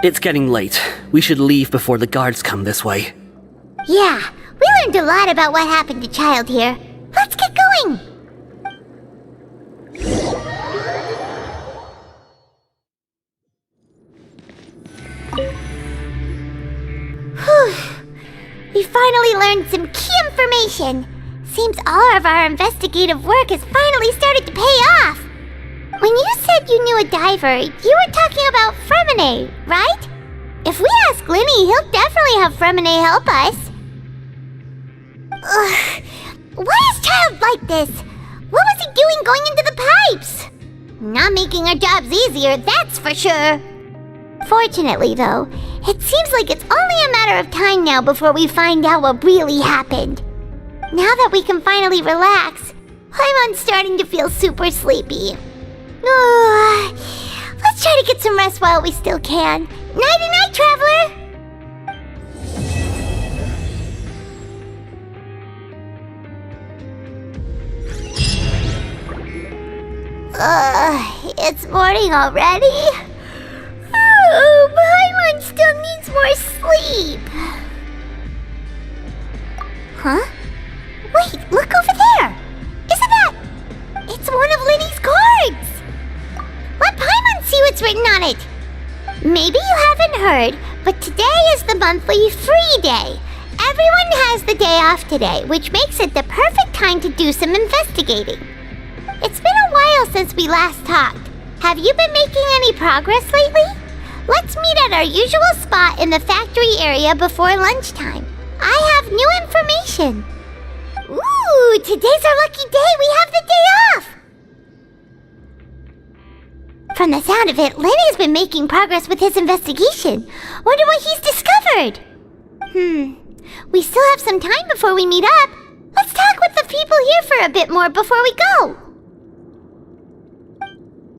It's getting late. We should leave before the guards come this way. Yeah, we learned a lot about what happened to Child here. Let's get going! Whew. We finally learned some key information. Seems all of our investigative work has finally started to pay off. When you said you knew a diver, you were talking about Fremine, right? If we ask Linny, he'll definitely have Fremine help us. Ugh. Why is Child like this? What was he doing going into the pipes? Not making our jobs easier, that's for sure. Fortunately, though, it seems like it's only a matter of time now before we find out what really happened. Now that we can finally relax, I'm starting to feel super sleepy. Let's try to get some rest while we still can. Nighty-night, traveler! It's morning already? Oh, Paimon still needs more sleep. Huh? Wait, look over there! Isn't that... It's one of Linny's cards! Let Paimon see what's written on it! Maybe you haven't heard, but today is the monthly free day. Everyone has the day off today, which makes it the perfect time to do some investigating. It's been a while since we last talked. Have you been making any progress lately? Let's meet at our usual spot in the factory area before lunchtime. I have new information. Ooh, today's our lucky day. We have the day off. From the sound of it, Lenny's been making progress with his investigation. Wonder what he's discovered. We still have some time before we meet up. Let's talk with the people here for a bit more before we go.